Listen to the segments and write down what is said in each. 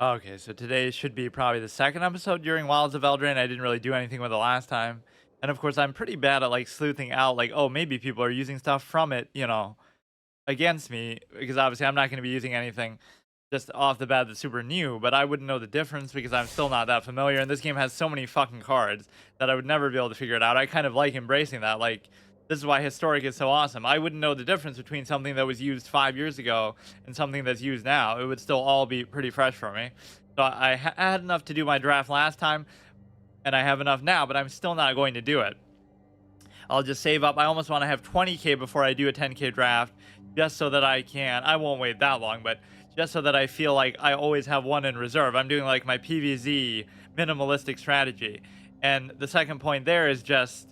Okay, so today should be probably the second episode during Wilds of Eldraine. I didn't really do anything with it last time. And of course, I'm pretty bad at like sleuthing out, like, oh, maybe people are using stuff from it, against me, because obviously I'm not going to be using anything just off the bat that's super new, but I wouldn't know the difference because I'm still not that familiar. And this game has so many fucking cards that I would never be able to figure it out. I kind of like embracing that. Like, this is why Historic is so awesome. I wouldn't know the difference between something that was used 5 years ago and something that's used now. It would still all be pretty fresh for me. So I had enough to do my draft last time, and I have enough now, but I'm still not going to do it. I'll just save up. I almost want to have 20K before I do a 10K draft, just so that I won't wait that long, but just so that I feel like I always have one in reserve. I'm doing like my PVZ minimalistic strategy. And the second point there is just,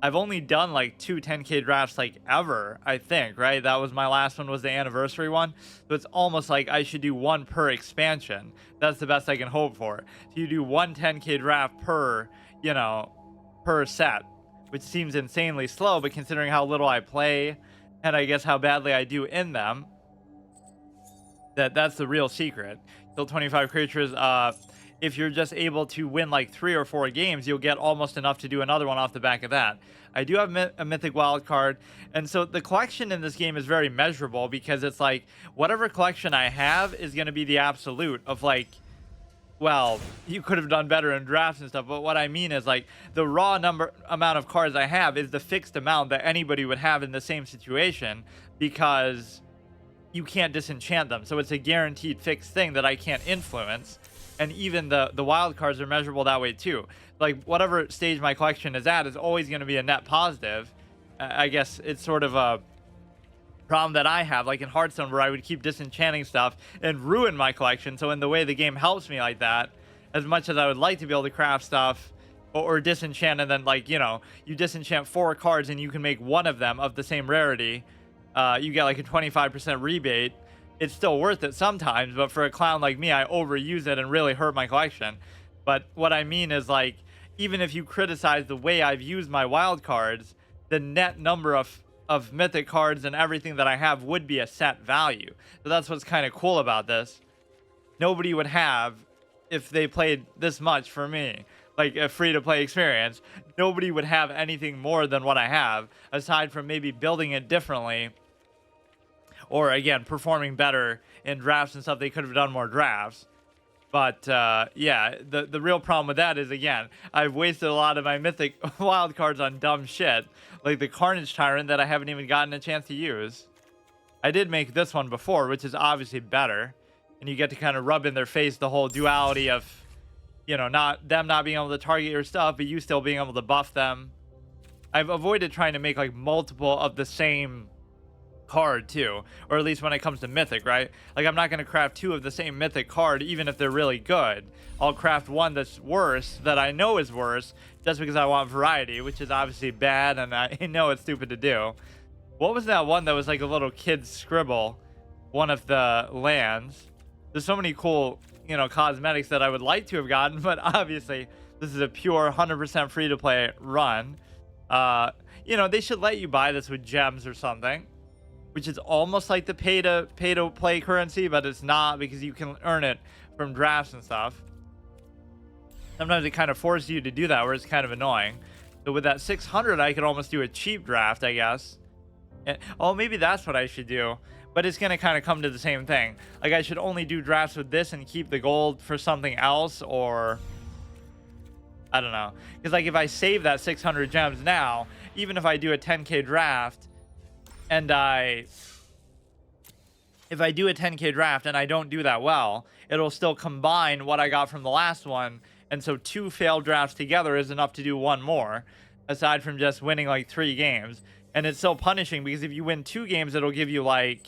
I've only done like two 10K drafts like ever, I think, right? That was my last one, was the anniversary one. So it's almost like I should do one per expansion. That's the best I can hope for. So you do one 10K draft per set, which seems insanely slow, but considering how little I play and I guess how badly I do in them, that's the real secret. Kill 25 creatures. If you're just able to win like 3 or 4 games, you'll get almost enough to do another one off the back of that. I do have a mythic wild card, and so the collection in this game is very measurable because it's like whatever collection I have is going to be the absolute of like, well, you could have done better in drafts and stuff, but what I mean is like the raw amount of cards I have is the fixed amount that anybody would have in the same situation, because you can't disenchant them. So it's a guaranteed fixed thing that I can't influence. And even the wild cards are measurable that way too. Like whatever stage my collection is at is always going to be a net positive. I guess it's sort of a problem that I have, like in Hearthstone, where I would keep disenchanting stuff and ruin my collection. So in the way the game helps me like that, as much as I would like to be able to craft stuff or disenchant, and then like, you disenchant 4 cards and you can make one of them of the same rarity, you get like a 25% rebate. It's still worth it sometimes, but for a clown like me, I overuse it and really hurt my collection. But what I mean is, like, even if you criticize the way I've used my wild cards, the net number of mythic cards and everything that I have would be a set value. So that's what's kind of cool about this. Nobody would have, if they played this much for me, like a free-to-play experience, nobody would have anything more than what I have, aside from maybe building it differently, or again performing better in drafts and stuff. They could have done more drafts, but yeah, the real problem with that is, again, I've wasted a lot of my mythic wild cards on dumb shit, like the Carnage Tyrant that I haven't even gotten a chance to use. I did make this one before, which is obviously better, and you get to kind of rub in their face the whole duality of, not being able to target your stuff, but you still being able to buff them. I've avoided trying to make like multiple of the same card too, or at least when it comes to mythic, right? Like, I'm not going to craft 2 of the same mythic card even if they're really good. I'll craft one that's worse, that I know is worse, just because I want variety, which is obviously bad, and I know it's stupid to do. What was that one that was like a little kid's scribble, one of the lands? There's so many cool cosmetics that I would like to have gotten, but obviously this is a pure 100% free to play run. They should let you buy this with gems or something, which is almost like the pay to play currency, but it's not, because you can earn it from drafts and stuff. Sometimes it kind of forces you to do that, where it's kind of annoying. So with that 600, I could almost do a cheap draft, I guess. Oh, maybe that's what I should do, but it's going to kind of come to the same thing. Like, I should only do drafts with this and keep the gold for something else, or I don't know. Because like, if I save that 600 gems now, even if I do a 10K draft, and if I do a 10K draft and I don't do that well, it'll still combine what I got from the last one. And so 2 failed drafts together is enough to do 1 more, aside from just winning like 3 games. And it's so punishing, because if you win 2 games, it'll give you like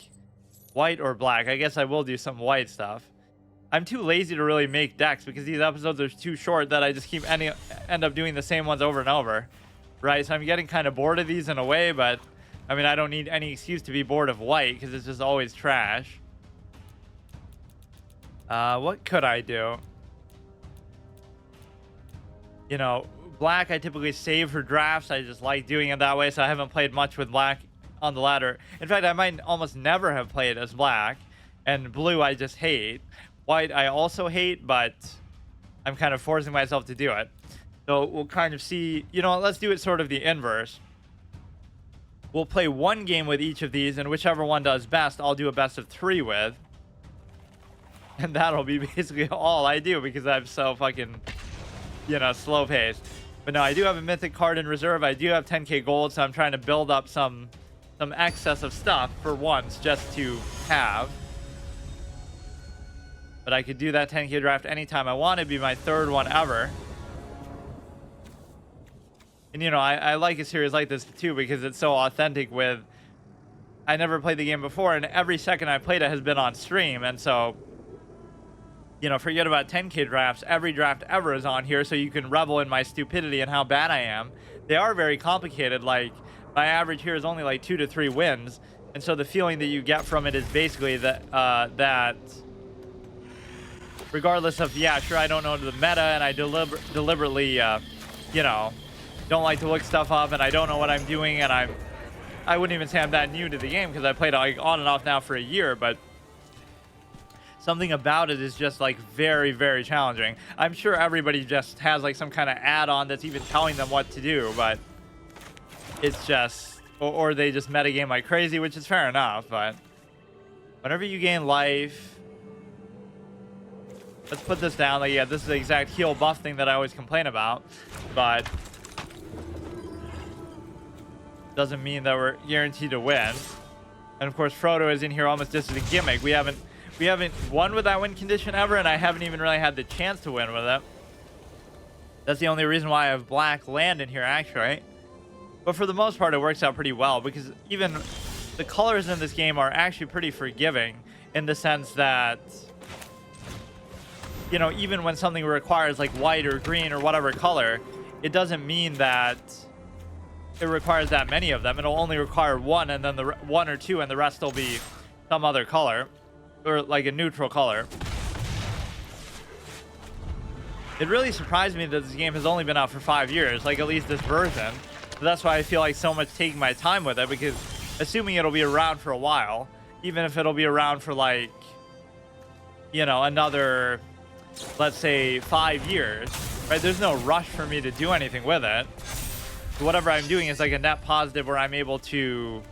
white or black. I guess I will do some white stuff. I'm too lazy to really make decks, because these episodes are too short that I just keep end up doing the same ones over and over, right? So I'm getting kind of bored of these in a way, but I mean, I don't need any excuse to be bored of white, because it's just always trash. What could I do? Black I typically save for drafts. I just like doing it that way, so I haven't played much with black on the ladder. In fact, I might almost never have played as black. And blue I just hate. White I also hate, but I'm kind of forcing myself to do it. So we'll kind of see, you know, let's do it sort of the inverse. We'll play one game with each of these, and whichever one does best, I'll do a best of 3 with. And that'll be basically all I do because I'm so fucking, you know, slow paced. But no, I do have a mythic card in reserve. I do have 10k gold, so I'm trying to build up some excess of stuff for once just to have. But I could do that 10k draft anytime I want. It'd be my 3rd one ever. And, you know, I like a series like this, too, because it's so authentic with... I never played the game before, and every second I played it has been on stream. And so, you know, forget about 10k drafts. Every draft ever is on here, so you can revel in my stupidity and how bad I am. They are very complicated. Like, my average here is only like 2 to 3 wins. And so the feeling that you get from it is basically that regardless of, yeah, sure, I don't know the meta, and I deliberately, you know, don't like to look stuff up, and I don't know what I'm doing, and I wouldn't even say I'm that new to the game because I played like on and off now for a year, but something about it is just like very, very challenging. I'm sure everybody just has like some kind of add-on that's even telling them what to do, but it's just, or they just metagame like crazy, which is fair enough. But whenever you gain life, let's put this down. Like, yeah, this is the exact heal buff thing that I always complain about, but doesn't mean that we're guaranteed to win. And of course, Frodo is in here almost just as a gimmick. We haven't won with that win condition ever, and I haven't even really had the chance to win with it. That's the only reason why I have black land in here, actually. But for the most part, it works out pretty well because even the colors in this game are actually pretty forgiving in the sense that, you know, even when something requires like white or green or whatever color, it doesn't mean that it requires that many of them. It'll only require one, and then the 1 or 2, and the rest will be some other color or like a neutral color. It really surprised me that this game has only been out for 5 years, like at least this version. So that's why I feel like so much taking my time with it, because assuming it'll be around for a while, even if it'll be around for like, you know, another, let's say 5 years, right? There's no rush for me to do anything with it. Whatever I'm doing is like a net positive where I'm able to,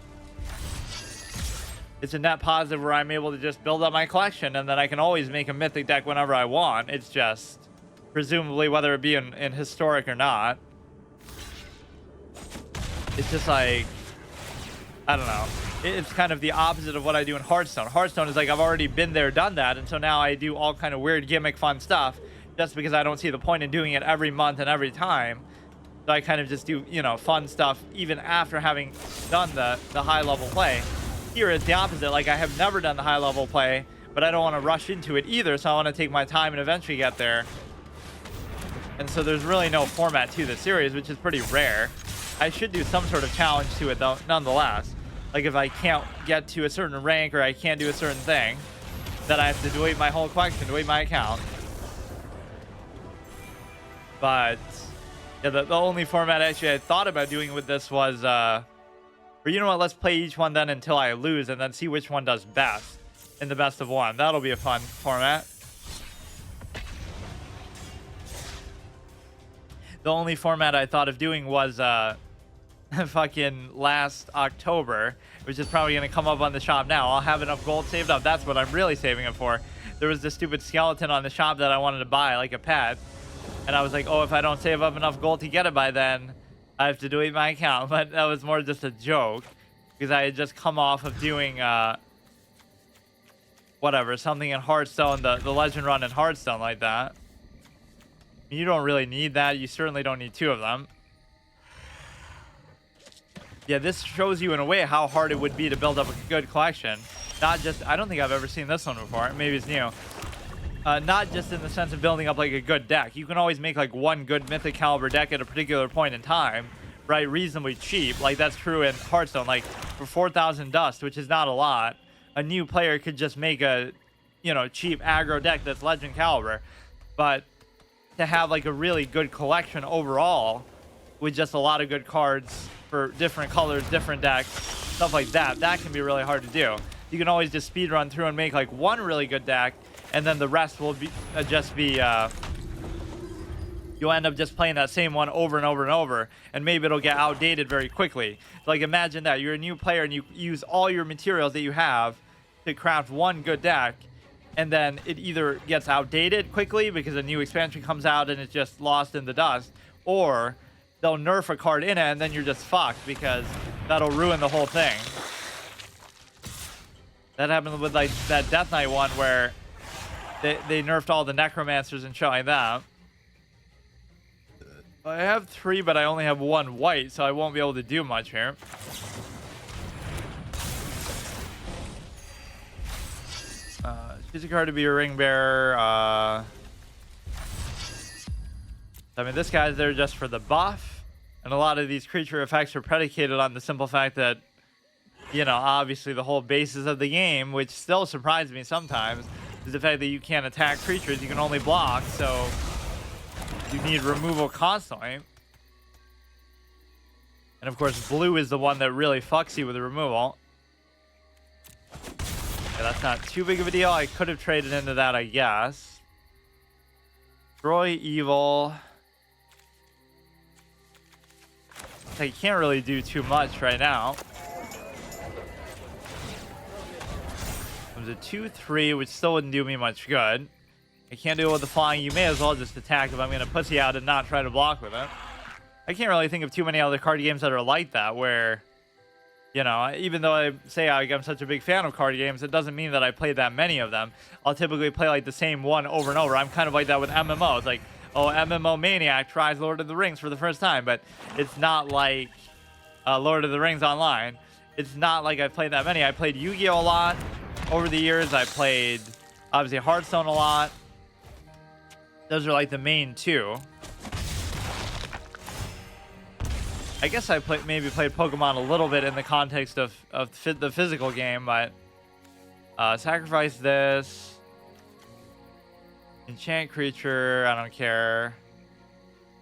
it's a net positive where I'm able to just build up my collection, and then I can always make a mythic deck whenever I want. It's just presumably whether it be in historic or not, it's just like, I don't know, it's kind of the opposite of what I do in Hearthstone. Hearthstone is like I've already been there, done that, and so now I do all kind of weird gimmick fun stuff just because I don't see the point in doing it every month and every time. So I kind of just do, you know, fun stuff even after having done the high level play. Here it's the opposite. Like, I have never done the high level play, but I don't want to rush into it either, so I want to take my time and eventually get there. And so there's really no format to the series, which is pretty rare. I should do some sort of challenge to it though, nonetheless. Like, if I can't get to a certain rank or I can't do a certain thing, then I have to delete my whole collection, delete my account. But yeah, the only format actually I thought about doing with this was, or you know what, let's play each one then until I lose and then see which one does best in the best of one. That'll be a fun format. The only format I thought of doing was fucking last October, which is probably going to come up on the shop now. I'll have enough gold saved up. That's what I'm really saving it for. There was this stupid skeleton on the shop that I wanted to buy, like a pet. And I was like, oh, if I don't save up enough gold to get it by then, I have to delete my account. But that was more just a joke because I had just come off of doing, whatever, something in Hearthstone, the legend run in Hearthstone like that. You don't really need that. You certainly don't need 2 of them. Yeah, this shows you in a way how hard it would be to build up a good collection. Not just, I don't think I've ever seen this one before. Maybe it's new. Not just in the sense of building up like a good deck. You can always make like one good mythic caliber deck at a particular point in time, right? Reasonably cheap. Like that's true in Hearthstone. Like for 4,000 dust, which is not a lot, a new player could just make a, you know, cheap aggro deck that's legend caliber. But to have like a really good collection overall with just a lot of good cards for different colors, different decks, stuff like that, that can be really hard to do. You can always just speed run through and make like one really good deck and then the rest will be just be you'll end up just playing that same one over and over and over, and maybe it'll get outdated very quickly. Like, imagine that you're a new player and you use all your materials that you have to craft one good deck, and then it either gets outdated quickly because a new expansion comes out and it's just lost in the dust, or they'll nerf a card in it and then you're just fucked because that'll ruin the whole thing. That happened with like that Death Knight one where they nerfed all the necromancers and showing that. I have 3, but I only have 1 white, so I won't be able to do much here. Choose a card to be a ring bearer. I mean, this guy's there just for the buff, and a lot of these creature effects are predicated on the simple fact that, you know, obviously the whole basis of the game, which still surprises me sometimes, is the fact that you can't attack creatures, you can only block, so you need removal constantly. And of course, blue is the one that really fucks you with the removal. Yeah, that's not too big of a deal. I could have traded into that, I guess. Destroy evil. I can't really do too much right now. It was a 2-3, which still wouldn't do me much good. I can't deal with the flying. You may as well just attack if I'm going to pussy out and not try to block with it. I can't really think of too many other card games that are like that, where, you know, even though I say I'm such a big fan of card games, it doesn't mean that I play that many of them. I'll typically play like the same one over and over. I'm kind of like that with MMOs. Like, oh, MMO Maniac tries Lord of the Rings for the first time, but it's not like Lord of the Rings Online. It's not like I've played that many. I played Yu-Gi-Oh! A lot over the years. I played, obviously, Hearthstone a lot. Those are like the main 2. I guess I maybe played Pokemon a little bit in the context of the physical game, but sacrifice this. Enchant creature, I don't care.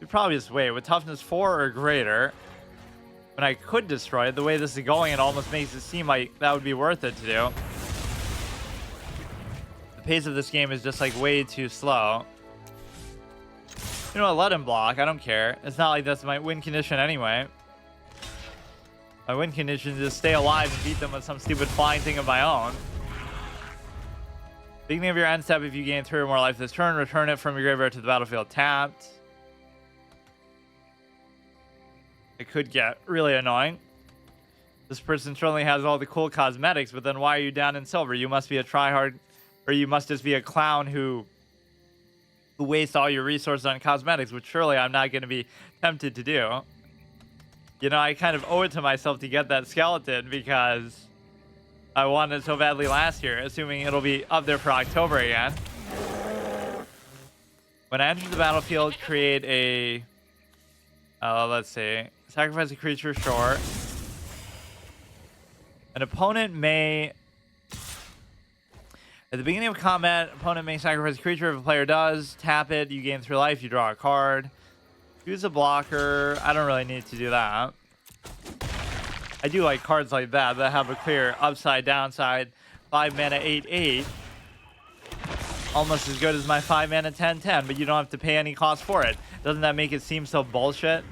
You'd probably just wait. With toughness 4 or greater, when I could destroy it, the way this is going, it almost makes it seem like that would be worth it to do. The pace of this game is just like way too slow. You know what, let him block. I don't care. It's not like that's my win condition anyway. My win condition is just stay alive and beat them with some stupid flying thing of my own. Beginning of your end step, if you gain 3 or more life this turn, return it from your graveyard to the battlefield tapped. It could get really annoying. This person certainly has all the cool cosmetics, but then why are you down in silver? You must be a tryhard, or you must just be a clown who waste all your resources on cosmetics, which surely I'm not going to be tempted to do. You know, I kind of owe it to myself to get that skeleton because I wanted it so badly last year, assuming it'll be up there for October again. When I enter the battlefield, create a... let's see. Sacrifice a creature, short. An opponent may... At the beginning of combat, opponent may sacrifice a creature. If a player does, tap it. You gain 3 life. You draw a card. Choose a blocker. I don't really need to do that. I do like cards like that have a clear upside, downside. 5 mana, 8/8. Almost as good as my 5 mana, 10/10, but you don't have to pay any cost for it. Doesn't that make it seem so bullshit?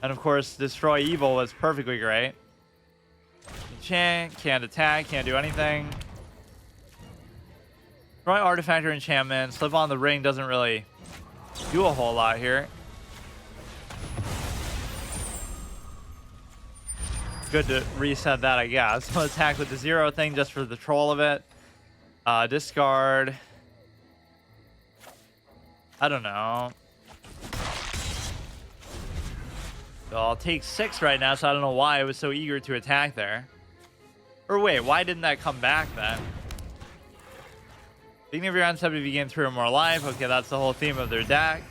And of course, Destroy Evil was perfectly great. Enchant, can't attack, can't do anything. Destroy artifact or enchantment. Slip on the ring doesn't really do a whole lot here. Good to reset that, I guess. I'll attack with the 0 thing just for the troll of it. Discard. I don't know. So I'll take 6 right now, so I don't know why I was so eager to attack there. Or wait, why didn't that come back then? Beginning of your end step, if you gain 3 or more life. Okay, that's the whole theme of their deck.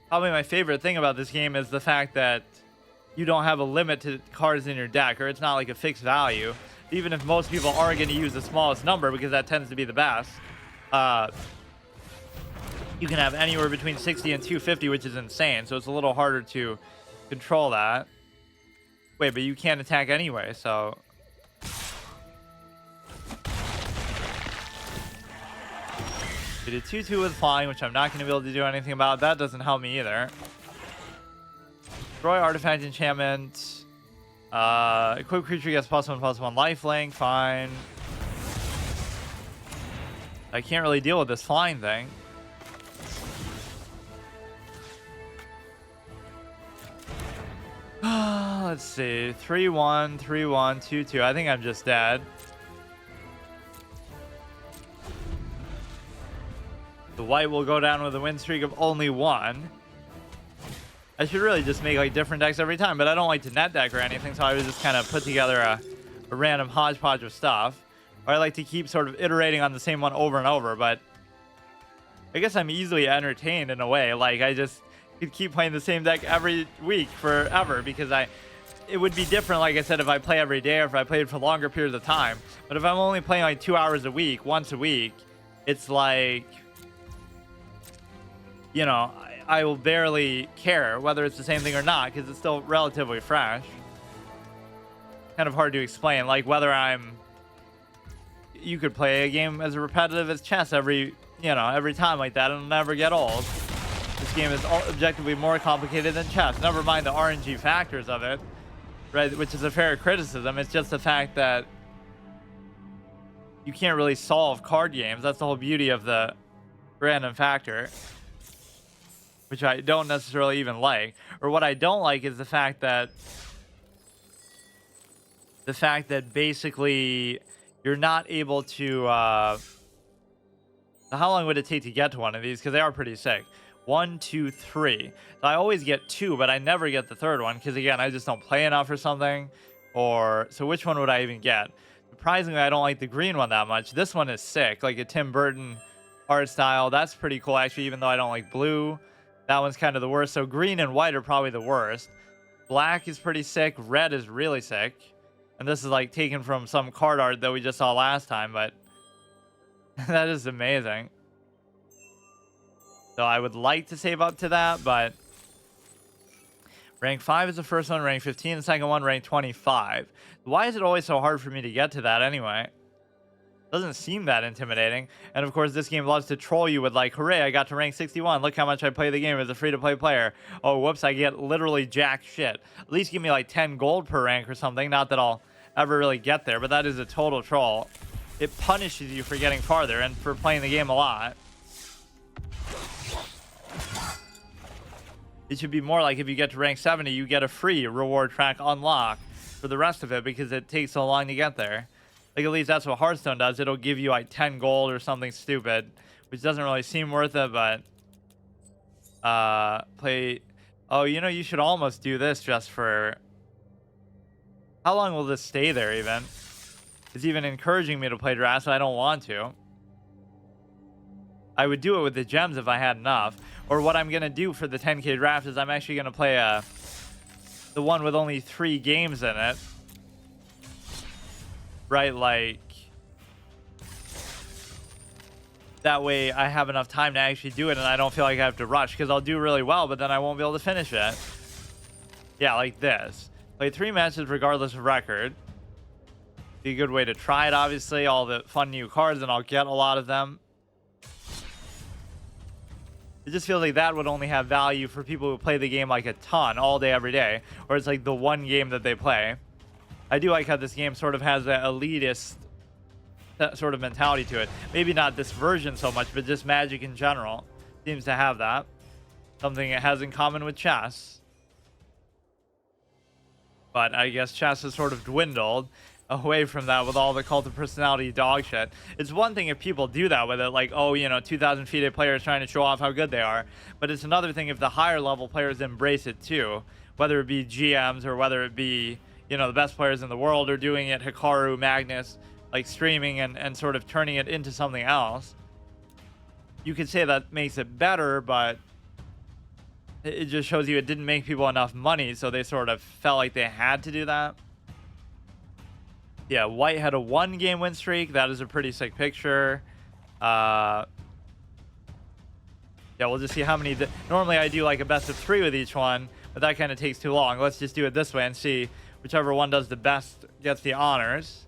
Probably my favorite thing about this game is the fact that you don't have a limit to cards in your deck, or it's not like a fixed value. Even if most people are going to use the smallest number, because that tends to be the best, you can have anywhere between 60 and 250, which is insane. So it's a little harder to control that. Wait, but you can't attack anyway, so... We did 2-2 with flying, which I'm not going to be able to do anything about. That doesn't help me either. Destroy artifact enchantment. Equipped creature gets +1/+1 lifelink. Fine. I can't really deal with this flying thing. Let's see. 3-1, 3-1, 2-2. I think I'm just dead. The white will go down with a win streak of only 1. I should really just make like different decks every time, but I don't like to net deck or anything, so I would just kind of put together a random hodgepodge of stuff. Or I like to keep sort of iterating on the same one over and over, but I guess I'm easily entertained in a way. Like, I just could keep playing the same deck every week forever, because it would be different, like I said, if I play every day or if I played for longer periods of time. But if I'm only playing like 2 hours a week, once a week, it's like, you know, I will barely care whether it's the same thing or not, because it's still relatively fresh. Kind of hard to explain, like whether you could play a game as repetitive as chess every time like that, and it'll never get old. This game is objectively more complicated than chess. Never mind the RNG factors of it, right? Which is a fair criticism. It's just the fact that you can't really solve card games. That's the whole beauty of the random factor, which I don't necessarily even like. Or what I don't like is the fact that basically you're not able to how long would it take to get to one of these, because they are pretty sick. 1, 2, 3. So I always get 2, but I never get the third one, because again, I just don't play enough or something. Or so which one would I even get? Surprisingly, I don't like the green one that much. This one is sick, like a Tim Burton art style. That's pretty cool actually, even though I don't like blue. That one's kind of the worst. So green and white are probably the worst. Black is pretty sick. Red is really sick. And this is like taken from some card art that we just saw last time, but that is amazing. So I would like to save up to that, but rank 5 is the first one, rank 15 the second one, rank 25. Why is it always so hard for me to get to that anyway? Doesn't seem that intimidating. And of course, this game loves to troll you with like, hooray, I got to rank 61. Look how much I play the game as a free-to-play player. Oh, whoops, I get literally jack shit. At least give me like 10 gold per rank or something. Not that I'll ever really get there, but that is a total troll. It punishes you for getting farther and for playing the game a lot. It should be more like if you get to rank 70, you get a free reward track unlocked for the rest of it, because it takes so long to get there. Like, at least that's what Hearthstone does. It'll give you like 10 gold or something stupid, which doesn't really seem worth it, but oh, you know, you should almost do this just for, how long will this stay there even? It's even encouraging me to play draft, so I don't want to. I would do it with the gems if I had enough. Or what I'm going to do for the 10k draft is I'm actually going to play the one with only 3 games in it. Right, like, that way I have enough time to actually do it and I don't feel like I have to rush, because I'll do really well, but then I won't be able to finish it. Yeah, like this. Play 3 matches regardless of record. Be a good way to try it, obviously. All the fun new cards, and I'll get a lot of them. It just feels like that would only have value for people who play the game like a ton, all day, every day. Or it's like the one game that they play. I do like how this game sort of has that elitist sort of mentality to it. Maybe not this version so much, but just Magic in general seems to have that. Something it has in common with chess. But I guess chess has sort of dwindled away from that with all the cult of personality dog shit. It's one thing if people do that with it, like, oh, you know, 2,000 feet a player is trying to show off how good they are. But it's another thing if the higher level players embrace it too, whether it be GMs or whether it be, you know, the best players in the world are doing it, Hikaru, Magnus, like streaming and sort of turning it into something else. You could say that makes it better, but it just shows you it didn't make people enough money, so they sort of felt like they had to do that. Yeah, white had a 1-game win streak. That is a pretty sick picture. Yeah, we'll just see how many. Normally I do like a best of 3 with each one, but that kind of takes too long. Let's just do it this way and see whichever one does the best gets the honors.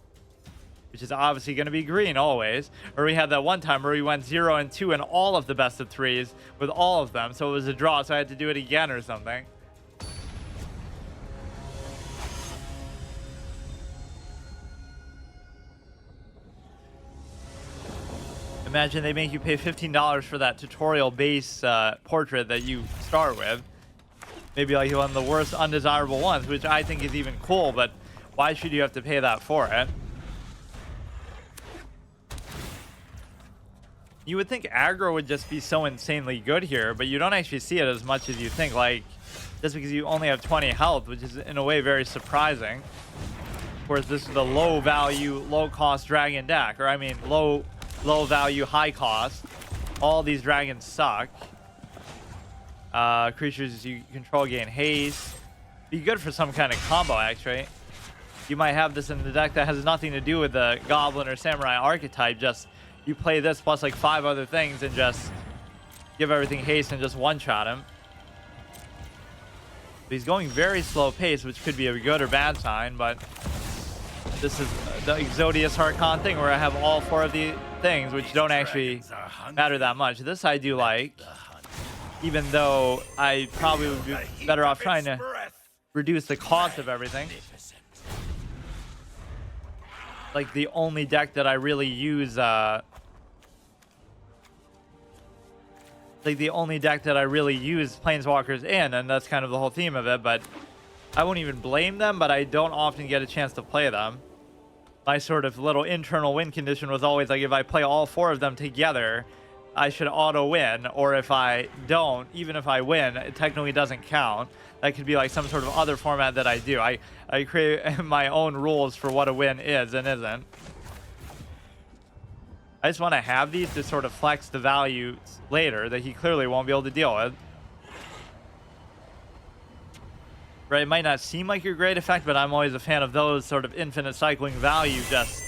which is obviously going to be green always. Or we had that one time where we went 0 and 2 in all of the best of 3s with all of them. So it was a draw, so I had to do it again or something. Imagine they make you pay $15 for that tutorial base portrait that you start with. Maybe like one of the worst undesirable ones, which I think is even cool, but why should you have to pay that for it? You would think aggro would just be so insanely good here, but you don't actually see it as much as you think, like, just because you only have 20 health, which is in a way very surprising. Of course, this is the low value, low cost dragon deck, or I mean low value, high cost. All these dragons suck. Creatures you control gain haste. Be good for some kind of combo, actually. You might have this in the deck that has nothing to do with the goblin or samurai archetype. Just you play this plus like 5 other things and just give everything haste and just one-shot him. But he's going very slow pace, which could be a good or bad sign, but this is the Exodius Harkon thing where I have all 4 of the things, which don't actually matter that much. This I do like, even though I probably would be better off trying to reduce the cost of everything. Like the only deck that I really use, Planeswalkers in, and that's kind of the whole theme of it, but I won't even blame them, but I don't often get a chance to play them. My sort of little internal win condition was always like, if I play all 4 of them together, I should auto win, or if I don't, even if I win, it technically doesn't count. That could be like some sort of other format that I do. I create my own rules for what a win is and isn't. I just want to have these to sort of flex the values later that he clearly won't be able to deal with. Right, it might not seem like your great effect, but I'm always a fan of those sort of infinite cycling value. Just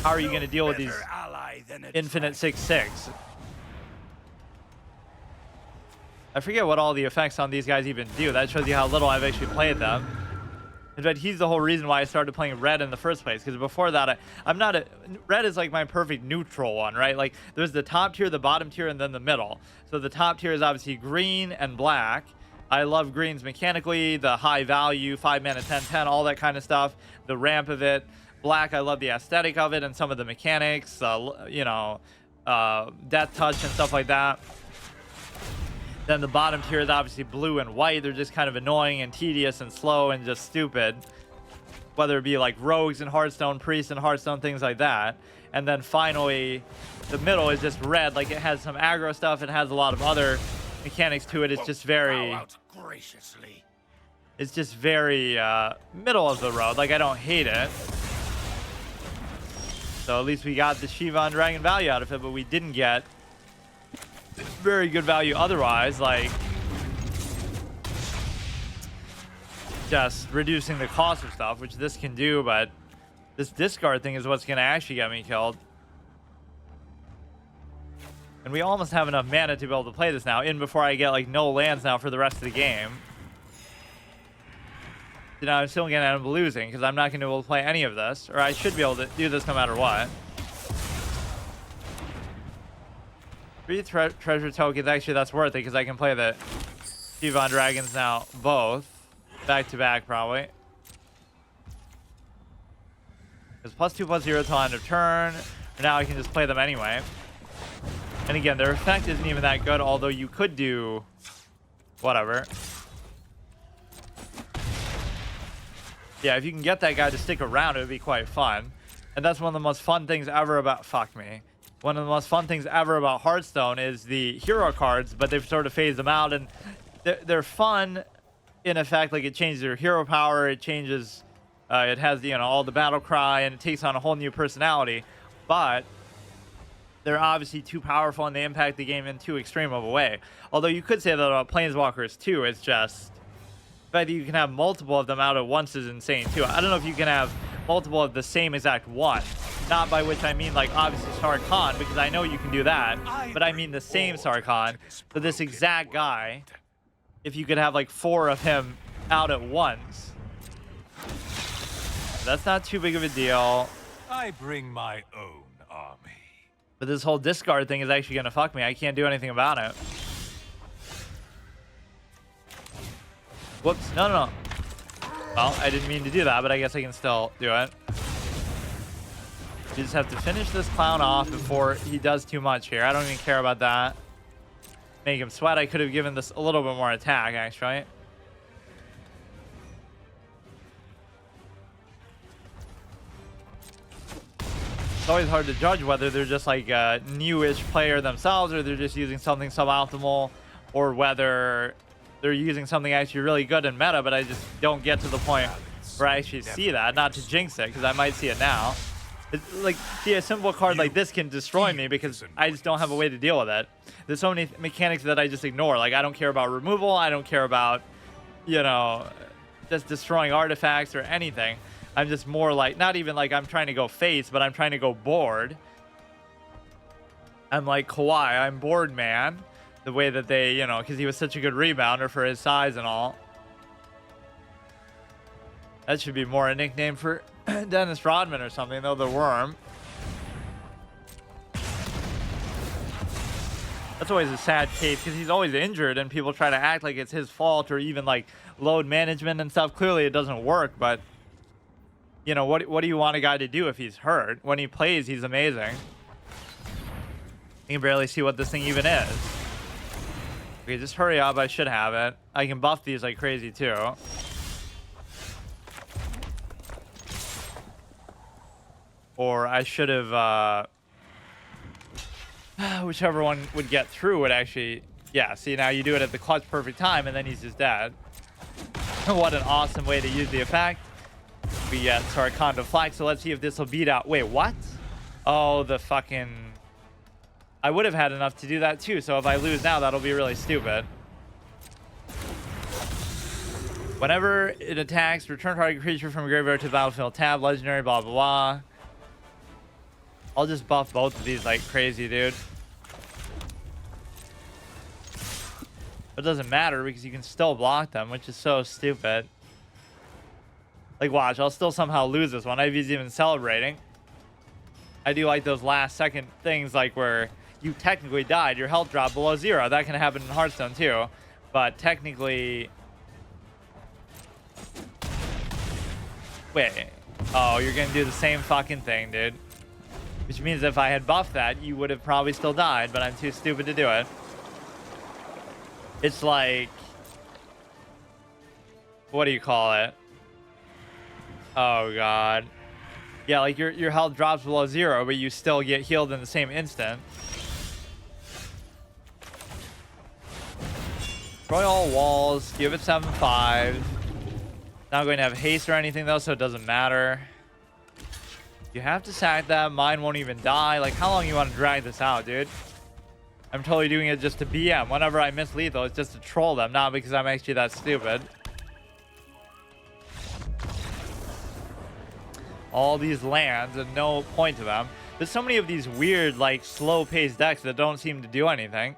how are you going to deal with these infinite 6/6? I forget what all the effects on these guys even do. That shows you how little I've actually played them. In fact, he's the whole reason why I started playing red in the first place. Because before that, I'm not a... Red is like my perfect neutral one, right? Like, there's the top tier, the bottom tier, and then the middle. So the top tier is obviously green and black. I love greens mechanically, the high value, 5 mana, 10/10, all that kind of stuff. The ramp of it. Black, I love the aesthetic of it and some of the mechanics, you know, death touch and stuff like that. Then the bottom tier is obviously blue and white. They're just kind of annoying and tedious and slow and just stupid. Whether it be like rogues in Hearthstone, priests in Hearthstone, things like that. And then finally, the middle is just red. Like, it has some aggro stuff. It has a lot of other mechanics to it. It's just very... It's just very middle of the road. Like, I don't hate it. So at least we got the Shiva and Dragon value out of it, but we didn't get very good value otherwise, like just reducing the cost of stuff, which this can do, but this discard thing is what's going to actually get me killed. And we almost have enough mana to be able to play this now, in before I get like no lands now for the rest of the game. So now I'm still going to end up losing because I'm not going to be able to play any of this, or I should be able to do this no matter what. 3 treasure tokens, actually that's worth it because I can play the Shivan Dragons now, both back to back probably. It's +2/+0 till end of turn. Now I can just play them anyway. And again, their effect isn't even that good, although you could do whatever. Yeah, if you can get that guy to stick around, it would be quite fun. And that's one of the most fun things ever about... Fuck me. One of the most fun things ever about Hearthstone is the hero cards, but they've sort of phased them out. And they're fun in effect. Like, it changes your hero power. It changes... it has, you know, all the battle cry, and it takes on a whole new personality. But they're obviously too powerful, and they impact the game in too extreme of a way. Although you could say that about Planeswalkers, too. It's just... the fact that you can have multiple of them out at once is insane too. I don't know if you can have multiple of the same exact one. Not by which I mean like obviously Sarkhan, because I know you can do that, but I mean the same Sarkhan. So this exact guy, if you could have like 4 of him out at once, that's not too big of a deal. I bring my own army. But this whole discard thing is actually going to fuck me. I can't do anything about it. Whoops. No, no, no. Well, I didn't mean to do that, but I guess I can still do it. You just have to finish this clown off before he does too much here. I don't even care about that. Make him sweat. I could have given this a little bit more attack, actually. It's always hard to judge whether they're just like a newish player themselves, or they're just using something suboptimal, or whether they're using something actually really good in meta, but I just don't get to the point where I actually see that. Not to jinx it, because I might see it now. It's like, see, a simple card like this can destroy me because I just don't have a way to deal with it. There's so many mechanics that I just ignore. Like, I don't care about removal. I don't care about, you know, just destroying artifacts or anything. I'm just more like, not even like I'm trying to go face, but I'm trying to go board. I'm like Kawhi. I'm bored, man. The way that they, you know, because he was such a good rebounder for his size and all. That should be more a nickname for Dennis Rodman or something, though. The Worm. That's always a sad case because he's always injured and people try to act like it's his fault, or even like load management and stuff. Clearly it doesn't work, but you know, what do you want a guy to do if he's hurt? When he plays, he's amazing. You can barely see what this thing even is. Okay, just hurry up. I should have it. I can buff these like crazy too. Or I should have, whichever one would get through would actually, yeah, see, now you do it at the clutch perfect time and then he's just dead. What an awesome way to use the effect. We get Sarkhan deflect, so let's see if this will beat out. Wait, what? Oh, the fucking... I would have had enough to do that too, so if I lose now, that'll be really stupid. Whenever it attacks, return target creature from graveyard to battlefield tab, legendary, blah, blah, blah. I'll just buff both of these like crazy, dude. It doesn't matter because you can still block them, which is so stupid. Like, watch, I'll still somehow lose this one. Ivy's even celebrating. I do like those last second things, like where you technically died, your health dropped below 0. That can happen in Hearthstone too. But technically... Wait. Oh, you're gonna do the same fucking thing, dude. Which means if I had buffed that, you would have probably still died, but I'm too stupid to do it. It's like... What do you call it? Oh, God. Yeah, like your health drops below 0, but you still get healed in the same instant. Destroy all walls. Give it 7/5. Not going to have haste or anything, though, so it doesn't matter. You have to sack that. Mine won't even die. Like, how long you want to drag this out, dude? I'm totally doing it just to BM. Whenever I miss lethal, it's just to troll them, not because I'm actually that stupid. All these lands and no point to them. There's so many of these weird, like, slow-paced decks that don't seem to do anything.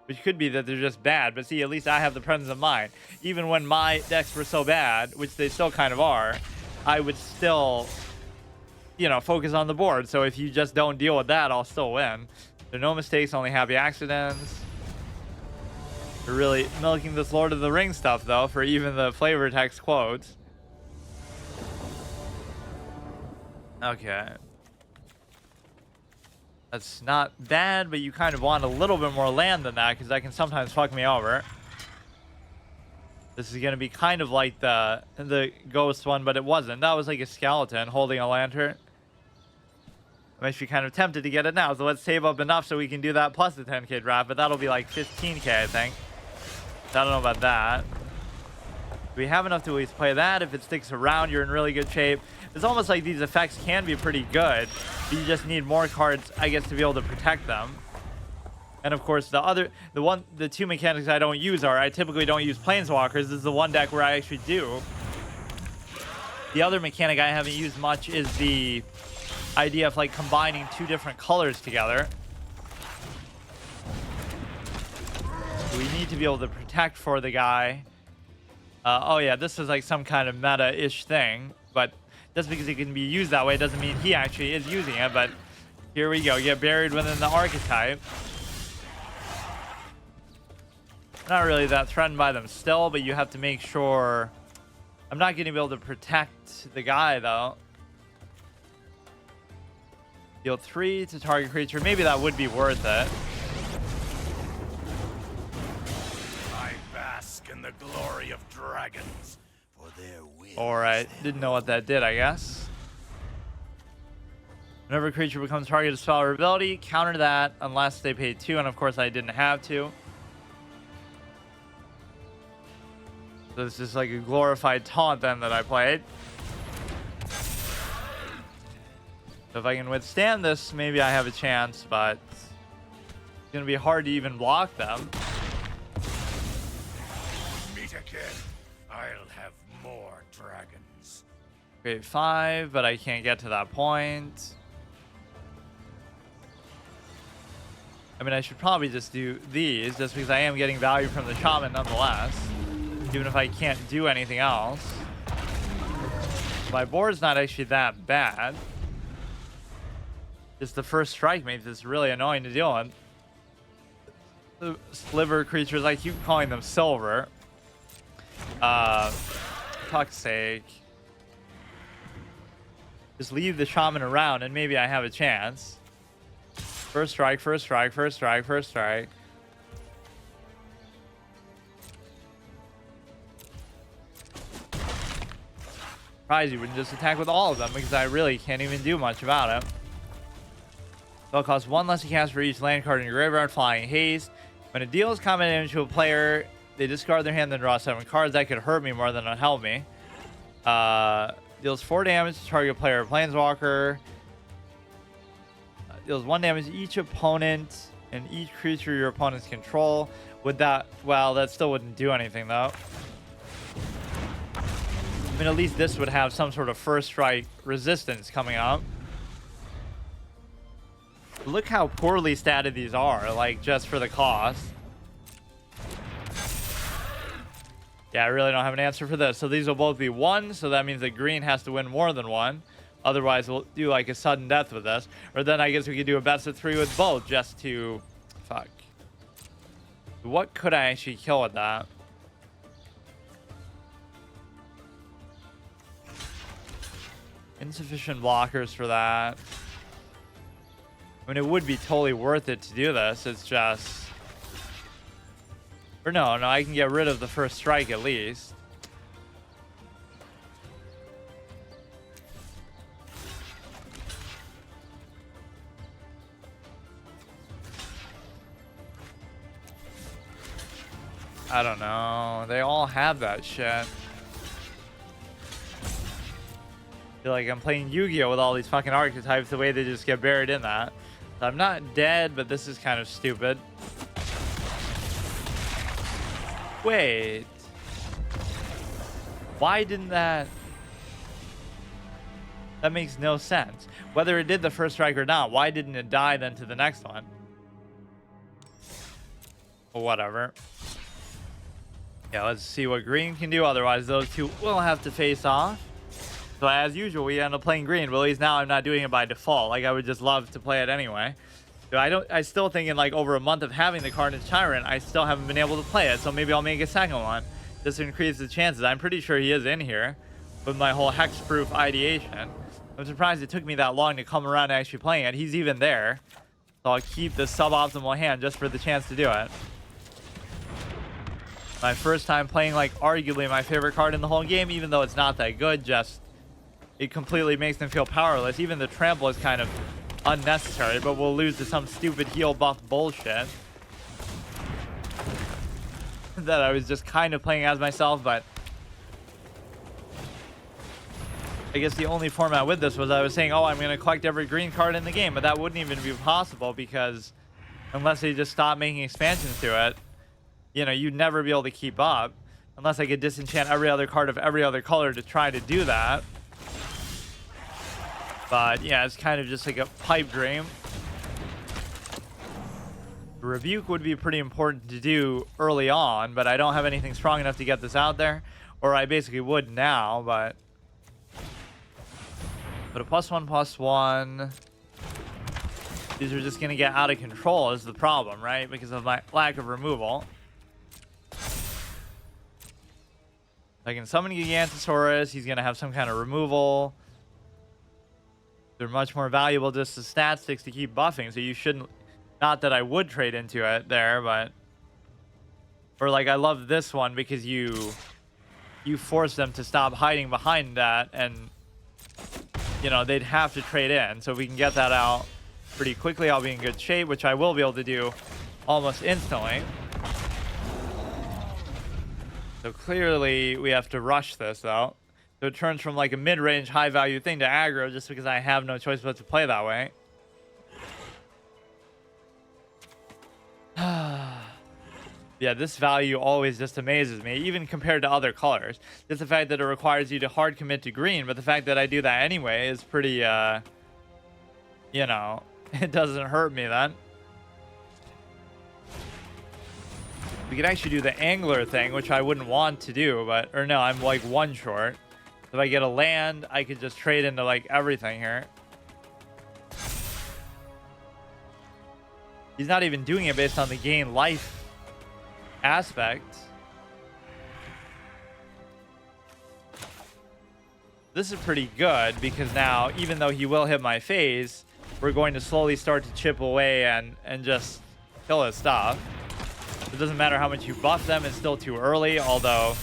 Which could be that they're just bad. But see, at least I have the presence of mind. Even when my decks were so bad, which they still kind of are, I would still, you know, focus on the board. So if you just don't deal with that, I'll still win. There are no mistakes, only happy accidents. We're really milking this Lord of the Rings stuff, though, for even the flavor text quotes. Okay. That's not bad, but you kind of want a little bit more land than that, because that can sometimes fuck me over. This is going to be kind of like the ghost one, but it wasn't. That was like a skeleton holding a lantern. I'm actually kind of tempted to get it now, so let's save up enough so we can do that plus the 10k draft, but that'll be like 15k, I think. So I don't know about that. We have enough to at least play that. If it sticks around, you're in really good shape. It's almost like these effects can be pretty good, but you just need more cards, I guess, to be able to protect them. And of course, the two mechanics I don't use are, I typically don't use Planeswalkers. This is the one deck where I actually do. The other mechanic I haven't used much is the idea of like combining two different colors together. We need to be able to protect for the guy. Oh yeah, this is like some kind of meta-ish thing, but Just because it can be used that way doesn't mean he actually is using it, but here we go. Get buried within the archetype. Not really that threatened by them still, but you have to make sure. I'm not going to be able to protect the guy, though. Deal 3 to target creature. Maybe that would be worth it. I bask in the glory of dragons, for their will. Alright, didn't know what that did, I guess. Whenever a creature becomes target of spell or ability, counter that unless they pay 2, and of course I didn't have to. So it's just like a glorified taunt then that I played. So if I can withstand this, maybe I have a chance, but it's going to be hard to even block them. Meet again. I'll have more dragons. Create 5, but I can't get to that point. I mean, I should probably just do these, just because I am getting value from the shaman nonetheless. Even if I can't do anything else. My board's not actually that bad. Just the first strike makes this really annoying to deal with. The sliver creatures, I keep calling them silver. Fuck's sake. Just leave the shaman around and maybe I have a chance. First strike, first strike, first strike, first strike. Surprised you wouldn't just attack with all of them because I really can't even do much about it. Spell costs 1 less to cast for each land card in your graveyard, flying haste. When it deals combat damage to a player, they discard their hand and draw 7 cards. That could hurt me more than it'll help me. Deals 4 damage to target player or planeswalker. Deals 1 damage to each opponent and each creature your opponents control. Would that... Well, that still wouldn't do anything, though. I mean, at least this would have some sort of first strike resistance coming up. Look how poorly statted these are, like, just for the cost. Yeah, I really don't have an answer for this. So these will both be 1, so that means that green has to win more than 1. Otherwise, we'll do, like, a sudden death with this. Or then I guess we could do a best of 3 with both, just to... Fuck. What could I actually kill with that? Insufficient blockers for that. I mean, it would be totally worth it to do this. It's just... Or no, I can get rid of the first strike at least. I don't know. They all have that shit. Feel like I'm playing Yu-Gi-Oh with all these fucking archetypes, the way they just get buried in that. So I'm not dead, but this is kind of stupid. Wait. Why didn't that... That makes no sense. Whether it did the first strike or not, why didn't it die then to the next one? Well, whatever. Yeah, let's see what green can do. Otherwise, those two will have to face off. So as usual, we end up playing green, but at least now I'm not doing it by default. Like, I would just love to play it anyway. So I still think in like over a month of having the Carnage Tyrant, I still haven't been able to play it. So maybe I'll make a second one just to increase the chances. I'm pretty sure he is in here with my whole hexproof ideation. I'm surprised it took me that long to come around to actually playing it. He's even there. So I'll keep the suboptimal hand just for the chance to do it. My first time playing like arguably my favorite card in the whole game, even though it's not that good, just... It completely makes them feel powerless. Even the trample is kind of unnecessary, but we'll lose to some stupid heal buff bullshit that I was just kind of playing as myself. But I guess the only format with this was I was saying, oh, I'm going to collect every green card in the game, but that wouldn't even be possible because unless they just stop making expansions to it, you know, you'd never be able to keep up unless I could disenchant every other card of every other color to try to do that. But yeah, it's kind of just like a pipe dream. Rebuke would be pretty important to do early on, but I don't have anything strong enough to get this out there. Or I basically would now, but... But a +1/+1. These are just going to get out of control is the problem, right? Because of my lack of removal. I can summon Gigantosaurus. He's going to have some kind of removal. They're much more valuable just as stat sticks to keep buffing. So you shouldn't... Not that I would trade into it there, but... Or like I love this one because you force them to stop hiding behind that, and you know they'd have to trade in. So if we can get that out pretty quickly, I'll be in good shape, which I will be able to do almost instantly. So clearly we have to rush this though. So it turns from like a mid-range high value thing to aggro just because I have no choice but to play that way. Yeah, this value always just amazes me, even compared to other colors. Just the fact that it requires you to hard commit to green, but the fact that I do that anyway is pretty, you know, it doesn't hurt me then. We could actually do the angler thing, which I wouldn't want to do, but, or no, I'm like one short. If I get a land, I could just trade into like everything here. He's not even doing it based on the gain life aspect. This is pretty good because now, even though he will hit my phase, we're going to slowly start to chip away and just kill his stuff. It doesn't matter how much you buff them, it's still too early, although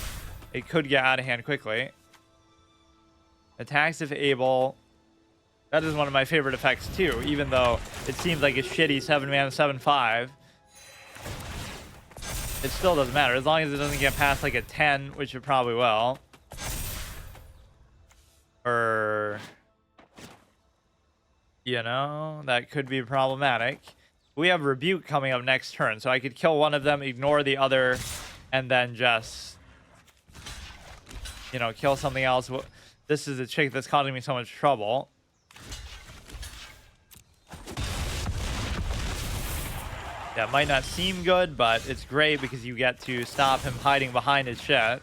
it could get out of hand quickly. Attacks if able. That is one of my favorite effects too, even though it seems like a shitty 7-mana 7/5. It still doesn't matter, as long as it doesn't get past like a 10, which it probably will. Or, you know, that could be problematic. We have Rebuke coming up next turn, so I could kill one of them, ignore the other, and then just, you know, kill something else. This is a chick that's causing me so much trouble. Yeah, it might not seem good, but it's great because you get to stop him hiding behind his shit.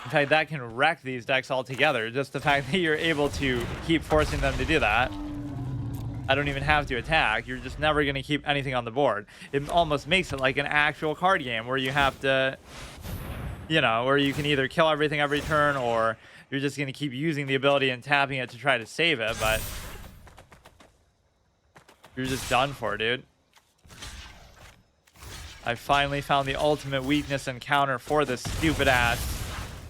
In fact, that can wreck these decks altogether. Just the fact that you're able to keep forcing them to do that. I don't even have to attack. You're just never going to keep anything on the board. It almost makes it like an actual card game where you have to, you know, where you can either kill everything every turn or you're just going to keep using the ability and tapping it to try to save it, but you're just done for, dude. I finally found the ultimate weakness and counter for this stupid ass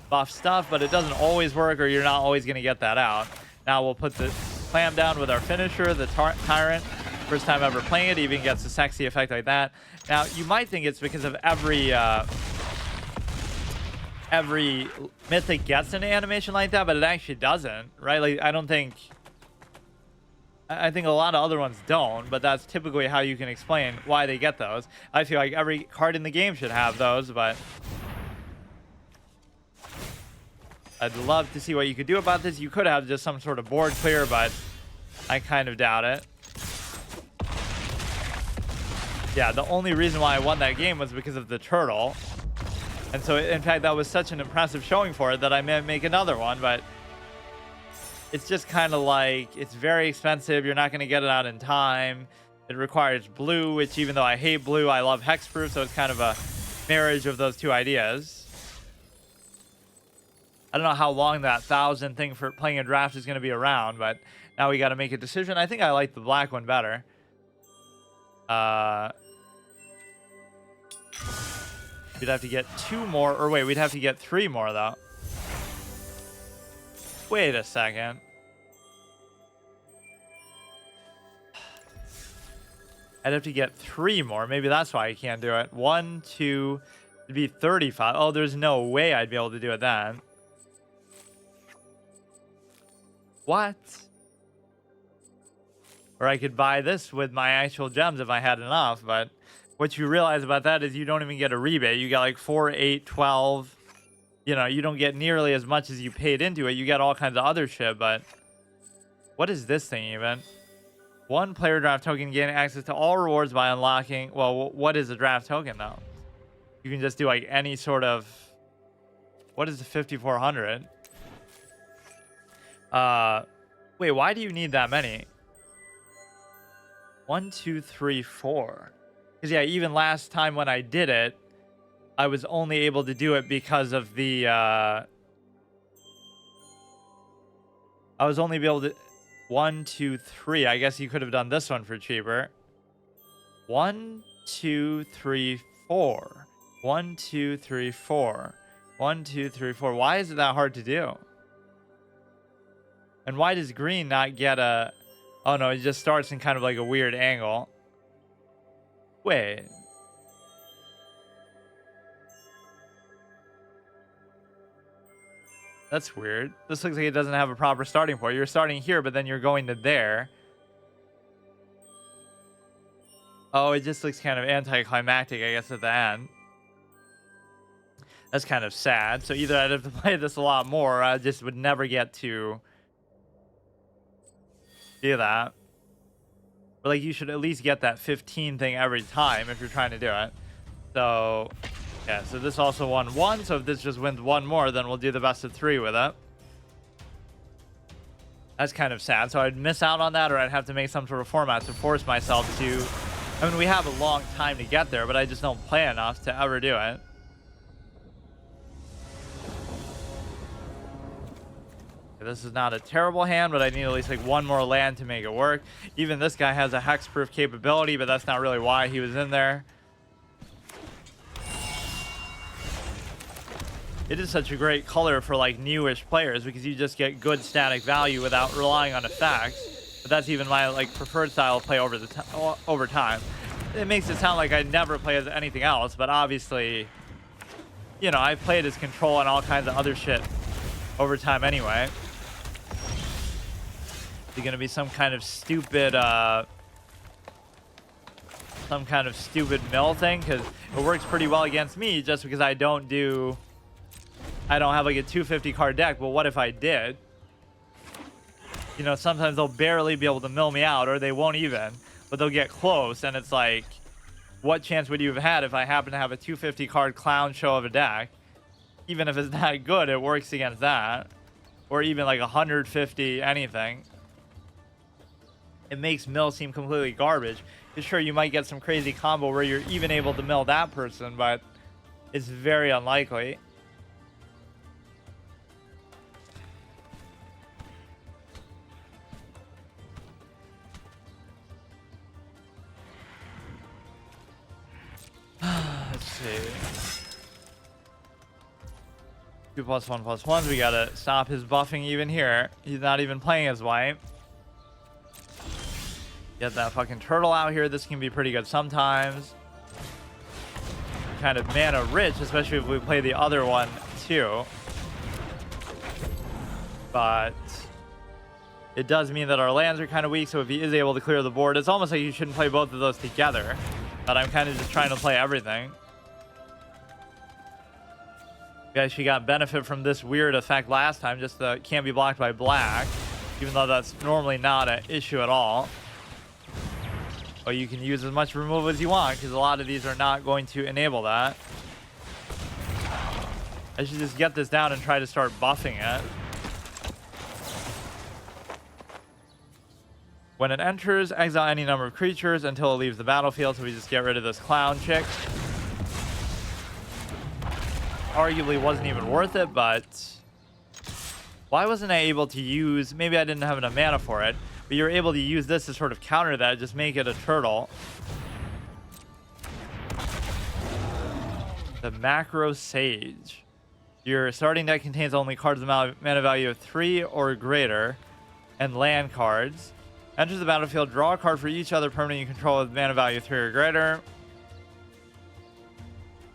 buff stuff, but it doesn't always work, or you're not always going to get that out. Now we'll put the clam down with our finisher, the Tyrant. First time ever playing it, even gets a sexy effect like that. Now, you might think it's because of every mythic gets an animation like that, but it actually doesn't, right? Like, I think a lot of other ones don't, but that's typically how you can explain why they get those. I feel like every card in the game should have those, but I'd love to see what you could do about this. You could have just some sort of board clear, but I kind of doubt it. Yeah, the only reason why I won that game was because of the turtle. And so, in fact, that was such an impressive showing for it that I may make another one, but it's just kind of like, it's very expensive. You're not going to get it out in time. It requires blue, which even though I hate blue, I love hexproof. So it's kind of a marriage of those two ideas. I don't know how long that 1,000 thing for playing a draft is going to be around, but now we got to make a decision. I think I like the black one better. We'd have to get 2 more, or wait, we'd have to get 3 more though. Wait a second. I'd have to get 3 more. Maybe that's why I can't do it. 1, 2, it'd be 35. Oh, there's no way I'd be able to do it then. What? Or I could buy this with my actual gems if I had enough, but what you realize about that is you don't even get a rebate. You get like 4, 8, 12. You know, you don't get nearly as much as you paid into it. You get all kinds of other shit, but what is this thing even? 1 player draft token gaining access to all rewards by unlocking. Well, what is a draft token though? You can just do like any sort of What is the 5400? Wait, why do you need that many? 1, 2, 3, 4. Because yeah, even last time when I did it, I was only able to do it because of the I was only able to 1, 2, 3. I guess you could have done this one for cheaper. 1, 2, 3, 4. 1, 2, 3, 4. 1, 2, 3, 4. Why is it that hard to do? And why does green not get a... Oh no, it just starts in kind of like a weird angle. Wait. That's weird. This looks like it doesn't have a proper starting point. You're starting here, but then you're going to there. Oh, it just looks kind of anticlimactic, I guess, at the end. That's kind of sad. So either I'd have to play this a lot more, or I just would never get to do that. But like, you should at least get that 15 thing every time if you're trying to do it. So yeah, so this also won 1. So if this just wins 1 more, then we'll do the best of 3 with it. That's kind of sad. So I'd miss out on that, or I'd have to make some sort of format to force myself to... I mean, we have a long time to get there, but I just don't play enough to ever do it. This is not a terrible hand, but I need at least like 1 more land to make it work. Even this guy has a hexproof capability, but that's not really why he was in there. It is such a great color for like newish players because you just get good static value without relying on effects. But that's even my like preferred style of play over time. It makes it sound like I never play as anything else, but obviously, you know, I've played as control and all kinds of other shit over time anyway. Is it gonna be some kind of stupid mill thing? Because it works pretty well against me just because I don't have like a 250 card deck. But what if I did? You know, sometimes they'll barely be able to mill me out, or they won't even, but they'll get close, and it's like, what chance would you have had if I happen to have a 250 card clown show of a deck? Even if it's not good, it works against that. Or even like 150 anything. It makes mill seem completely garbage. Sure, you might get some crazy combo where you're even able to mill that person, but it's very unlikely. Let's see. 2+1+1s. We gotta stop his buffing even here. He's not even playing as white. Get that fucking turtle out here. This can be pretty good sometimes. Kind of mana rich, especially if we play the other one too. But it does mean that our lands are kind of weak, so if he is able to clear the board, it's almost like you shouldn't play both of those together. But I'm kind of just trying to play everything. You actually got benefit from this weird effect last time, just can't be blocked by black, even though that's normally not an issue at all. But you can use as much removal as you want, because a lot of these are not going to enable that. I should just get this down and try to start buffing it. When it enters, exile any number of creatures until it leaves the battlefield, so we just get rid of this clown chick. Arguably wasn't even worth it, but why wasn't I able to use... Maybe I didn't have enough mana for it, but you're able to use this to sort of counter that, just make it a turtle. The Macro Sage. Your starting deck contains only cards with mana value of 3 or greater, and land cards. Enters the battlefield, draw a card for each other permanent you control with mana value 3 or greater.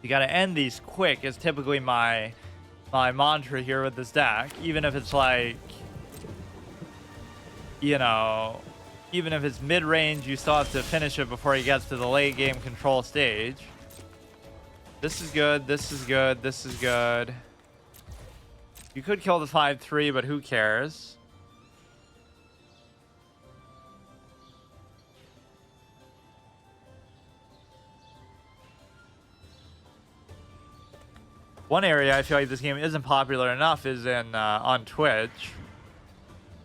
You gotta end these quick is typically my mantra here with this deck. Even if it's like, you know, even if it's mid-range, you still have to finish it before he gets to the late game control stage. This is good, this is good, this is good. You could kill the 5/3, but who cares? One area I feel like this game isn't popular enough is in on Twitch.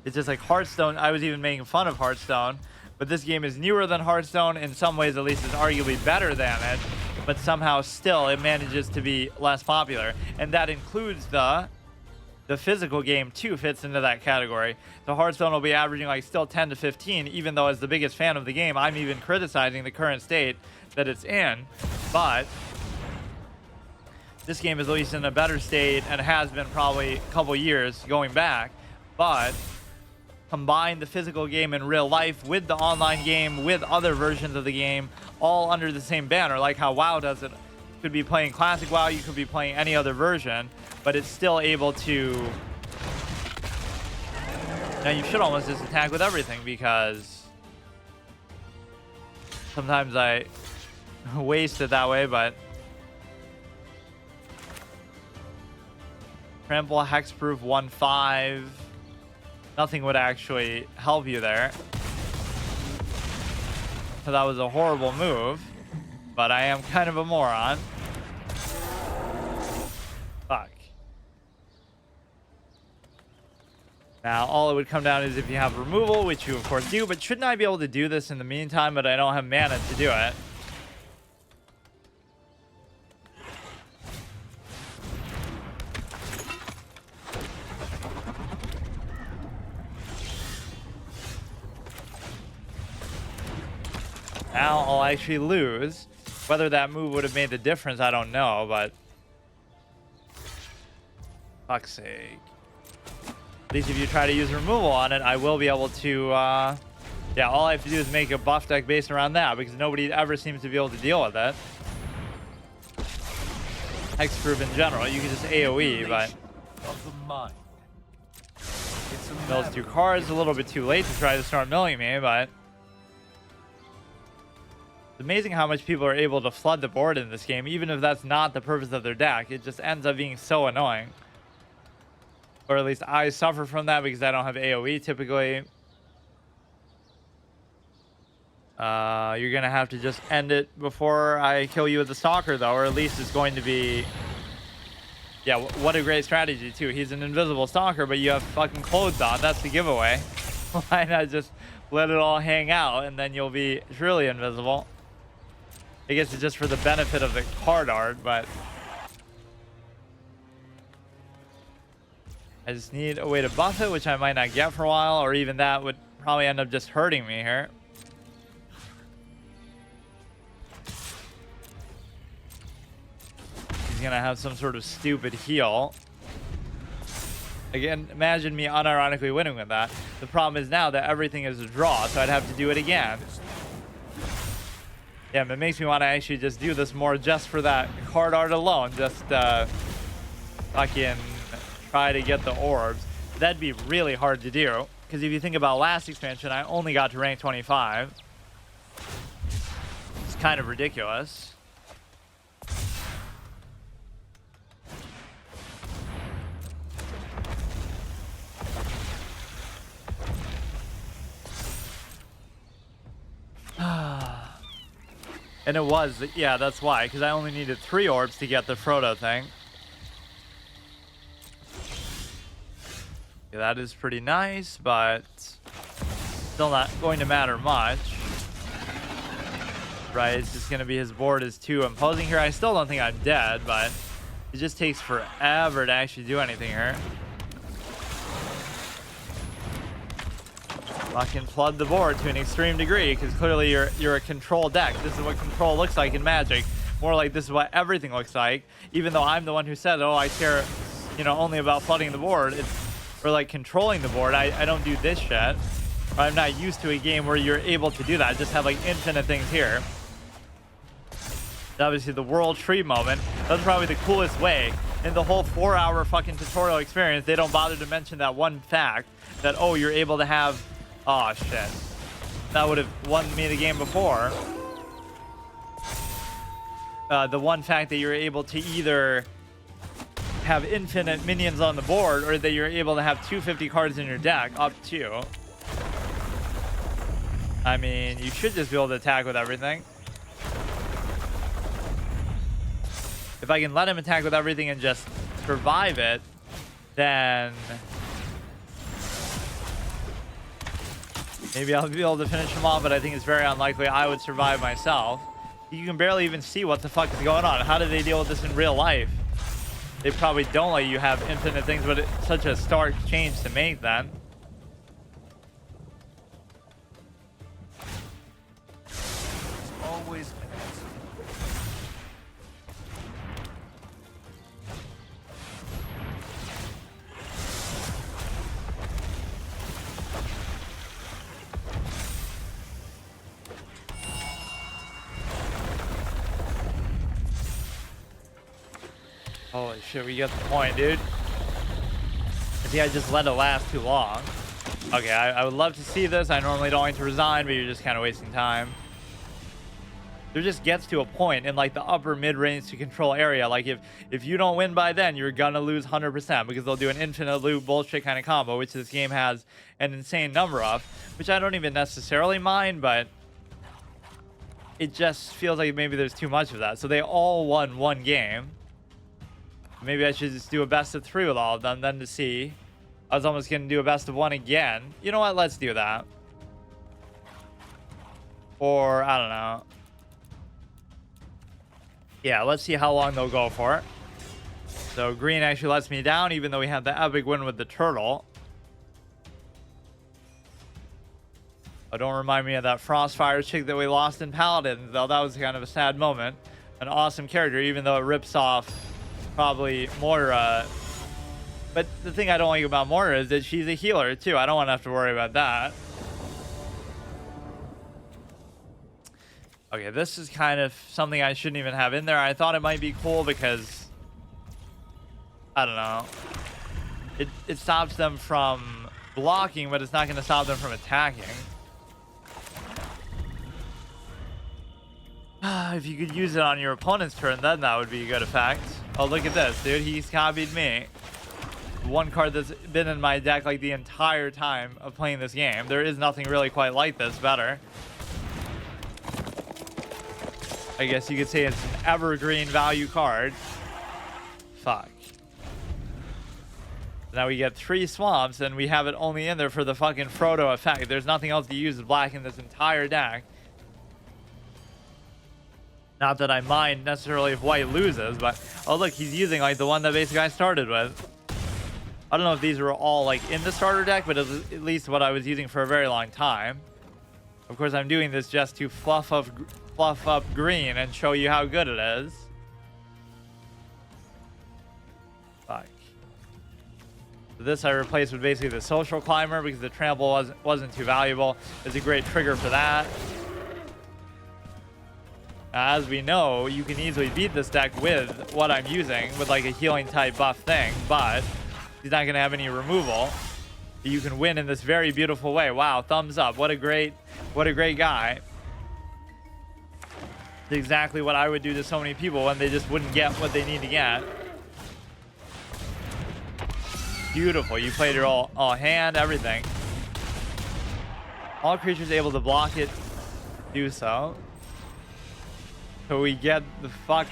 It's just like Hearthstone. I was even making fun of Hearthstone, but this game is newer than Hearthstone. In some ways, at least, it's arguably better than it. But somehow, still, it manages to be less popular, and that includes the physical game too. Fits into that category. The Hearthstone will be averaging like still 10 to 15, even though as the biggest fan of the game, I'm even criticizing the current state that it's in. But this game is at least in a better state and has been probably a couple years going back. But combine the physical game in real life with the online game, with other versions of the game, all under the same banner, like how WoW does it. You could be playing classic WoW, you could be playing any other version, but it's still able to... Now you should almost just attack with everything, because sometimes I waste it that way, but trample, hexproof, 1-5. Nothing would actually help you there. So that was a horrible move, but I am kind of a moron. Fuck. Now, all it would come down is if you have removal, which you of course do, but shouldn't I be able to do this in the meantime, but I don't have mana to do it. Now I'll actually lose. Whether that move would have made the difference, I don't know, but fuck's sake. At least if you try to use removal on it, I will be able to, yeah, all I have to do is make a buff deck based around that, because nobody ever seems to be able to deal with it. Hexproof in general, you can just AoE, but mills 2 cards, a little bit too late to try to start milling me, but it's amazing how much people are able to flood the board in this game, even if that's not the purpose of their deck. It just ends up being so annoying. Or at least I suffer from that because I don't have AoE typically. You're going to have to just end it before I kill you with the Stalker, though, or at least it's going to be... Yeah, what a great strategy, too. He's an invisible Stalker, but you have fucking clothes on. That's the giveaway. Why not just let it all hang out, and then you'll be truly invisible? I guess it's just for the benefit of the card art, but I just need a way to buff it, which I might not get for a while, or even that would probably end up just hurting me here. He's gonna have some sort of stupid heal. Again, imagine me unironically winning with that. The problem is now that everything is a draw, so I'd have to do it again. Yeah, it makes me want to actually just do this more just for that card art alone. Just fucking try to get the orbs. That'd be really hard to do, because if you think about last expansion, I only got to rank 25. It's kind of ridiculous. And it was, yeah, that's why, because I only needed 3 orbs to get the Frodo thing. Yeah, that is pretty nice, but still not going to matter much. Right, it's just going to be his board is too imposing here. I still don't think I'm dead, but it just takes forever to actually do anything here. Fucking flood the board to an extreme degree, because clearly you're a control deck. This is what control looks like in Magic. More like this is what everything looks like. Even though I'm the one who said, oh, I care, you know, only about flooding the board. Or like controlling the board. I don't do this shit. I'm not used to a game where you're able to do that. I just have like infinite things here. Obviously the World Tree moment. That's probably the coolest way in the whole 4-hour fucking tutorial experience. They don't bother to mention that one fact that, oh, you're able to have... Oh, shit. That would have won me the game before. The one fact that you're able to either have infinite minions on the board, or that you're able to have 250 cards in your deck, up to. I mean, you should just be able to attack with everything. If I can let him attack with everything and just survive it, then maybe I'll be able to finish him off, but I think it's very unlikely I would survive myself. You can barely even see what the fuck is going on. How do they deal with this in real life? They probably don't let you have infinite things, but it's such a stark change to make then. Always. Holy shit, we get the point, dude. I think I just let it last too long. Okay, I would love to see this. I normally don't like to resign, but you're just kind of wasting time. There just gets to a point in like the upper mid-range to control area. Like if you don't win by then, you're gonna lose 100% because they'll do an infinite loop bullshit kind of combo, which this game has an insane number of, which I don't even necessarily mind, but it just feels like maybe there's too much of that. So they all won one game. Maybe I should just do a best of 3 with all of them, then to see. I was almost going to do a best of 1 again. You know what? Let's do that. Or, I don't know. Yeah, let's see how long they'll go for. So green actually lets me down, even though we had the epic win with the turtle. Oh, don't remind me of that Frostfire chick that we lost in Paladin, though. That was kind of a sad moment. An awesome character, even though it rips off probably Moira. But the thing I don't like about Moira is that she's a healer too. I don't want to have to worry about that. Okay, this is kind of something I shouldn't even have in there. I thought it might be cool because I don't know. It stops them from blocking, but it's not going to stop them from attacking. If you could use it on your opponent's turn, then that would be a good effect. Oh, look at this, dude. He's copied me. One card that's been in my deck like the entire time of playing this game. There is nothing really quite like this better. I guess you could say it's an evergreen value card. Fuck. Now we get 3 swamps, and we have it only in there for the fucking Frodo effect. There's nothing else to use black in this entire deck. Not that I mind necessarily if white loses, but oh look, he's using like the one that basically I started with. I don't know if these were all like in the starter deck, but at least what I was using for a very long time. Of course, I'm doing this just to fluff up green and show you how good it is. Fuck. This I replaced with basically the social climber because the trample wasn't too valuable. It's a great trigger for that. As we know, you can easily beat this deck with what I'm using, with like a healing type buff thing, but he's not going to have any removal. You can win in this very beautiful way. Wow, thumbs up. What a great guy. It's exactly what I would do to so many people when they just wouldn't get what they need to get. Beautiful. You played your all hand, everything. All creatures able to block it do so. So we get the fuck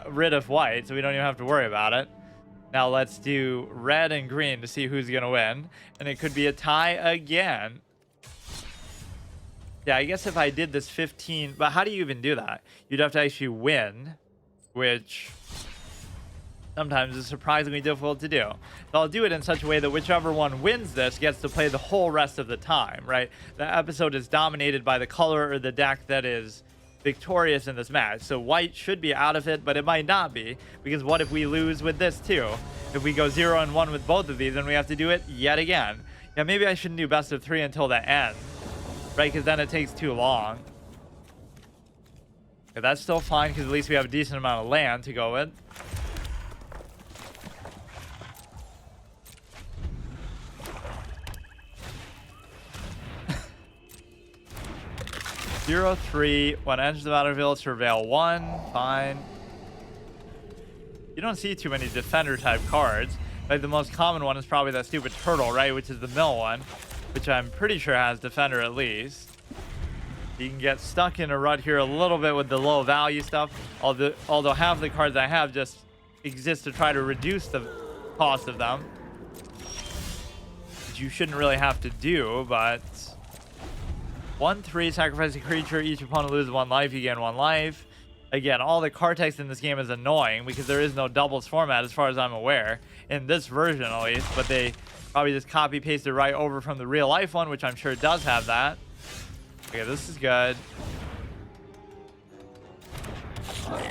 rid of white, so we don't even have to worry about it. Now let's do red and green to see who's gonna win. And it could be a tie again. Yeah, I guess if I did this 15, but how do you even do that? You'd have to actually win, which sometimes is surprisingly difficult to do. So I'll do it in such a way that whichever one wins this gets to play the whole rest of the time, right? The episode is dominated by the color or the deck that is victorious in this match. So white should be out of it, but it might not be, because what if we lose with this too? If we go 0-1 with both of these, then we have to do it yet again. Yeah, maybe I shouldn't do best of 3 until the end, right? Because then it takes too long. Yeah, that's still fine, because at least we have a decent amount of land to go with. Zero 3. When enters the battlefield, surveil 1. Fine. You don't see too many defender type cards. Like the most common one is probably that stupid turtle, right? Which is the mill one, which I'm pretty sure has defender at least. You can get stuck in a rut here a little bit with the low value stuff. Although half the cards I have just exist to try to reduce the cost of them, which you shouldn't really have to do, but 1/3 sacrifice a creature, each opponent loses 1 life, you gain 1 life. Again, all the card text in this game is annoying because there is no doubles format as far as I'm aware, in this version at least, but they probably just copy pasted right over from the real life one, which I'm sure does have that. Okay, this is good.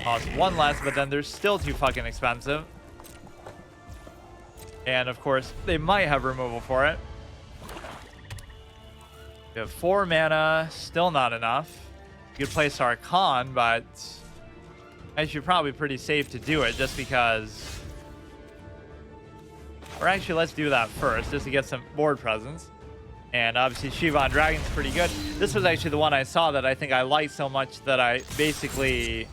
Cost 1 less, but then they're still too fucking expensive. And of course, they might have removal for it. We have 4 mana, still not enough. You could play Sarkhan, but actually probably pretty safe to do it just because. Or actually, let's do that first, just to get some board presence. And obviously, Shivan Dragon's pretty good. This was actually the one I saw that I think I liked so much that I basically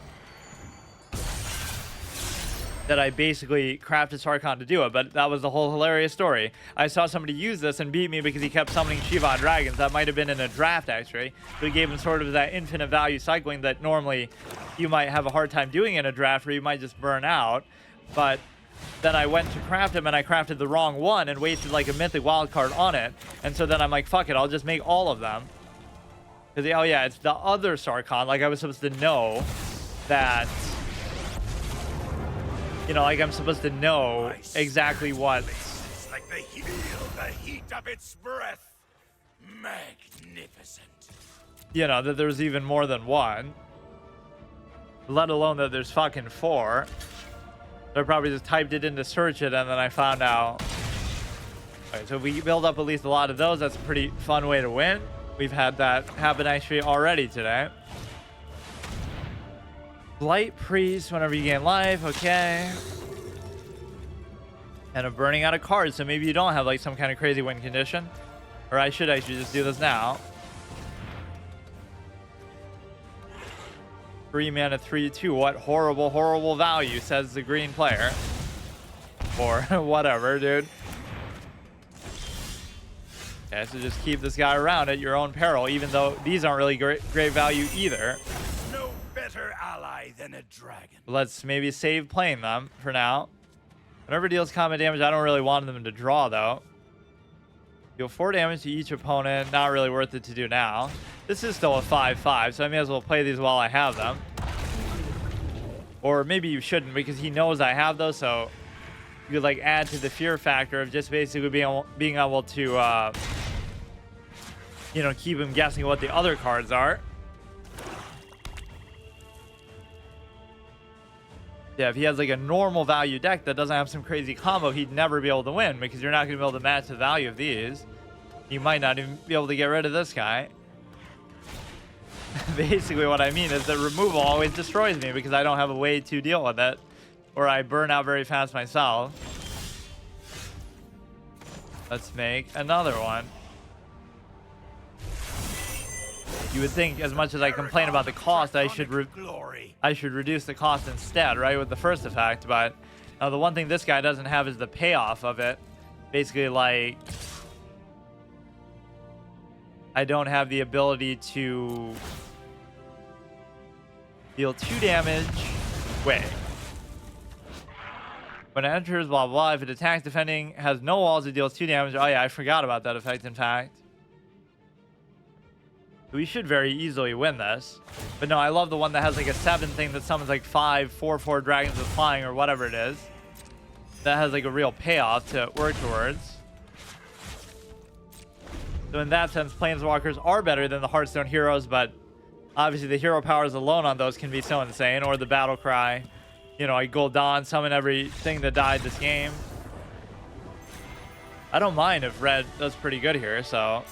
crafted Sarkhan to do it, but that was the whole hilarious story. I saw somebody use this and beat me because he kept summoning Shivan Dragons. That might have been in a draft, actually. So he gave him sort of that infinite value cycling that normally you might have a hard time doing in a draft where you might just burn out. But then I went to craft him and I crafted the wrong one and wasted like a mythic wild card on it. And so then I'm like, fuck it, I'll just make all of them. Because, oh yeah, it's the other Sarkhan. Like I was supposed to know that... You know, like I'm supposed to know exactly what. Like the heat of its breath. Magnificent. You know, that there's even more than one. Let alone that there's fucking 4. So I probably just typed it in to search it and then I found out. Okay, so if we build up at least a lot of those, that's a pretty fun way to win. We've had that happen actually already today. Blight Priest whenever you gain life, okay. And I'm burning out of cards, so maybe you don't have like some kind of crazy win condition. Or I should actually just do this now. 3 mana, 3/2. What horrible, horrible value, says the green player. Or whatever, dude. Okay, so just keep this guy around at your own peril, even though these aren't really great value either. Better ally than a dragon. Let's maybe save playing them for now. Whenever deals combat damage, I don't really want them to draw though. Deal 4 damage to each opponent. Not really worth it to do now. This is still a 5/5, so I may as well play these while I have them. Or maybe you shouldn't because he knows I have those, so you could like add to the fear factor of just basically being able to you know, keep him guessing what the other cards are. Yeah, if he has like a normal value deck that doesn't have some crazy combo, he'd never be able to win because you're not going to be able to match the value of these. You might not even be able to get rid of this guy. Basically what I mean is that removal always destroys me because I don't have a way to deal with it. Or I burn out very fast myself. Let's make another one. You would think, as much as I complain about the cost, I should reduce the cost instead, right, with the first effect. But the one thing this guy doesn't have is the payoff of it. Basically, like, I don't have the ability to deal 2 damage. Wait. When it enters, blah, blah, blah. If it attacks defending, has no walls, it deals 2 damage. Oh, yeah, I forgot about that effect, in fact. We should very easily win this. But no, I love the one that has like a 7 thing that summons like 5 4/4 dragons with flying or whatever it is. That has like a real payoff to work towards. So in that sense, Planeswalkers are better than the Hearthstone heroes, but obviously the hero powers alone on those can be so insane. Or the battle cry. You know, like Gul'dan, summon everything that died this game. I don't mind if red does pretty good here, so...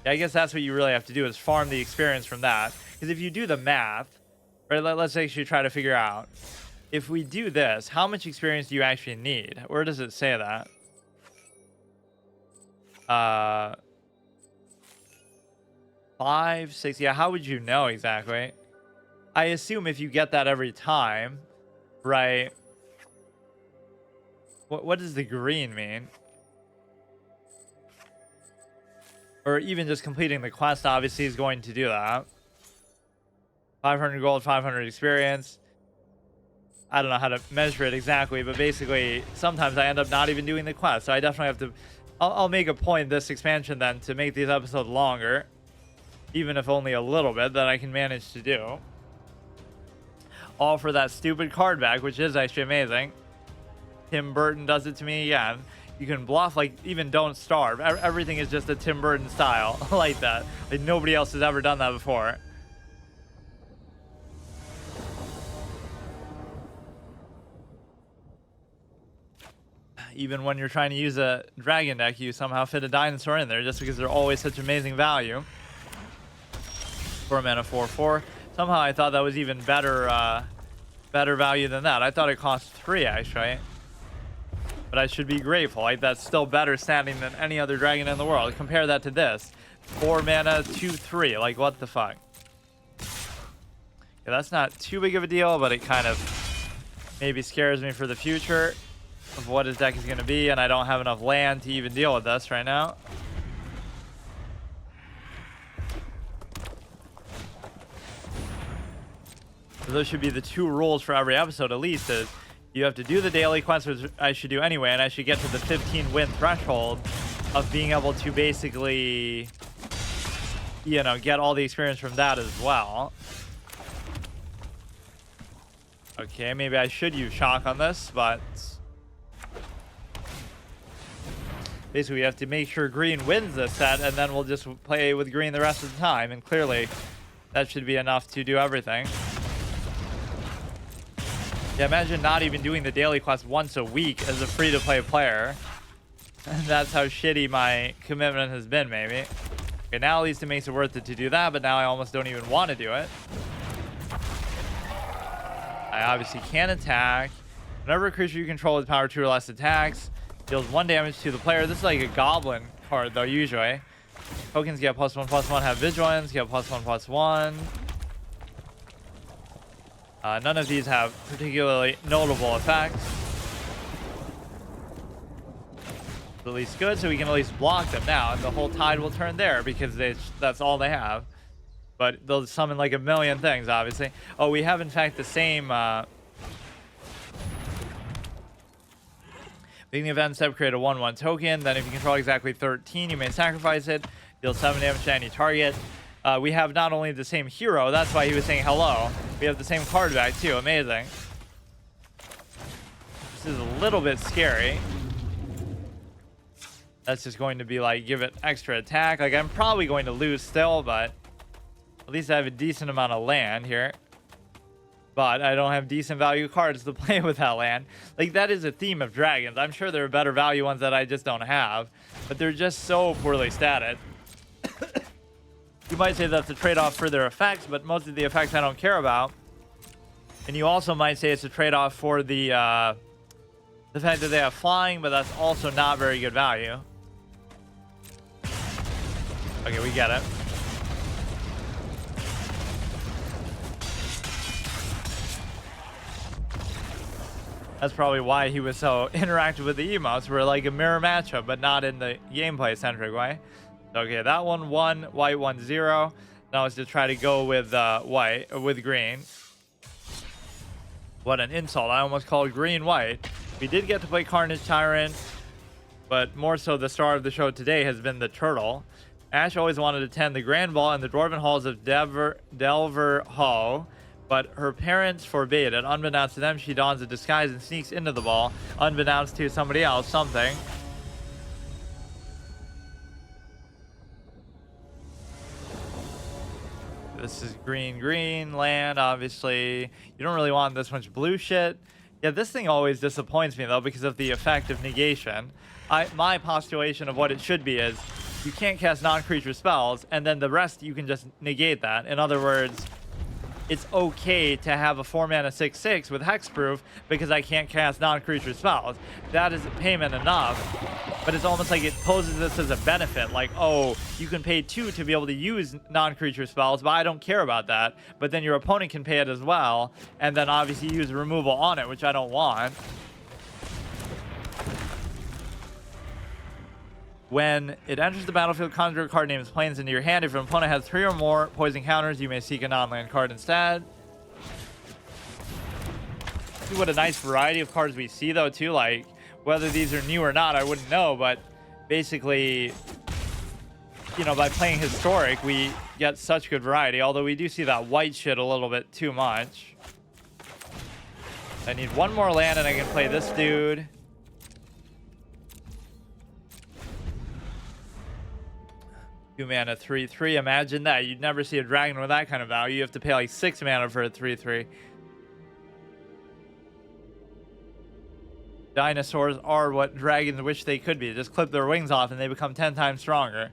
Yeah, I guess that's what you really have to do is farm the experience from that. Because if you do the math, right, let's actually try to figure out. If we do this, how much experience do you actually need? Where does it say that? 5, 6, yeah, how would you know exactly? I assume if you get that every time, right? What does the green mean? Or even just completing the quest obviously is going to do that. 500 gold, 500 experience. I don't know how to measure it exactly, but basically sometimes I end up not even doing the quest. So I definitely have to, I'll make a point this expansion then to make these episodes longer, even if only a little bit, that I can manage to do. All for that stupid card back, which is actually amazing. Tim Burton does it to me again. You can bluff, like, even don't starve. Everything is just a Tim Burton style. Like that. Like nobody else has ever done that before. Even when you're trying to use a dragon deck, you somehow fit a dinosaur in there just because they're always such amazing value. 4 mana 4/4. Somehow I thought that was even better better value than that. I thought it cost 3 actually. But I should be grateful. Like that's still better standing than any other dragon in the world. Compare that to this. 4 mana 2/3. Like what the fuck? Yeah, that's not too big of a deal, but it kind of maybe scares me for the future of what his deck is going to be, and I don't have enough land to even deal with this right now. So those should be the 2 rules for every episode at least, is you have to do the daily quest, which I should do anyway, and I should get to the 15 win threshold of being able to basically, you know, get all the experience from that as well. Okay, maybe I should use shock on this, but basically we have to make sure green wins this set, and then we'll just play with green the rest of the time, and clearly that should be enough to do everything. Yeah, imagine not even doing the daily quest once a week as a free-to-play player. And that's how shitty my commitment has been, maybe. Okay, now at least it makes it worth it to do that, but now I almost don't even want to do it. I obviously can't attack. Whenever a creature you control with power 2 or less attacks, deals 1 damage to the player. This is like a goblin card, though, usually. Tokens get +1/+1, have vigilance, get +1/+1. None of these have particularly notable effects. At least good, so we can at least block them now, and the whole tide will turn there because that's all they have. But they'll summon like a million things, obviously. Oh, we have in fact the same beginning of end step, create a 1/1 token. Then if you control exactly 13, you may sacrifice it. Deal 7 damage to any target. We have not only the same hero, that's why he was saying hello. We have the same card back too, amazing. This is a little bit scary. That's just going to be like, give it extra attack. Like I'm probably going to lose still, but at least I have a decent amount of land here. But I don't have decent value cards to play with that land. Like that is a theme of dragons. I'm sure there are better value ones that I just don't have, but they're just so poorly statted. You might say that's a trade-off for their effects, but most of the effects I don't care about. And you also might say it's a trade-off for the fact that they have flying, but that's also not very good value. Okay, we get it. That's probably why he was so interactive with the emotes. We're like a mirror matchup, but not in the gameplay-centric way. Okay, that one 1, white 1 0. Now it's to try to go with with green. What an insult! I almost called green white. We did get to play Carnage Tyrant, but more so the star of the show today has been the turtle. Ash always wanted to tend the Grand Ball in the Dwarven halls of Delver Hall, but her parents forbade it. Unbeknownst to them, she dons a disguise and sneaks into the ball. Unbeknownst to somebody else, something. This is green land, obviously. You don't really want this much blue shit. Yeah, this thing always disappoints me, though, because of the effect of negation. My postulation of what it should be is you can't cast non-creature spells, and then the rest you can just negate that. In other words, it's okay to have a 4-mana 6/6 with hexproof because I can't cast non-creature spells. That is payment enough, but it's almost like it poses this as a benefit, like, oh, you can pay 2 to be able to use non-creature spells, but I don't care about that. But then your opponent can pay it as well, and then obviously use removal on it, which I don't want. When it enters the battlefield, conjure a card named Plains into your hand. If an opponent has 3 or more poison counters, you may seek a non-land card instead. See what a nice variety of cards we see, though, too. Like, whether these are new or not, I wouldn't know, but basically, you know, by playing Historic, we get such good variety, although we do see that white shit a little bit too much. I need one more land, and I can play this dude. 2 mana, 3/3. Imagine that. You'd never see a dragon with that kind of value. You have to pay like 6 mana for a 3/3. Dinosaurs are what dragons wish they could be. Just clip their wings off and they become 10 times stronger.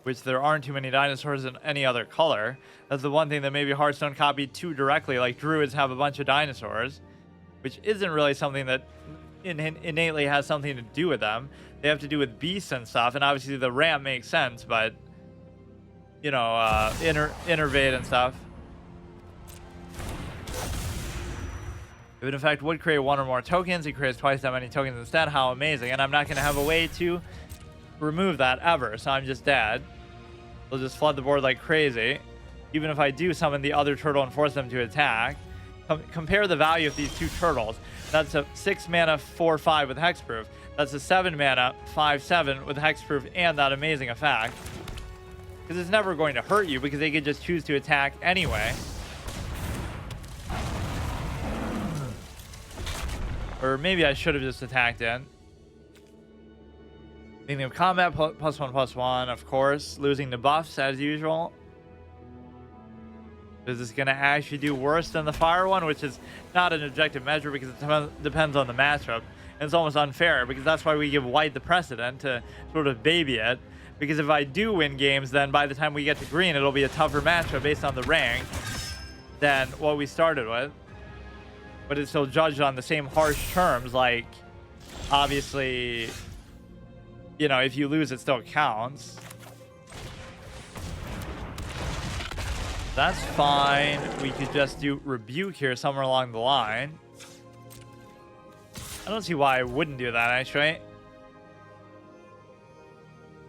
Which there aren't too many dinosaurs in any other color. That's the one thing that maybe Hearthstone copied too directly. Like, druids have a bunch of dinosaurs, which isn't really something that innately has something to do with them. They have to do with beasts and stuff, and obviously the ramp makes sense, but you know, innervate and stuff. If it in fact would create 1 or more tokens, it creates twice that many tokens instead. How amazing. And I'm not going to have a way to remove that ever, so I'm just dead. They'll just flood the board like crazy. Even if I do summon the other turtle and force them to attack. Compare the value of these 2 turtles. That's a 6 mana 4/5 with hexproof. That's a 7 mana 5/7 with hexproof and that amazing effect. Because it's never going to hurt you because they could just choose to attack anyway. Or maybe I should have just attacked in. Beginning of combat, +1/+1, of course. Losing the buffs as usual. Is this going to actually do worse than the fire one? Which is not an objective measure because it depends on the matchup. And it's almost unfair because that's why we give white the precedent to sort of baby it. Because if I do win games, then by the time we get to green, it'll be a tougher matchup based on the rank than what we started with. But it's still judged on the same harsh terms. Like, obviously, you know, if you lose, it still counts. That's fine. We could just do rebuke here somewhere along the line. I don't see why I wouldn't do that, actually.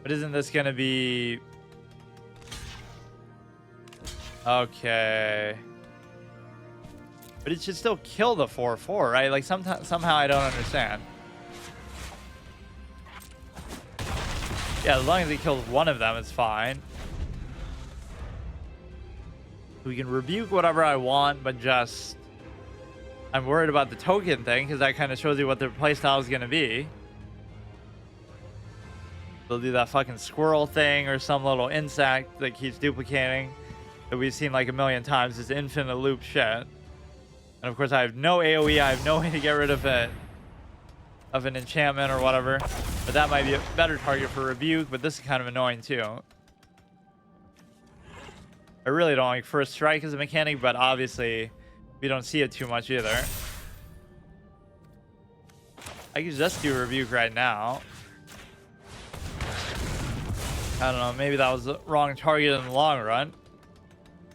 But isn't this going to be... Okay. But it should still kill the 4/4, right? Like, somehow I don't understand. Yeah, as long as he kills one of them, it's fine. We can rebuke whatever I want, but just... I'm worried about the token thing, because that kind of shows you what their playstyle is going to be. They'll do that fucking squirrel thing, or some little insect that keeps duplicating, that we've seen like a million times. This infinite loop shit. And of course I have no AoE, I have no way to get rid of it, of an enchantment or whatever. But that might be a better target for rebuke, but this is kind of annoying too. I really don't like first strike as a mechanic, but obviously we don't see it too much either. I could just do rebuke right now. I don't know, maybe that was the wrong target in the long run.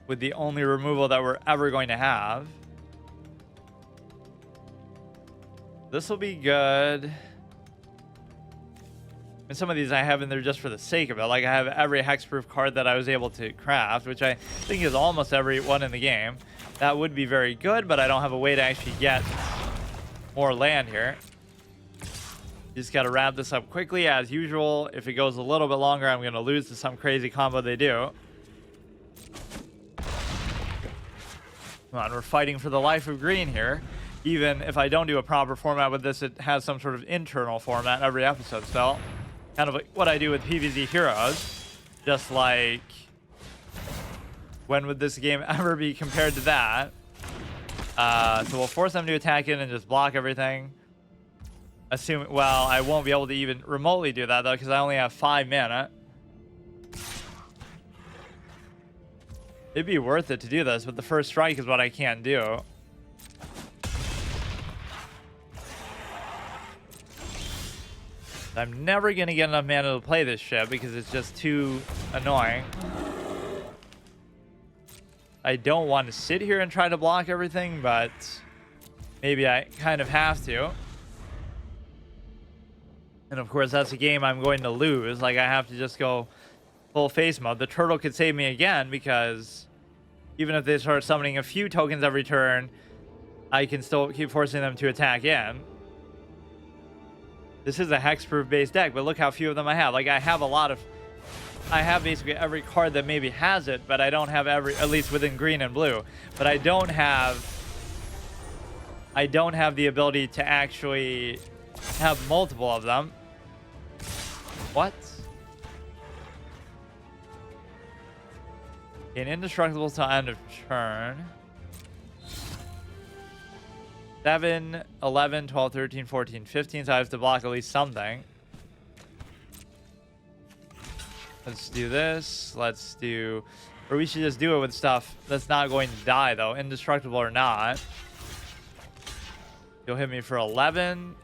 With the only removal that we're ever going to have. This will be good. And some of these I have in there just for the sake of it. Like I have every hexproof card that I was able to craft, which I think is almost every one in the game. That would be very good, but I don't have a way to actually get more land here. Just got to wrap this up quickly as usual. If it goes a little bit longer, I'm going to lose to some crazy combo they do. Come on, we're fighting for the life of green here. Even if I don't do a proper format with this, it has some sort of internal format every episode still. Kind of like what I do with PvZ Heroes. Just like, when would this game ever be compared to that? So we'll force them to attack in and just block everything. Assuming, well, I won't be able to even remotely do that though, because I only have 5 mana. It'd be worth it to do this, but the first strike is what I can't do. I'm never going to get enough mana to play this shit because it's just too annoying. I don't want to sit here and try to block everything, but maybe I kind of have to. And of course, that's a game I'm going to lose. Like, I have to just go full face mode. The turtle could save me again because even if they start summoning a few tokens every turn, I can still keep forcing them to attack in. This is a hexproof based deck, but look how few of them I have. Like, I have basically every card that maybe has it, but I don't have at least within green and blue. But I don't have the ability to actually have multiple of them. What? An indestructible till end of turn. 7, 11, 12, 13, 14, 15. So I have to block at least something. Let's do this. Let's do... Or we should just do it with stuff that's not going to die, though. Indestructible or not. You'll hit me for 11.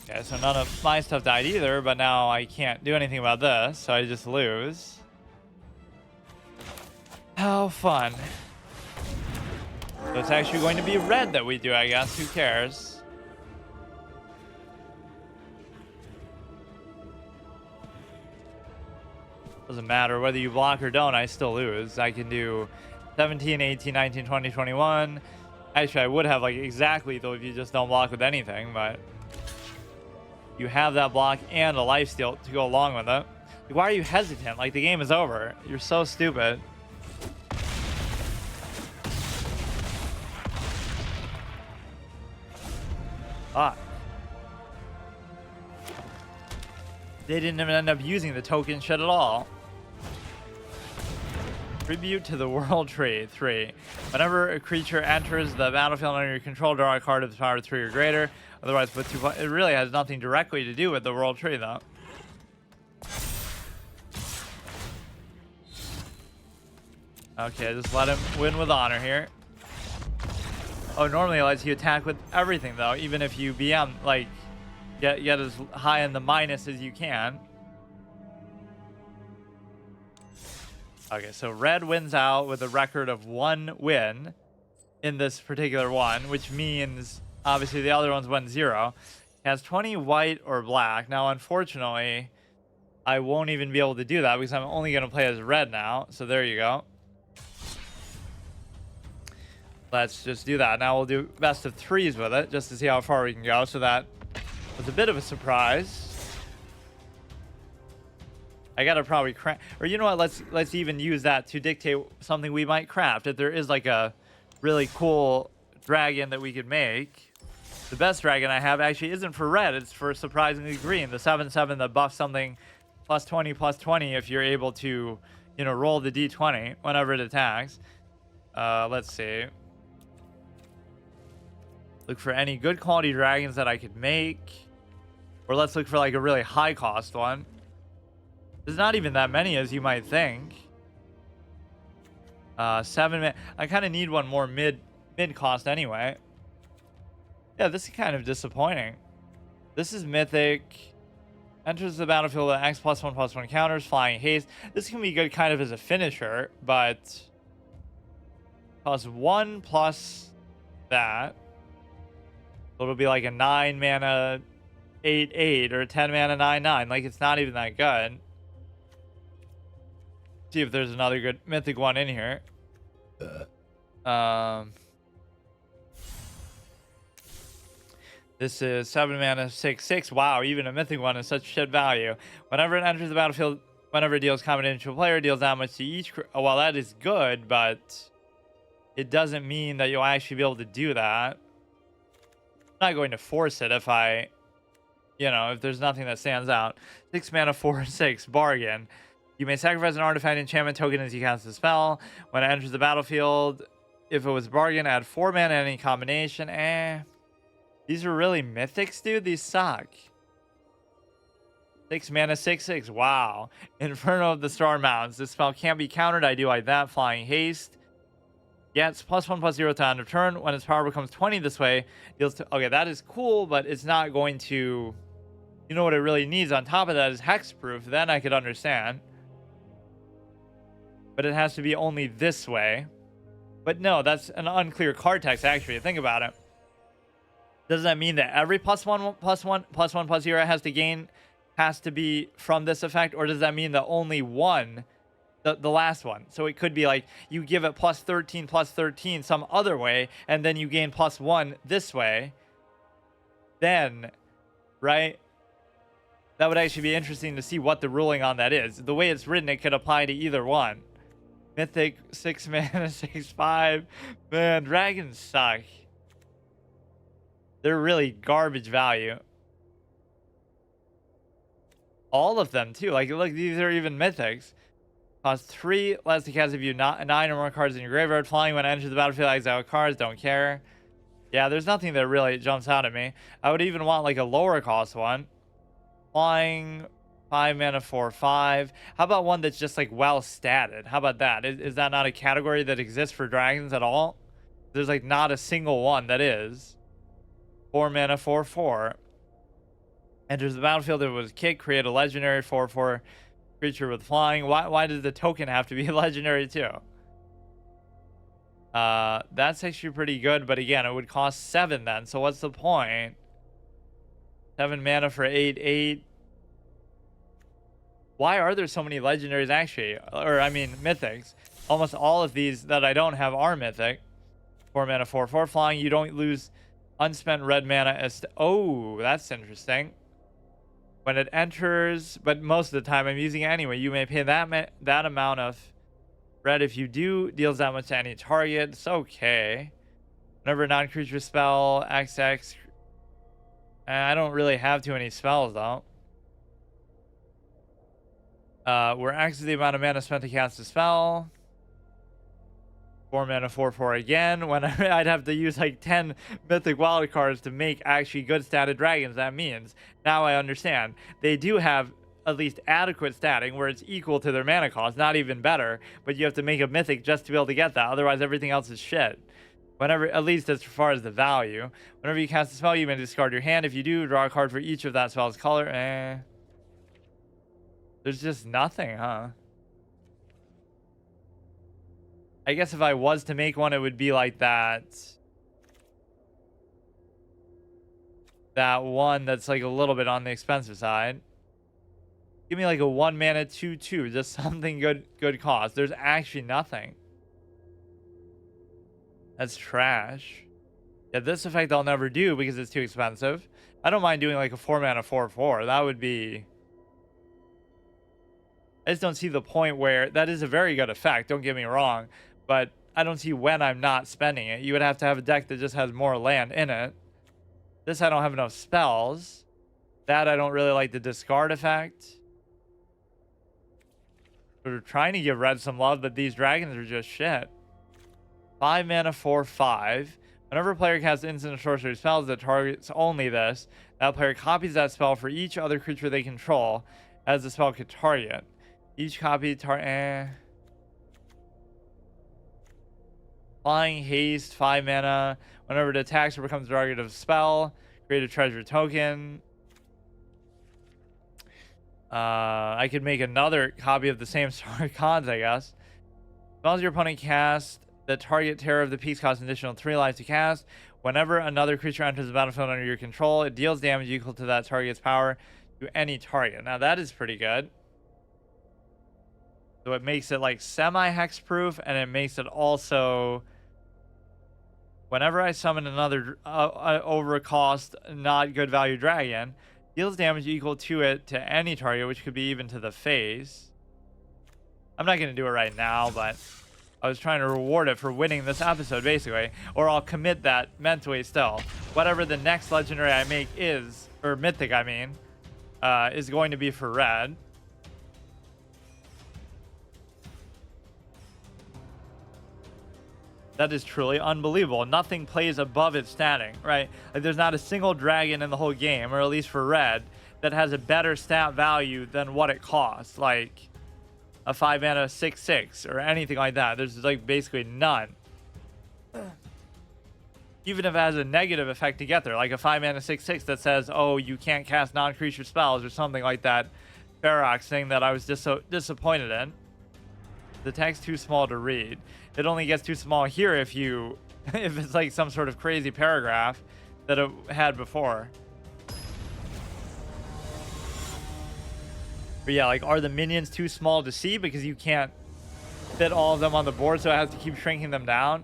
Okay, so none of my stuff died either, but now I can't do anything about this, so I just lose. How fun. So it's actually going to be red that we do, I guess. Who cares? Doesn't matter whether you block or don't, I still lose. I can do 17, 18, 19, 20, 21. Actually, I would have like exactly though if you just don't block with anything, but you have that block and a lifesteal to go along with it. Like, why are you hesitant? Like, the game is over. You're so stupid. Fuck. They didn't even end up using the token shit at all. Tribute to the World Tree 3. Whenever a creature enters the battlefield under your control, draw a card of the power of 3 or greater. Otherwise, put 2. It really has nothing directly to do with the World Tree, though. Okay, just let him win with honor here. Oh, normally it lets you attack with everything, though, even if you BM, like, get as high in the minus as you can. Okay, so red wins out with a record of 1 win in this particular one, which means obviously the other ones went 0. It has 20 white or black. Now, unfortunately, I won't even be able to do that because I'm only going to play as red now. So there you go. Let's just do that. Now we'll do best of 3s with it just to see how far we can go. So that was a bit of a surprise. I gotta probably craft, or you know what? Let's even use that to dictate something we might craft. If there is like a really cool dragon that we could make, the best dragon I have actually isn't for red. It's for surprisingly green. The 7/7 that buffs something +20/+20 if you're able to, you know, roll the d20 whenever it attacks. Let's see. Look for any good quality dragons that I could make, or let's look for like a really high cost one. There's not even that many as you might think. 7 I kind of need one more mid cost anyway. Yeah, this is kind of disappointing. This is mythic. Enters the battlefield with X +1/+1 counters, flying haste. This can be good kind of as a finisher, but +1 plus that. So it'll be like a 9 mana 8/8 or a 10 mana 9/9. Like, it's not even that good. See if there's another good mythic one in here. This is 7 mana 6/6. Wow, even a mythic one is such shit value. Whenever it enters the battlefield, whenever it deals combat damage to a player, deals damage to each. Oh, well, that is good, but it doesn't mean that you'll actually be able to do that. I'm not going to force it if I, you know, if there's nothing that stands out. 6 mana 4/6 bargain. You may sacrifice an artifact enchantment token as you cast the spell. When it enters the battlefield, if it was bargain, add 4 mana in any combination. These are really mythics, dude. These suck. 6 mana 6/6. Wow. Inferno of the Star Mountains. This spell can't be countered. I do like that. Flying haste. Yeah, it's +1/+0 to end of turn. When its power becomes 20 this way, deals to. Okay, that is cool, but it's not going to. You know what it really needs on top of that is hexproof. Then I could understand. but it has to be only this way. But no, that's an unclear card text, actually. Think about it. Does that mean that every +1/+1/+0 has to be from this effect? Or does that mean that only one, the last one? So it could be like you give it +13/+13 some other way, and then you gain +1 this way. Then, right? That would actually be interesting to see what the ruling on that is. The way it's written, it could apply to either one. Mythic 6 mana 6/5. Man, dragons suck. They're really garbage value. All of them too. Like, look, these are even mythics. Cost 3 less to cast if you not 9 or more cards in your graveyard. Flying when it enters the battlefield, exile cards. Don't care. Yeah, there's nothing that really jumps out at me. I would even want like a lower cost one. Flying 5 mana 4/5. How about one that's just like well statted? How about that? Is that not a category that exists for dragons at all? There's like not a single one that is. 4 mana 4/4. Enters the battlefield. It was kick. Create a legendary 4/4 creature with flying. Why does the token have to be legendary too? That's actually pretty good, but again, it would cost 7 then. So what's the point? 7 mana for 8/8. Why are there so many legendaries actually? Or I mean mythics. Almost all of these that I don't have are mythic. 4 mana 4/4 flying. You don't lose unspent red mana as oh, that's interesting. When it enters, but most of the time I'm using it anyway. You may pay that amount of red. If you do, deals that much to any target. It's okay. Whenever a non-creature spell XX. I don't really have too many spells though. Where X is the amount of mana spent to cast a spell. 4 mana 4/4 again. When I'd have to use like 10 mythic wild cards to make actually good statted dragons. That means now I understand they do have at least adequate statting where it's equal to their mana cost, not even better. But you have to make a mythic just to be able to get that. Otherwise, everything else is shit. Whenever, at least as far as the value, whenever you cast a spell, you may discard your hand. If you do, draw a card for each of that spell's color. There's just nothing, huh? I guess if I was to make one, it would be like that. That one that's like a little bit on the expensive side. Give me like a 1 mana 2/2, just something good cost. There's actually nothing. That's trash. Yeah, this effect I'll never do because it's too expensive. I don't mind doing like a 4 mana 4/4. That would be. I just don't see the point where that is a very good effect. Don't get me wrong. But I don't see when I'm not spending it. You would have to have a deck that just has more land in it. This I don't have enough spells. That I don't really like the discard effect. We're trying to give red some love, but these dragons are just shit. 5 mana 4/5. Whenever a player casts instant or sorcery spells that targets only this, that player copies that spell for each other creature they control as the spell could target. Each copy Flying haste 5 mana. Whenever it attacks or becomes the target of a spell, create a treasure token. I could make another copy of the same sort of cons, I guess. Spells your opponent cast, the target terror of the piece costs an additional 3 life to cast. Whenever another creature enters the battlefield under your control, it deals damage equal to that target's power to any target. Now that is pretty good. So it makes it like semi-hex proof, and it makes it also whenever I summon another over a cost not good value dragon, deals damage equal to it to any target, which could be even to the face. I'm not going to do it right now, but I was trying to reward it for winning this episode, basically. Or I'll commit that mentally still. Whatever the next legendary I make is, or mythic I mean, is going to be for red. That is truly unbelievable. Nothing plays above its statting, right? Like there's not a single dragon in the whole game, or at least for red, that has a better stat value than what it costs. Like a 5 mana 6/6 or anything like that. There's like basically none. Even if it has a negative effect to get there, like a 5 mana 6/6 that says, oh, you can't cast non-creature spells or something like that. Ferox thing that I was just so disappointed in. The text too small to read. It only gets too small here if you if it's like some sort of crazy paragraph that it had before. But yeah, like, are the minions too small to see because you can't fit all of them on the board, so it has to keep shrinking them down?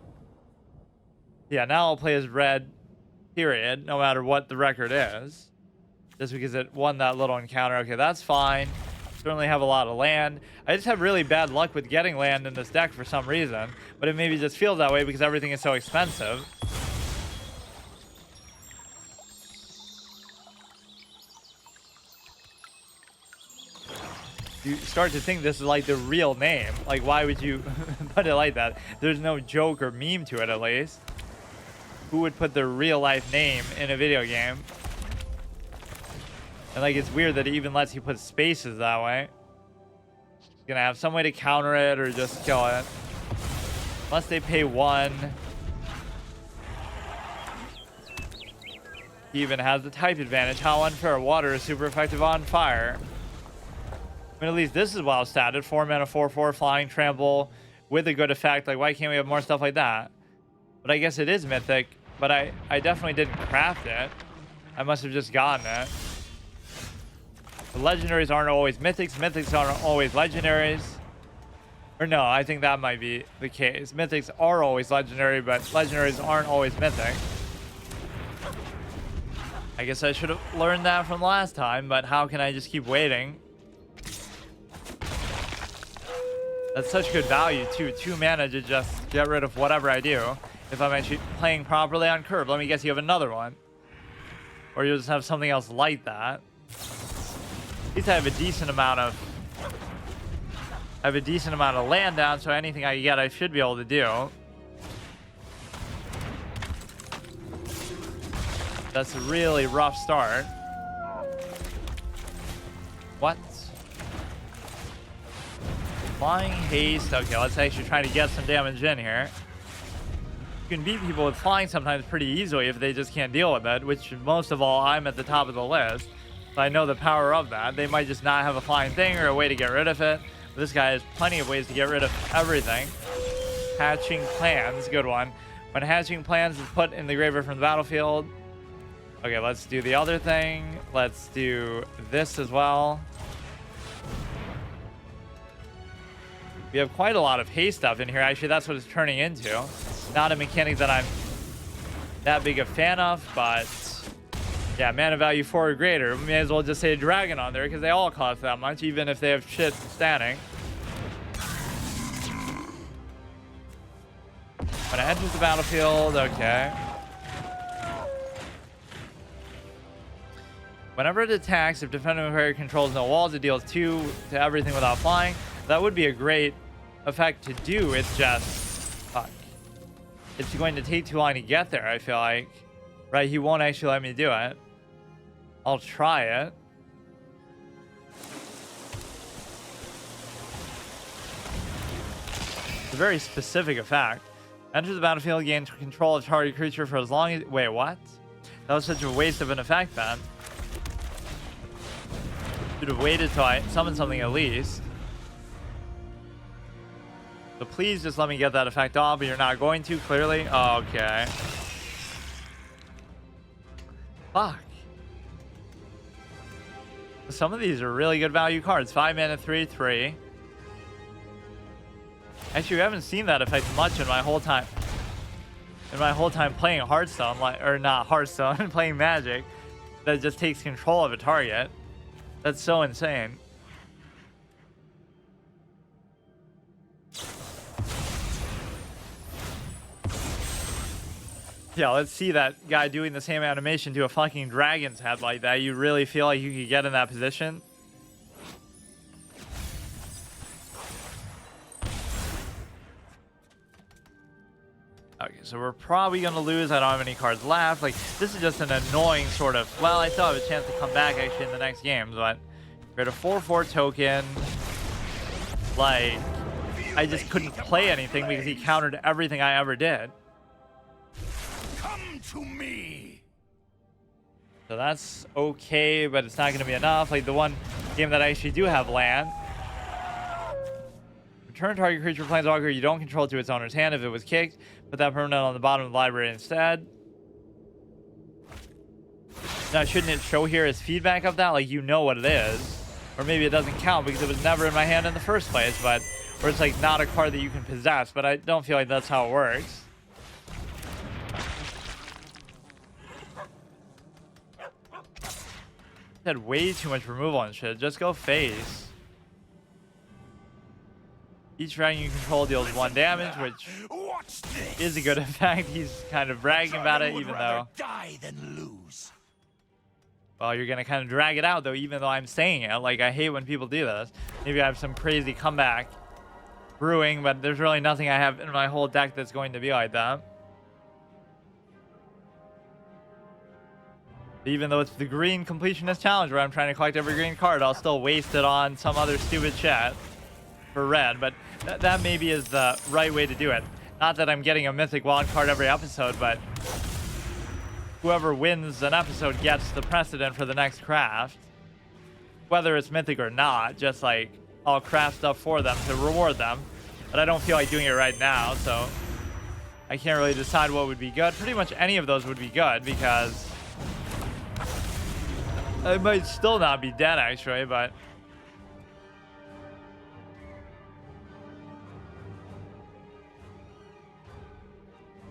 Yeah, now I'll play as red, period, no matter what the record is. Just because it won that little encounter. Okay, that's fine. Certainly have a lot of land. I just have really bad luck with getting land in this deck for some reason. But it maybe just feels that way because everything is so expensive. You start to think this is like the real name. Like, why would you put it like that? There's no joke or meme to it, at least. Who would put their real life name in a video game? And like, it's weird that it even lets you put spaces that way. Gonna have some way to counter it or just kill it. Unless they pay 1. He even has the type advantage. How unfair. Water is super effective on fire. I mean, at least this is well statted. 4 mana, 4/4 flying trample with a good effect. Like, why can't we have more stuff like that? But I guess it is mythic. But I definitely didn't craft it. I must have just gotten it. The legendaries aren't always mythics. Mythics aren't always legendaries. Or no, I think that might be the case. Mythics are always legendary, but legendaries aren't always mythic. I guess I should have learned that from last time, but how can I just keep waiting? That's such good value too. 2 mana to just get rid of whatever I do. If I'm actually playing properly on curve. Let me guess you have another one. Or you'll just have something else like that. At least I have a decent amount of land down, so anything I get I should be able to do. That's a really rough start. What? Flying haste. Okay, let's actually try to get some damage in here. You can beat people with flying sometimes pretty easily if they just can't deal with it, which most of all, I'm at the top of the list. So I know the power of that. They might just not have a flying thing or a way to get rid of it. But this guy has plenty of ways to get rid of everything. Hatching Plans, good one. When Hatching Plans is put in the graveyard from the battlefield. Okay, let's do the other thing. Let's do this as well. We have quite a lot of haste stuff in here. Actually, that's what it's turning into. Not a mechanic that I'm that big a fan of, but yeah, mana value 4 or greater. We may as well just say a dragon on there because they all cost that much, even if they have shit standing. When it enters the battlefield, okay. Whenever it attacks, if defending player controls no walls, it deals 2 to everything without flying. That would be a great effect to do. It's just, fuck. It's going to take too long to get there, I feel like. Right, he won't actually let me do it. I'll try it. It's a very specific effect. Enter the battlefield, gain control of target creature for as long as... Wait, what? That was such a waste of an effect, then. Should have waited till I summoned something at least. So please just let me get that effect off, but you're not going to, clearly. Oh, okay. Fuck. Some of these are really good value cards. 5 mana, 3/3. Actually, we haven't seen that effect much in my whole time. In my whole time playing Hearthstone, or not Hearthstone, playing Magic, that just takes control of a target. That's so insane. Yeah, let's see that guy doing the same animation to a fucking dragon's head like that. You really feel like you could get in that position? Okay, so we're probably going to lose. I don't have any cards left. Like, this is just an annoying sort of... Well, I still have a chance to come back, actually, in the next game, but... Create a 4/4 token. Like, I just couldn't play anything because he countered everything I ever did. Come to me. So that's okay, but it's not going to be enough. Like, the one game that I actually do have land... Return target creature planeswalker you don't control to its owner's hand if it was kicked. Put that permanent on the bottom of the library instead. Now, shouldn't it show here as feedback of that? Like, you know what it is. Or maybe it doesn't count because it was never in my hand in the first place, but... Or it's like not a card that you can possess, but I don't feel like that's how it works. Had way too much removal and shit. Just go face. Each dragon you control deals 1 damage, which is a good effect. He's kind of bragging about it, even though... die than lose. Well, you're going to kind of drag it out, though, even though I'm saying it. Like, I hate when people do this. Maybe I have some crazy comeback brewing, but there's really nothing I have in my whole deck that's going to be like that. Even though it's the green completionist challenge where I'm trying to collect every green card, I'll still waste it on some other stupid shit for red. But that maybe is the right way to do it. Not that I'm getting a mythic wild card every episode, but whoever wins an episode gets the precedent for the next craft. Whether it's mythic or not, just like I'll craft stuff for them to reward them. But I don't feel like doing it right now, so I can't really decide what would be good. Pretty much any of those would be good because I might still not be dead, actually, but...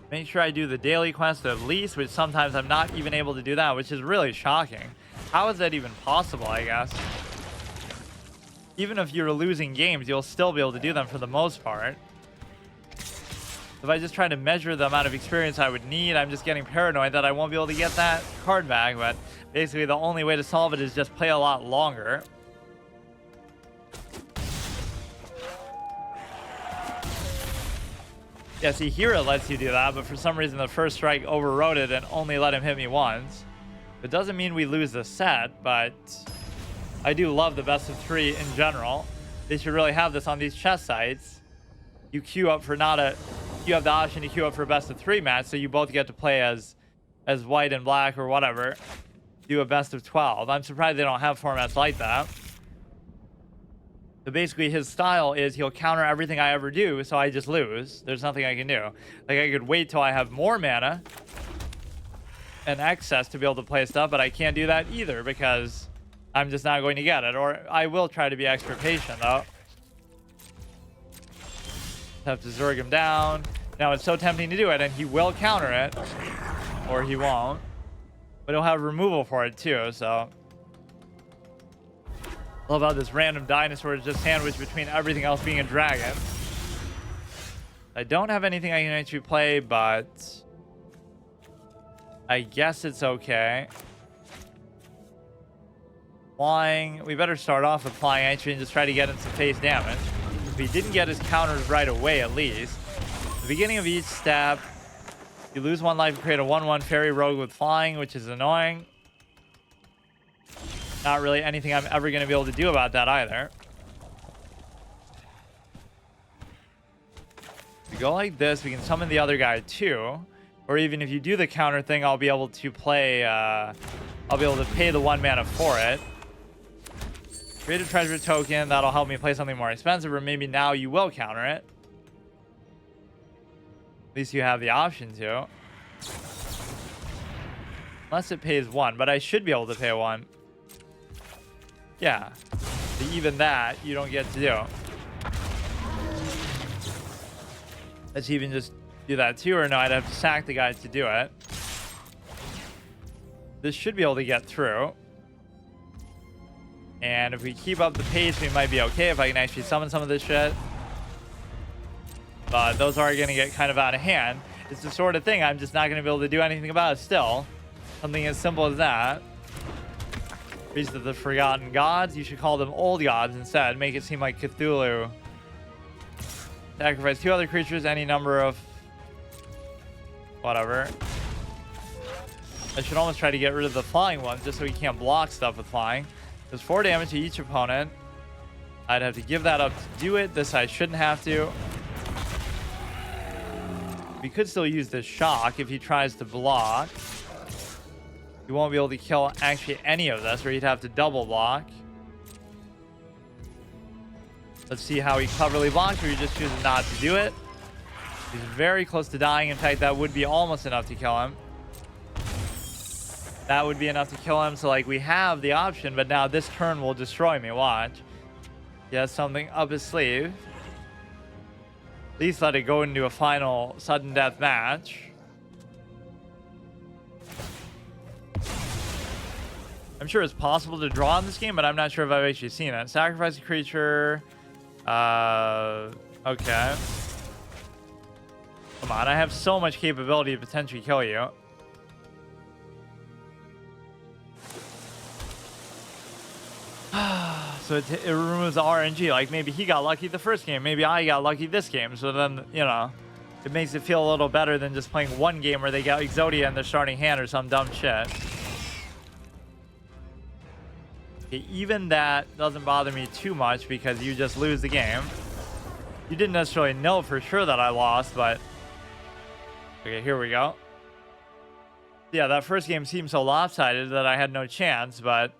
Make sure I do the daily quest at least, which sometimes I'm not even able to do that, which is really shocking. How is that even possible, I guess? Even if you're losing games, you'll still be able to do them for the most part. If I just try to measure the amount of experience I would need, I'm just getting paranoid that I won't be able to get that card back, but basically the only way to solve it is just play a lot longer. Yeah, see, here it lets you do that, but for some reason the first strike overrode it and only let him hit me once. It doesn't mean we lose the set, but I do love the best of 3 in general. They should really have this on these chess sites. You queue up for you have the option to queue up for a best of 3 match, so you both get to play as white and black or whatever. Do a best of 12. I'm surprised they don't have formats like that. So basically his style is he'll counter everything I ever do, so I just lose. There's nothing I can do. Like, I could wait till I have more mana and excess to be able to play stuff, but I can't do that either because I'm just not going to get it. Or I will try to be extra patient, though. Have to Zerg him down. Now, it's so tempting to do it, and he will counter it. Or he won't. But he'll have removal for it, too, so... Love how this random dinosaur is just sandwiched between everything else being a dragon. I don't have anything I can actually play, but... I guess it's okay. Flying. We better start off with flying actually and just try to get in some face damage. If he didn't get his counters right away, at least. At the beginning of each step, you lose 1 life and create a 1/1 fairy rogue with flying, which is annoying. Not really anything I'm ever going to be able to do about that either. If we go like this, we can summon the other guy too. Or even if you do the counter thing, I'll be able to play... I'll be able to pay the 1 mana for it. Create a treasure token. That'll help me play something more expensive. Or maybe now you will counter it. At least you have the option to. Unless it pays 1. But I should be able to pay 1. Yeah. But even that, you don't get to do. Let's even just do that too. Or no, I'd have to sack the guy to do it. This should be able to get through. And if we keep up the pace, we might be okay if I can actually summon some of this shit. But those are going to get kind of out of hand. It's the sort of thing I'm just not going to be able to do anything about it still. Something as simple as that. Priests of the Forgotten Gods. You should call them Old Gods instead. Make it seem like Cthulhu. Sacrifice 2 other creatures, any number of... whatever. I should almost try to get rid of the flying ones just so he can't block stuff with flying. There's 4 damage to each opponent. I'd have to give that up to do it. This I shouldn't have to. We could still use this shock if he tries to block. He won't be able to kill actually any of this, or he'd have to double block. Let's see how he cleverly blocks, or he just chooses not to do it. He's very close to dying. In fact, that would be almost enough to kill him. That would be enough to kill him. So, like, we have the option, but now this turn will destroy me. Watch. He has something up his sleeve. At least let it go into a final sudden death match. I'm sure it's possible to draw in this game, but I'm not sure if I've actually seen it. Sacrifice a creature. Okay. Come on, I have so much capability to potentially kill you. So it removes the RNG. Like, maybe he got lucky the first game. Maybe I got lucky this game. So then, you know, it makes it feel a little better than just playing one game where they got Exodia in their starting hand or some dumb shit. Okay, even that doesn't bother me too much because you just lose the game. You didn't necessarily know for sure that I lost, but... Okay, here we go. Yeah, that first game seemed so lopsided that I had no chance, but...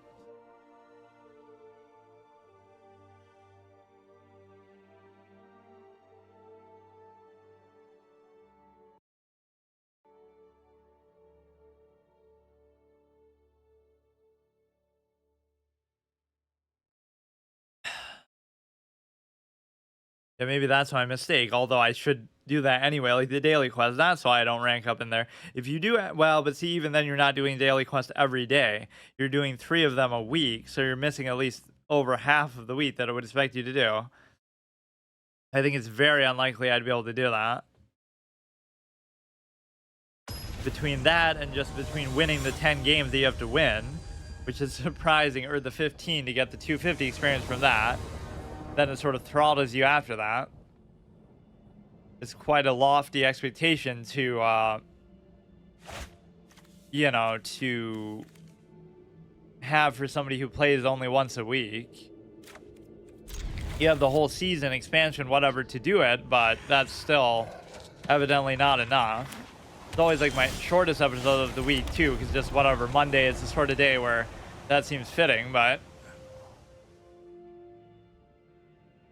Yeah, maybe that's my mistake, although I should do that anyway, like the daily quest. That's why I don't rank up in there. If you do, well, but see, even then you're not doing daily quest every day. You're doing 3 of them a week, so you're missing at least over half of the week that I would expect you to do. I think it's very unlikely I'd be able to do that. Between that and just between winning the 10 games that you have to win, which is surprising, or the 15 to get the 250 experience from that, then it sort of throttles you after that. It's quite a lofty expectation to, you know, to have for somebody who plays only once a week. You have the whole season, expansion, whatever, to do it, but that's still evidently not enough. It's always like my shortest episode of the week, too, because just whatever, Monday is the sort of day where that seems fitting, but...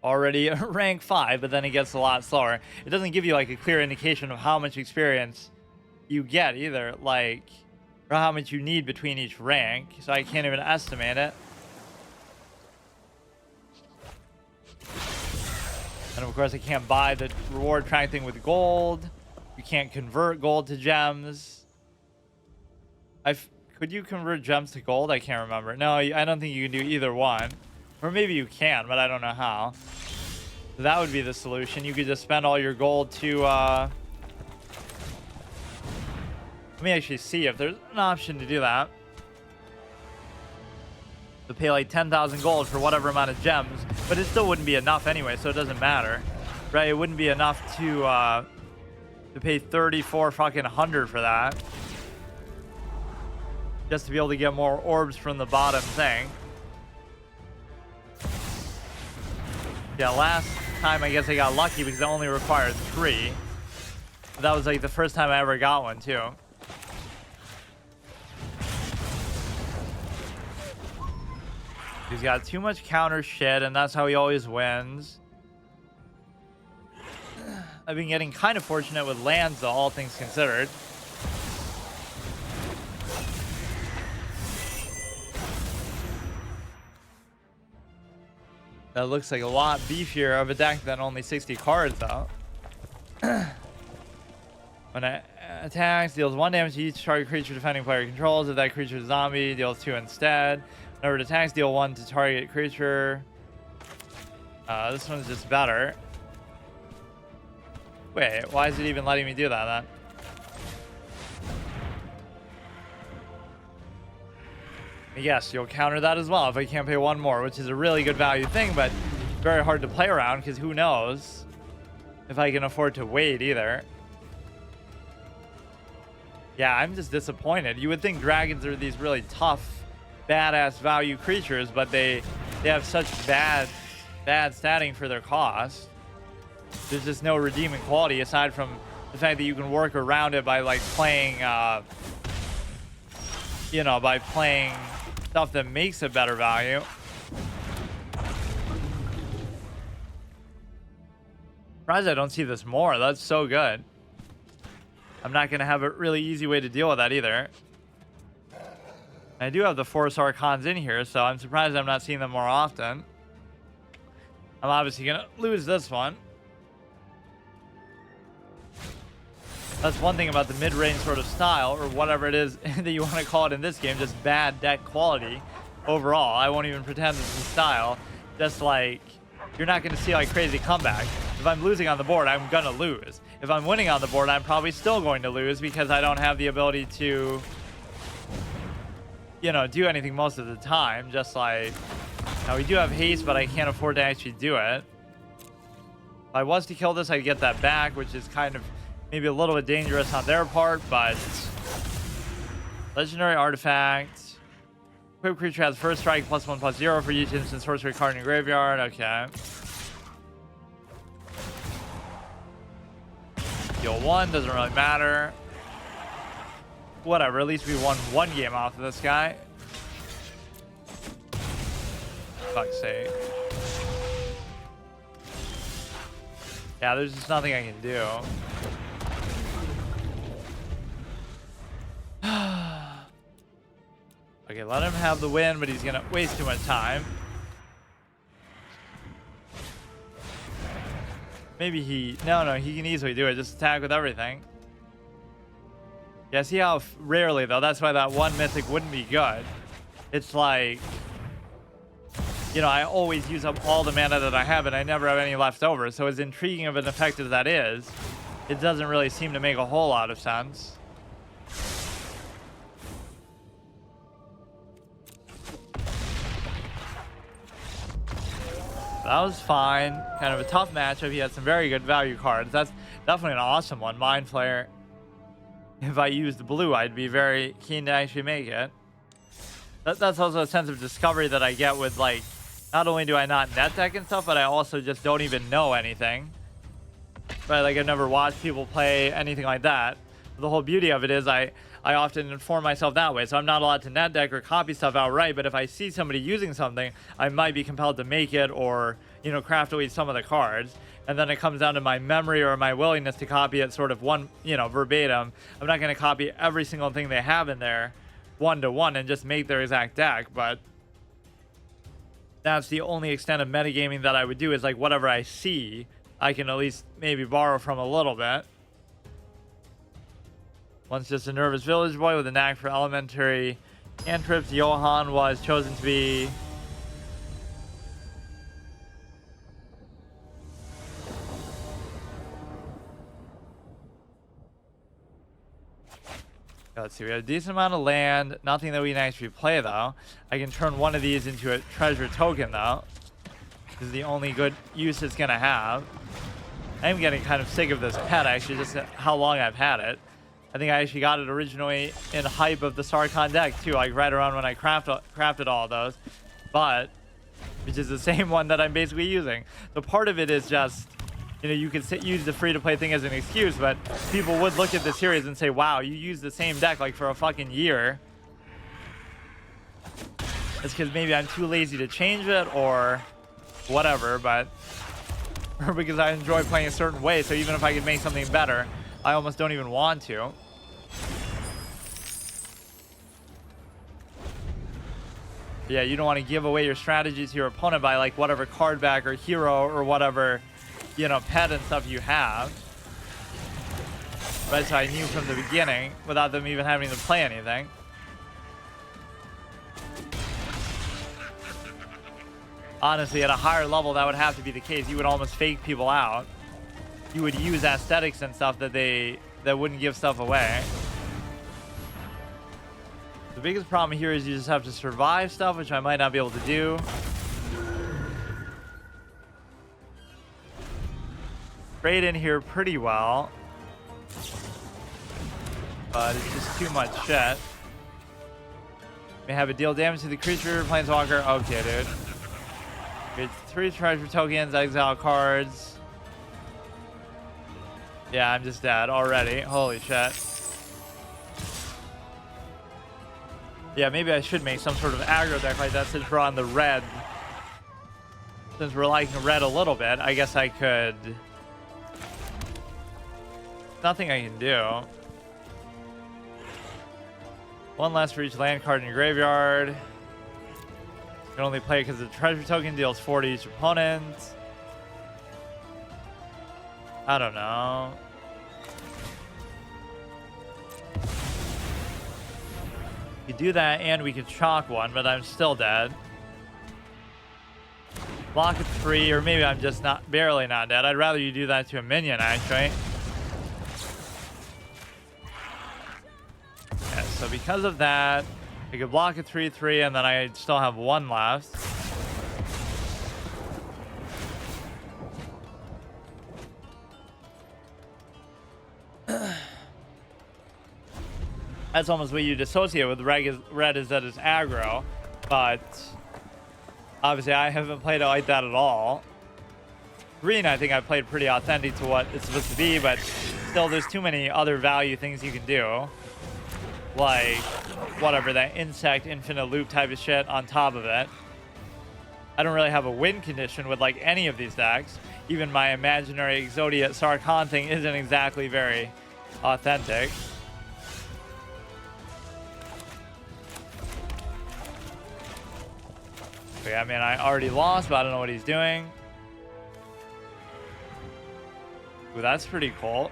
Already rank 5, but then it gets a lot slower. It doesn't give you like a clear indication of how much experience you get either, like, or how much you need between each rank, so I can't even estimate it. And of course I can't buy the reward track thing with gold. You can't convert gold to gems. Could you convert gems to gold? I can't remember. No, I don't think you can do either one. Or maybe you can, but I don't know how. So that would be the solution. You could just spend all your gold to... Let me actually see if there's an option to do that. To pay like 10,000 gold for whatever amount of gems. But it still wouldn't be enough anyway, so it doesn't matter. Right? It wouldn't be enough to pay 34 fucking 100 for that. Just to be able to get more orbs from the bottom thing. Yeah, last time I guess I got lucky because I only required 3. But that was like the first time I ever got one too. He's got too much counter shit, and that's how he always wins. I've been getting kind of fortunate with lands though, all things considered. That looks like a lot beefier of a deck than only 60 cards, though. When it attacks, deals 1 damage to each target creature defending player controls. If that creature is a zombie, deals 2 instead. Whenever it attacks, deal 1 to target creature. This one's just better. Wait, why is it even letting me do that then? Yes, you'll counter that as well if I can't pay 1 more, which is a really good value thing, but very hard to play around because who knows if I can afford to wait either. Yeah, I'm just disappointed. You would think dragons are these really tough, badass value creatures, but they have such bad statting for their cost. There's just no redeeming quality aside from the fact that you can work around it by like playing, you know, by playing stuff that makes a better value. Surprised I don't see this more. That's so good. I'm not going to have a really easy way to deal with that either. I do have the Force Archons in here, so I'm surprised I'm not seeing them more often. I'm obviously going to lose this one. That's one thing about the mid-range sort of style, or whatever it is that you want to call it in this game, just bad deck quality overall. I won't even pretend this is style. Just like, you're not going to see like crazy comeback. If I'm losing on the board, I'm going to lose. If I'm winning on the board, I'm probably still going to lose because I don't have the ability to, you know, do anything most of the time. Just like, now we do have haste, but I can't afford to actually do it. If I was to kill this, I'd get that back, which is kind of maybe a little bit dangerous on their part, but legendary artifact. Equipped creature has first strike +1/+0 for each instant sorcery card in your graveyard. Okay. Deal 1, doesn't really matter. Whatever, at least we won one game off of this guy. Fuck's sake. Yeah, there's just nothing I can do. Okay, let him have the win, but he's gonna waste too much time. Maybe he... No, he can easily do it. Just attack with everything. Yeah, see how rarely, though? That's why that one mythic wouldn't be good. It's like... You know, I always use up all the mana that I have, and I never have any left over. So as intriguing of an effect as that is, it doesn't really seem to make a whole lot of sense. That was fine. Kind of a tough matchup. He had some very good value cards. That's definitely an awesome one. Mind Flayer. If I used blue, I'd be very keen to actually make it. That's also a sense of discovery that I get with, like, not only do I not net deck and stuff, but I also just don't even know anything. Right? Like, I've never watched people play anything like that. The whole beauty of it is I often inform myself that way. So I'm not allowed to net deck or copy stuff outright, but if I see somebody using something, I might be compelled to make it or, you know, craft away some of the cards. And then it comes down to my memory or my willingness to copy it sort of one, you know, verbatim. I'm not going to copy every single thing they have in there one-to-one and just make their exact deck, but that's the only extent of metagaming that I would do is like whatever I see, I can at least maybe borrow from a little bit. Once just a nervous village boy with a knack for elementary cantrips, Johann was chosen to be... Let's see, we have a decent amount of land. Nothing that we can actually play, though. I can turn one of these into a treasure token, though. This is the only good use it's going to have. I am getting kind of sick of this pet, actually, just how long I've had it. I think I actually got it originally in hype of the Sarkhan deck, too, like right around when I crafted all of those. But, which is the same one that I'm basically using. So part of it is just... You know, you could use the free-to-play thing as an excuse, but people would look at the series and say, wow, you use the same deck like for a fucking year. It's because maybe I'm too lazy to change it or whatever, but... Or because I enjoy playing a certain way, so even if I could make something better, I almost don't even want to. Yeah, you don't want to give away your strategies to your opponent by like whatever card back or hero or whatever... you know, pet and stuff you have. Right, so I knew from the beginning without them even having to play anything. Honestly, at a higher level, that would have to be the case. You would almost fake people out. You would use aesthetics and stuff that wouldn't give stuff away. The biggest problem here is you just have to survive stuff, which I might not be able to do. Trade in here pretty well, but it's just too much shit. May have it deal damage to the creature, planeswalker. Okay, dude. It's 3 treasure tokens, exile cards. Yeah, I'm just dead already. Holy shit. Yeah, maybe I should make some sort of aggro deck like that since we're on the red. Since we're liking red a little bit, I guess I could nothing I can do. One less for each land card in your graveyard. You can only play it because the treasure token deals 4 to each opponent. I don't know. We could do that and we could chalk one, but I'm still dead. Block at 3, or maybe I'm just barely not dead. I'd rather you do that to a minion, actually. Yeah, so because of that, I could block at 3/3, and then I still have 1 left. That's almost what you dissociate with red is that it's aggro, but obviously I haven't played it like that at all. Green, I think I played pretty authentic to what it's supposed to be, but still there's too many other value things you can do. Like, whatever, that insect infinite loop type of shit on top of it. I don't really have a win condition with like any of these decks. Even my imaginary Exodia Sarkhan thing isn't exactly very authentic. But yeah, I mean, I already lost, but I don't know what he's doing. Ooh, that's pretty cool.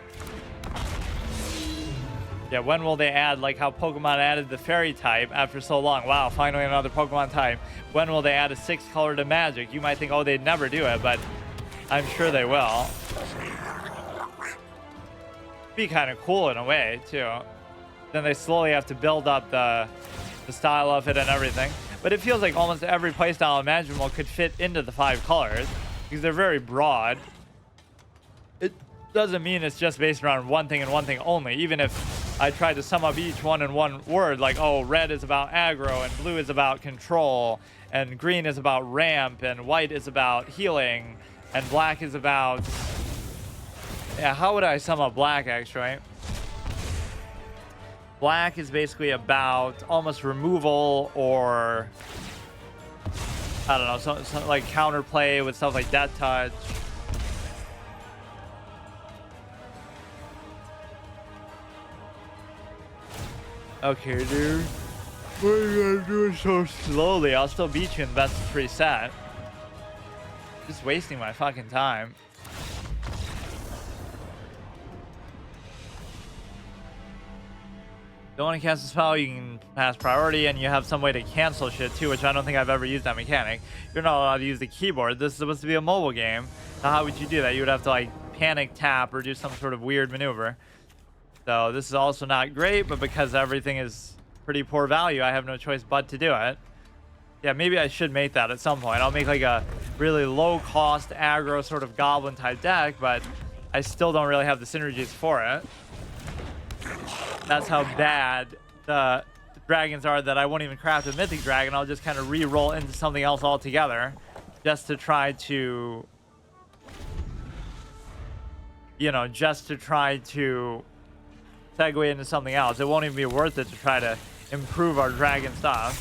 Yeah, when will they add, like how Pokemon added the fairy type after so long? Wow, finally another Pokemon type. When will they add a 6th color to Magic? You might think, oh, they'd never do it, but I'm sure they will. Be kind of cool in a way, too. Then they slowly have to build up the style of it and everything. But it feels like almost every playstyle imaginable could fit into the 5 colors because they're very broad. It doesn't mean it's just based around one thing and one thing only. Even if I tried to sum up each one in one word, like, oh, red is about aggro, and blue is about control, and green is about ramp, and white is about healing, and black is about... Yeah, how would I sum up black, actually? Black is basically about almost removal or... I don't know, some like counterplay with stuff like Death Touch. Okay, dude. Why are you guys doing so slowly? I'll still beat you in the best of 3 set. Just wasting my fucking time. Don't want to cast a spell, you can pass priority, and you have some way to cancel shit too, which I don't think I've ever used that mechanic. You're not allowed to use the keyboard. This is supposed to be a mobile game. So how would you do that? You would have to like panic tap or do some sort of weird maneuver. So this is also not great, but because everything is pretty poor value, I have no choice but to do it. Yeah, maybe I should make that at some point. I'll make like a really low cost aggro sort of goblin type deck, but I still don't really have the synergies for it. That's how bad the dragons are that I won't even craft a mythic dragon. I'll just kind of re-roll into something else altogether just to try to, you know, segue into something else. It won't even be worth it to try to improve our dragon stuff.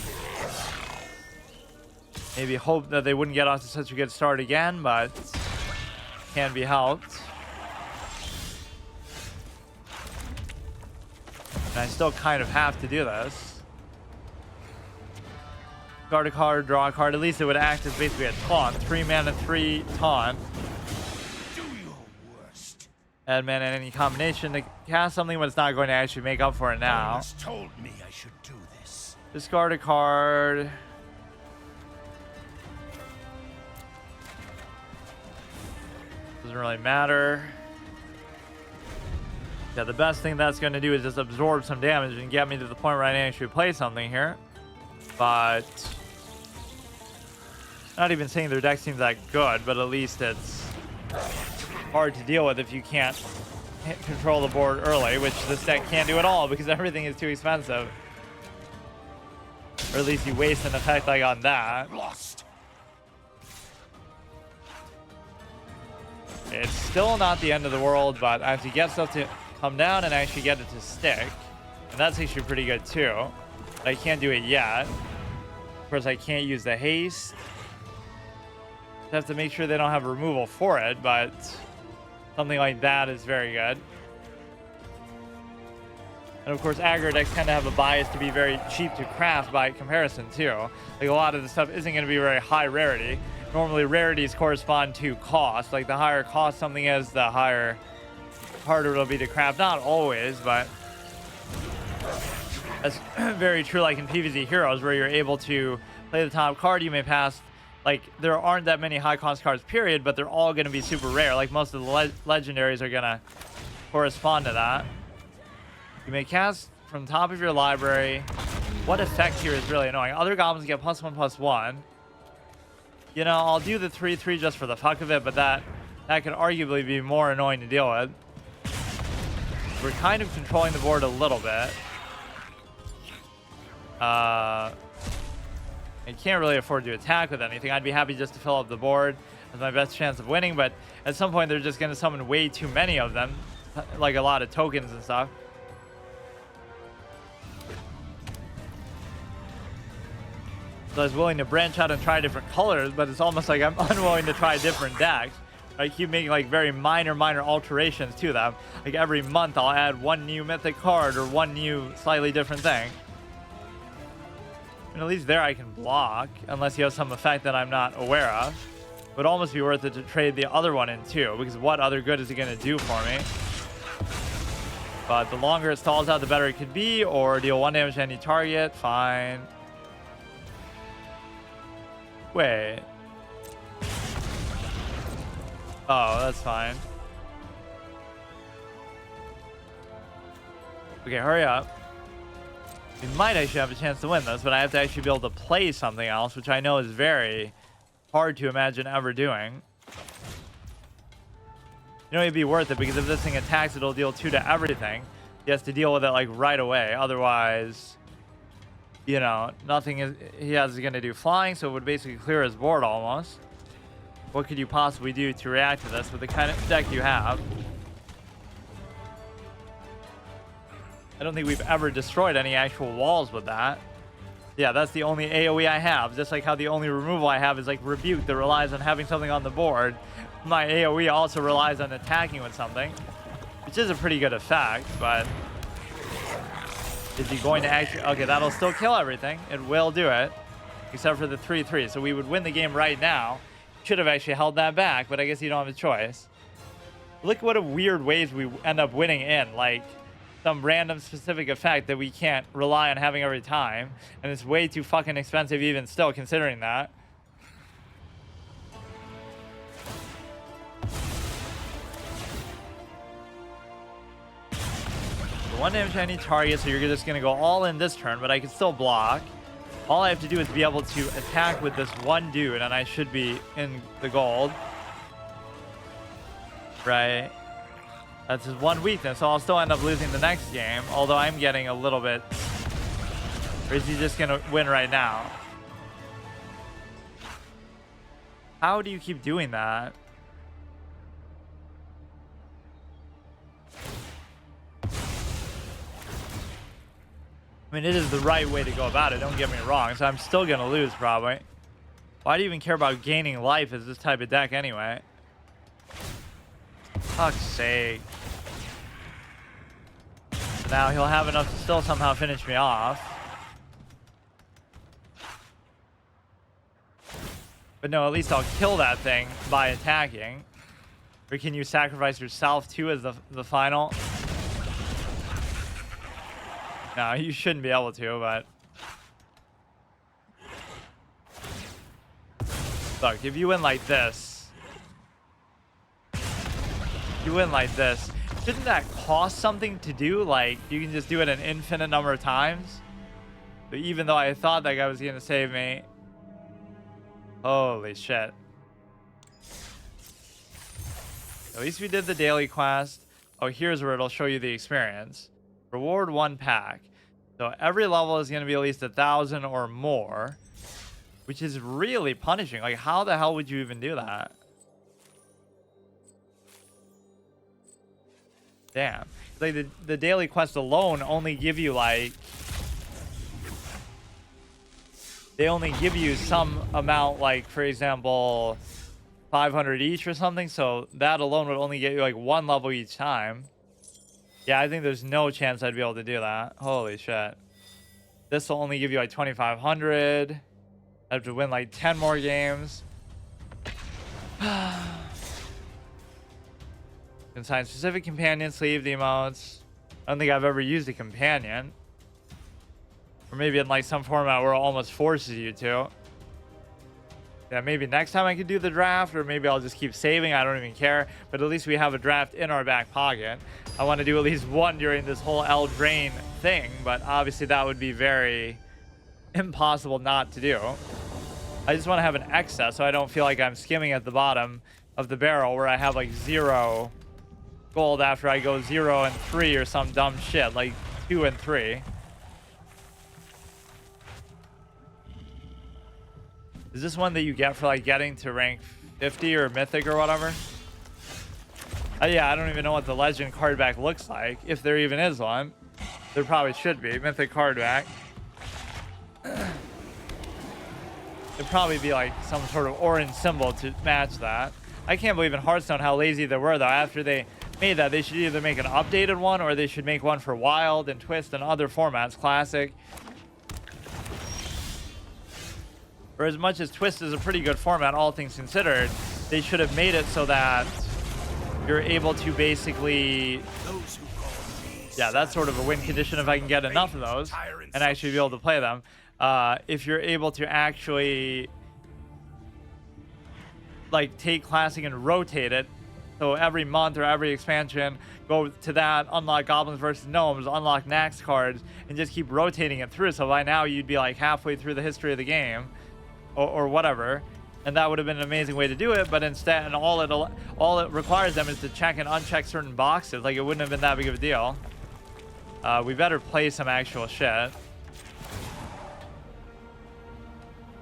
Maybe hope that they wouldn't get off to such a good start again, but can be helped. And I still kind of have to do this. Guard a card, draw a card. At least it would act as basically a taunt. 3 mana, 3 taunt. Add mana in any combination to cast something, but it's not going to actually make up for it now. Told me I should do this. Discard a card. Doesn't really matter. Yeah, the best thing that's going to do is just absorb some damage and get me to the point where I actually play something here. But not even saying their deck seems that good, but at least it's hard to deal with if you can't control the board early, which this deck can't do at all because everything is too expensive. Or at least you waste an effect like on that. Lost. It's still not the end of the world, but I have to get stuff to come down and actually get it to stick. And that's actually pretty good too. But I can't do it yet. Of course, I can't use the haste. I have to make sure they don't have removal for it, but something like that is very good. And of course, aggro decks tend to have a bias to be very cheap to craft by comparison too. Like a lot of the stuff isn't going to be very high rarity. Normally, rarities correspond to cost. Like the higher cost something is, the harder it'll be to craft. Not always, but that's very true. Like in PvZ Heroes, where you're able to play the top card, you may pass. Like there aren't that many high cost cards, period, but they're all going to be super rare. Like most of the legendaries are going to correspond to that. You may cast from top of your library. What effect here is really annoying? Other goblins get +1/+1. You know, I'll do the 3/3 just for the fuck of it, but that could arguably be more annoying to deal with. We're kind of controlling the board a little bit. I can't really afford to attack with anything. I'd be happy just to fill up the board as my best chance of winning, but at some point they're just going to summon way too many of them, like a lot of tokens and stuff. So I was willing to branch out and try different colors, but it's almost like I'm unwilling to try different decks. I keep making like very minor alterations to them. Like every month I'll add one new mythic card or one new slightly different thing. And at least there I can block, unless he has some effect that I'm not aware of. It would almost be worth it to trade the other one in too, because what other good is he going to do for me? But the longer it stalls out, the better it could be, or deal 1 damage to any target, fine. Wait. Oh, that's fine. Okay, hurry up. We might actually have a chance to win this, but I have to actually be able to play something else, which I know is very hard to imagine ever doing. You know, it'd be worth it, because if this thing attacks, it'll deal 2 to everything. He has to deal with it, like, right away. Otherwise, you know, he has going to do flying, so it would basically clear his board almost. What could you possibly do to react to this with the kind of deck you have? I don't think we've ever destroyed any actual walls with that. Yeah, that's the only AoE I have. Just like how the only removal I have is like Rebuke that relies on having something on the board. My AoE also relies on attacking with something, which is a pretty good effect, but is he going to actually... Okay, that'll still kill everything. It will do it, except for the 3/3. So we would win the game right now. Should have actually held that back, but I guess you don't have a choice. Look what a weird ways we end up winning in. Like, some random specific effect that we can't rely on having every time. And it's way too fucking expensive even still, considering that. So 1 damage to any target, so you're just going to go all in this turn, but I can still block. All I have to do is be able to attack with this one dude, and I should be in the gold. Right. That's his one weakness, so I'll still end up losing the next game, although I'm getting a little bit... Or is he just going to win right now? How do you keep doing that? I mean, it is the right way to go about it, don't get me wrong, so I'm still going to lose, probably. Why do you even care about gaining life as this type of deck, anyway? Fuck's sake. Now he'll have enough to still somehow finish me off. But no, at least I'll kill that thing by attacking. Or can you sacrifice yourself, too, as the final? No, you shouldn't be able to, but... Look, if you win like this... You win like this. Shouldn't that cost something to do? Like, you can just do it an infinite number of times? But even though I thought that guy was going to save me... Holy shit. At least we did the daily quest. Oh, here's where it'll show you the experience. Reward 1 pack. So every level is going to be at least 1,000 or more, which is really punishing. Like, how the hell would you even do that? Damn. Like, the daily quest alone only give you, like... They only give you some amount, like, for example, 500 each or something. So that alone would only get you, like, 1 level each time. Yeah, I think there's no chance I'd be able to do that. Holy shit. This will only give you like 2,500. I have to win like 10 more games. Consign specific companions, leave the emotes. I don't think I've ever used a companion. Or maybe in like some format where it almost forces you to. Yeah, maybe next time I could do the draft, or maybe I'll just keep saving. I don't even care. But at least we have a draft in our back pocket. I want to do at least one during this whole Eldraine thing, but obviously that would be very impossible not to do. I just want to have an excess so I don't feel like I'm skimming at the bottom of the barrel where I have like 0 gold after I go 0 and 3 or some dumb shit, like 2 and 3. Is this one that you get for like getting to rank 50 or mythic or whatever? Yeah, I don't even know what the legend card back looks like, if there even is one. There probably should be. Mythic card back. It'd probably be like some sort of orange symbol to match that. I can't believe in Hearthstone how lazy they were though. After they made that, they should either make an updated one or they should make one for Wild and Twist and other formats, Classic. For as much as Twist is a pretty good format, all things considered, they should have made it so that you're able to basically... Yeah, that's sort of a win condition if I can get enough of those and actually be able to play them. If you're able to actually like take Classic and rotate it, so every month or every expansion, go to that, unlock Goblins versus Gnomes, unlock Nax cards, and just keep rotating it through. So by now you'd be like halfway through the history of the game. Or whatever, and that would have been an amazing way to do it. But instead, and all it requires them is to check and uncheck certain boxes. Like, it wouldn't have been that big of a deal. We better play some actual shit.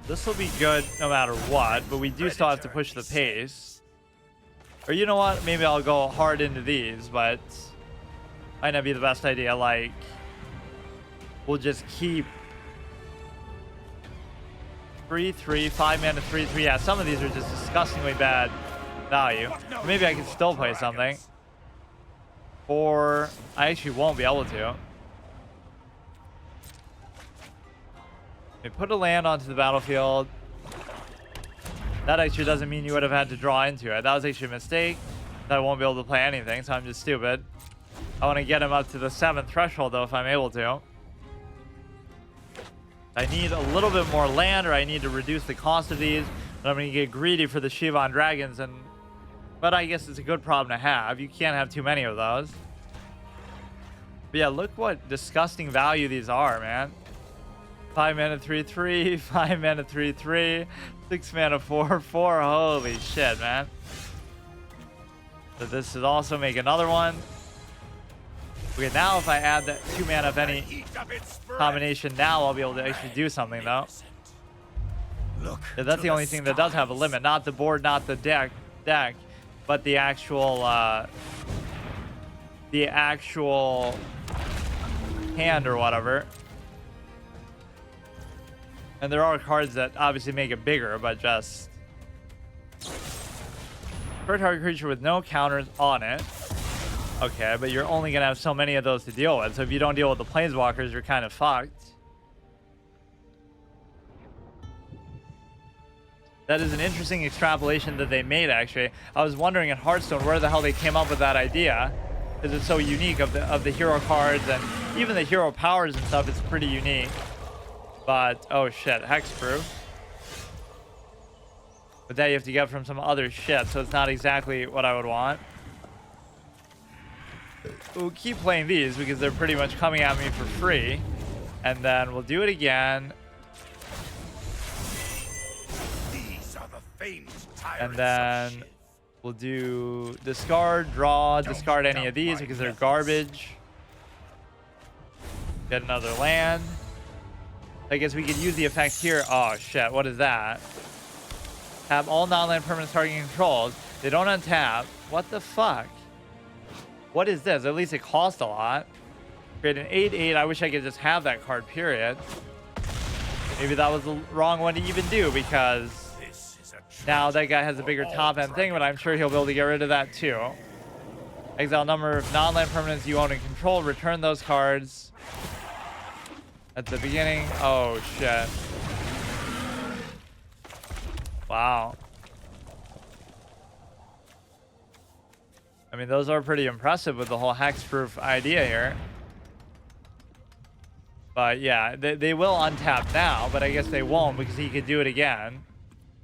This will be good no matter what, but we do still have to push the pace. Or you know what? Maybe I'll go hard into these, but might not be the best idea. Like, we'll just keep 3/3, 5 mana 3/3. Yeah, some of these are just disgustingly bad value. Maybe I can still play something. Or I actually won't be able to. They put a land onto the battlefield. That actually doesn't mean you would have had to draw into it. That was actually a mistake. That I won't be able to play anything, so I'm just stupid. I want to get him up to the 7th threshold though if I'm able to. I need a little bit more land, or I need to reduce the cost of these. But I'm going to get greedy for the Shivan Dragons, but I guess it's a good problem to have. You can't have too many of those. But yeah, look what disgusting value these are, man. 5 mana 3/3, 5 mana 3/3, 6 mana 4/4. Holy shit, man. So this is also make another one. Okay, now if I add that 2 mana of any combination, now I'll be able to actually do something though. Yeah, that's the only thing that does have a limit. Not the board, not the deck, but the actual hand or whatever. And there are cards that obviously make it bigger, but just per target creature with no counters on it. Okay, but you're only gonna have so many of those to deal with. So if you don't deal with the planeswalkers, you're kind of fucked. That is an interesting extrapolation that they made, actually. I was wondering in Hearthstone where the hell they came up with that idea, because it's so unique of the hero cards and even the hero powers and stuff. It's pretty unique. But oh shit, hexproof. But that you have to get from some other shit, so it's not exactly what I would want. We'll keep playing these because they're pretty much coming at me for free. And then we'll do it again. These are the famous And then we'll do discard, draw, discard any of these because they're garbage. Get another land. I guess we could use the effect here. Oh shit, what is that? Have all non-land permanents targeting controls. They don't untap. What the fuck? What is this? At least it costs a lot. Create an 8/8. I wish I could just have that card, period. Maybe that was the wrong one to even do because now that guy has a bigger top end thing, but I'm sure he'll be able to get rid of that too. Exile number of non-land permanents you own and control. Return those cards at the beginning. Oh, shit. Wow. I mean, those are pretty impressive with the whole hexproof idea here. But yeah, they will untap now, but I guess they won't because he could do it again.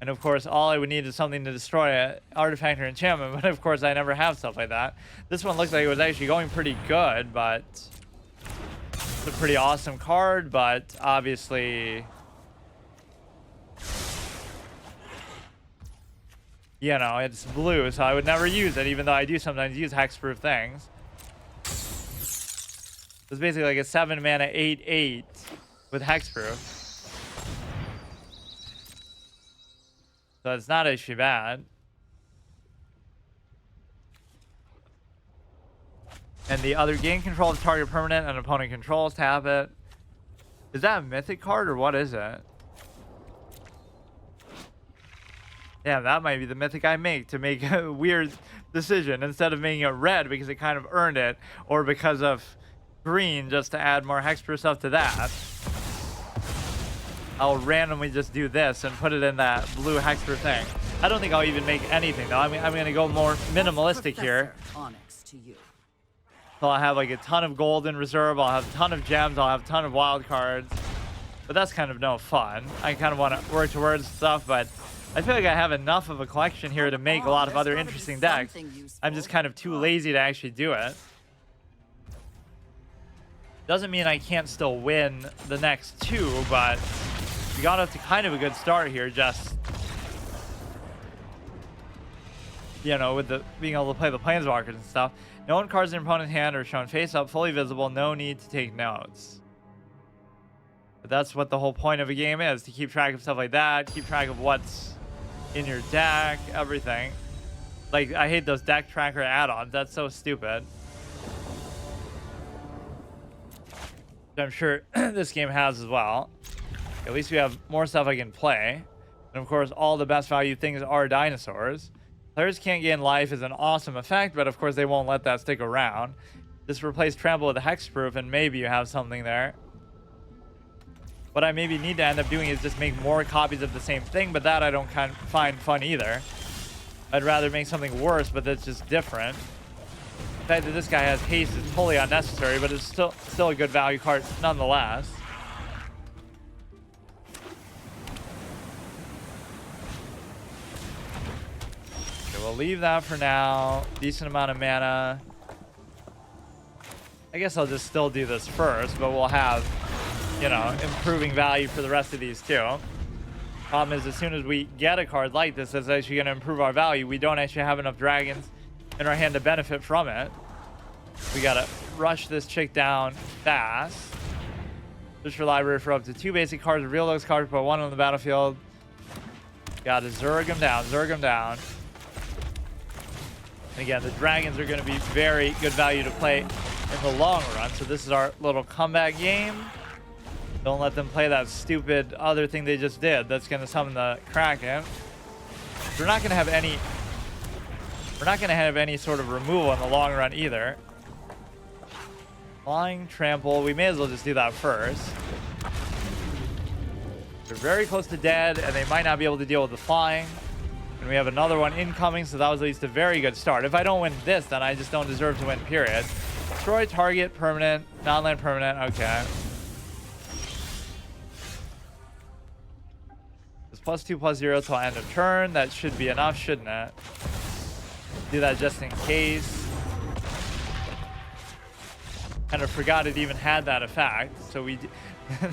And of course, all I would need is something to destroy an artifact or enchantment, but of course I never have stuff like that. This one looked like it was actually going pretty good, but it's a pretty awesome card, but obviously, you know, it's blue, so I would never use it, even though I do sometimes use hexproof things. It's basically like a 7 mana 8/8 with hexproof. So it's not actually bad. And the other, gain control of target permanent and opponent controls, tap it. Is that a mythic card or what is it? Yeah, that might be the mythic I make to make a weird decision instead of making it red because it kind of earned it, or because of green just to add more hexproof stuff to that. I'll randomly just do this and put it in that blue hexproof thing. I don't think I'll even make anything though. I mean, I'm gonna go more minimalistic here. So I'll have like a ton of gold in reserve. I'll have a ton of gems. I'll have a ton of wild cards. But that's kind of no fun. I kind of want to work towards stuff, but I feel like I have enough of a collection here to make a lot of other interesting decks. I'm just kind of too lazy to actually do it. Doesn't mean I can't still win the next two, but we got off to kind of a good start here, just, you know, with the being able to play the planeswalkers and stuff. No one cards in your opponent's hand are shown face up, fully visible, no need to take notes. But that's what the whole point of a game is, to keep track of stuff like that, keep track of what's in your deck, everything. Like, I hate those deck tracker add-ons, that's so stupid. I'm sure this game has as well. At least we have more stuff I can play. And of course, all the best value things are dinosaurs. Players can't gain life is an awesome effect, but of course they won't let that stick around. Just replace trample with a hexproof and maybe you have something there. What I maybe need to end up doing is just make more copies of the same thing, but that I don't find fun either. I'd rather make something worse, but that's just different. The fact that this guy has haste is totally unnecessary, but it's still a good value card nonetheless. Okay, we'll leave that for now. Decent amount of mana. I guess I'll just still do this first, but we'll have, you know, improving value for the rest of these too. Problem is, as soon as we get a card like this that's actually going to improve our value, we don't actually have enough dragons in our hand to benefit from it. We gotta rush this chick down fast. Search for library for up to 2 basic cards. Reveal those cards, put 1 on the battlefield. Gotta Zerg them down, Zerg them down. And again, the dragons are gonna be very good value to play in the long run. So this is our little comeback game. Don't let them play that stupid other thing they just did. That's gonna summon the Kraken. We're not gonna have any sort of removal in the long run either. Flying trample. We may as well just do that first. They're very close to dead, and they might not be able to deal with the flying. And we have another one incoming, so that was at least a very good start. If I don't win this, then I just don't deserve to win, period. Destroy target permanent, non-land permanent. Okay. It's +2/+0 till end of turn. That should be enough, shouldn't it? Do that just in case. Kind of forgot it even had that effect. So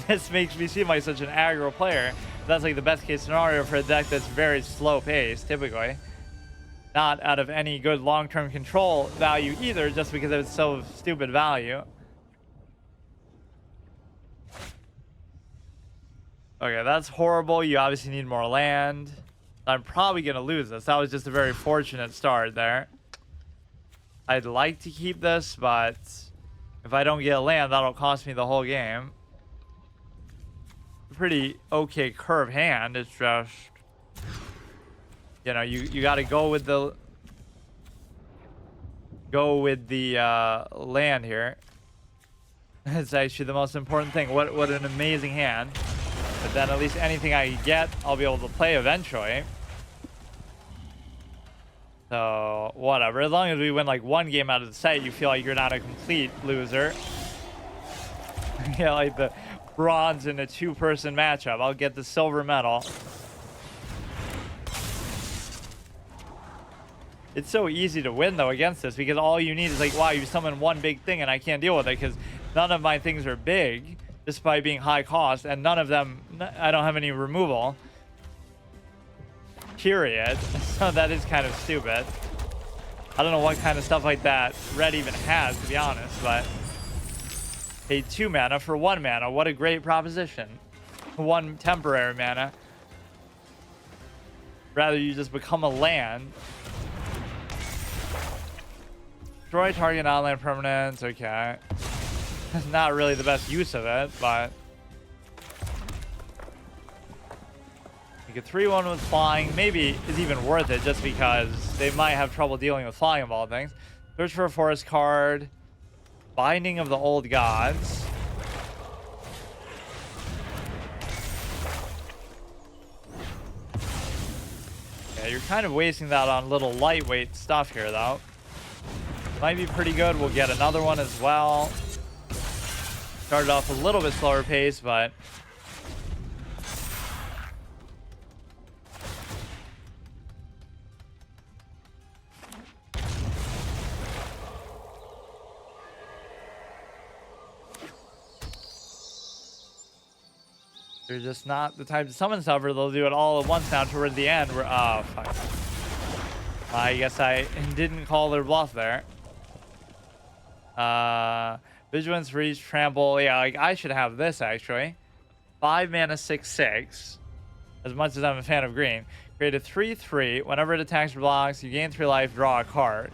this makes me seem like such an aggro player. That's like the best case scenario for a deck that's very slow paced, typically. Not out of any good long-term control value either, just because it's so stupid value. Okay, that's horrible. You obviously need more land. I'm probably going to lose this. That was just a very fortunate start there. I'd like to keep this, but if I don't get land, that'll cost me the whole game. Pretty okay curve hand. It's just, you know, you got to go with go with the land here. It's actually the most important thing. What an amazing hand. But then at least anything I get, I'll be able to play eventually. So, whatever. As long as we win like one game out of the set, you feel like you're not a complete loser. Yeah, like the bronze in a two-person matchup. I'll get the silver medal. It's so easy to win, though, against this, because all you need is like, wow, you summon one big thing and I can't deal with it because none of my things are big, despite being high cost, and none of them, I don't have any removal. Period. So that is kind of stupid. I don't know what kind of stuff like that Red even has, to be honest, but pay 2 mana for 1 mana. What a great proposition. 1 temporary mana. Rather you just become a land. Destroy target non-land permanents. Okay. That's not really the best use of it, but you get 3-1 with flying. Maybe it's even worth it just because they might have trouble dealing with flying of all things. Search for a forest card. Binding of the Old Gods. Yeah, you're kind of wasting that on little lightweight stuff here, though. Might be pretty good. We'll get another one as well. Started off a little bit slower pace, but they're just not the type to summon stuff, or they'll do it all at once now toward the end. Where, oh, fuck. I guess I didn't call their bluff there. Vigilance, Reach, Trample. Yeah, like I should have this actually. 5 mana, 6/6. As much as I'm a fan of green. Create a 3/3. Whenever it attacks or blocks, you gain 3 life, draw a card.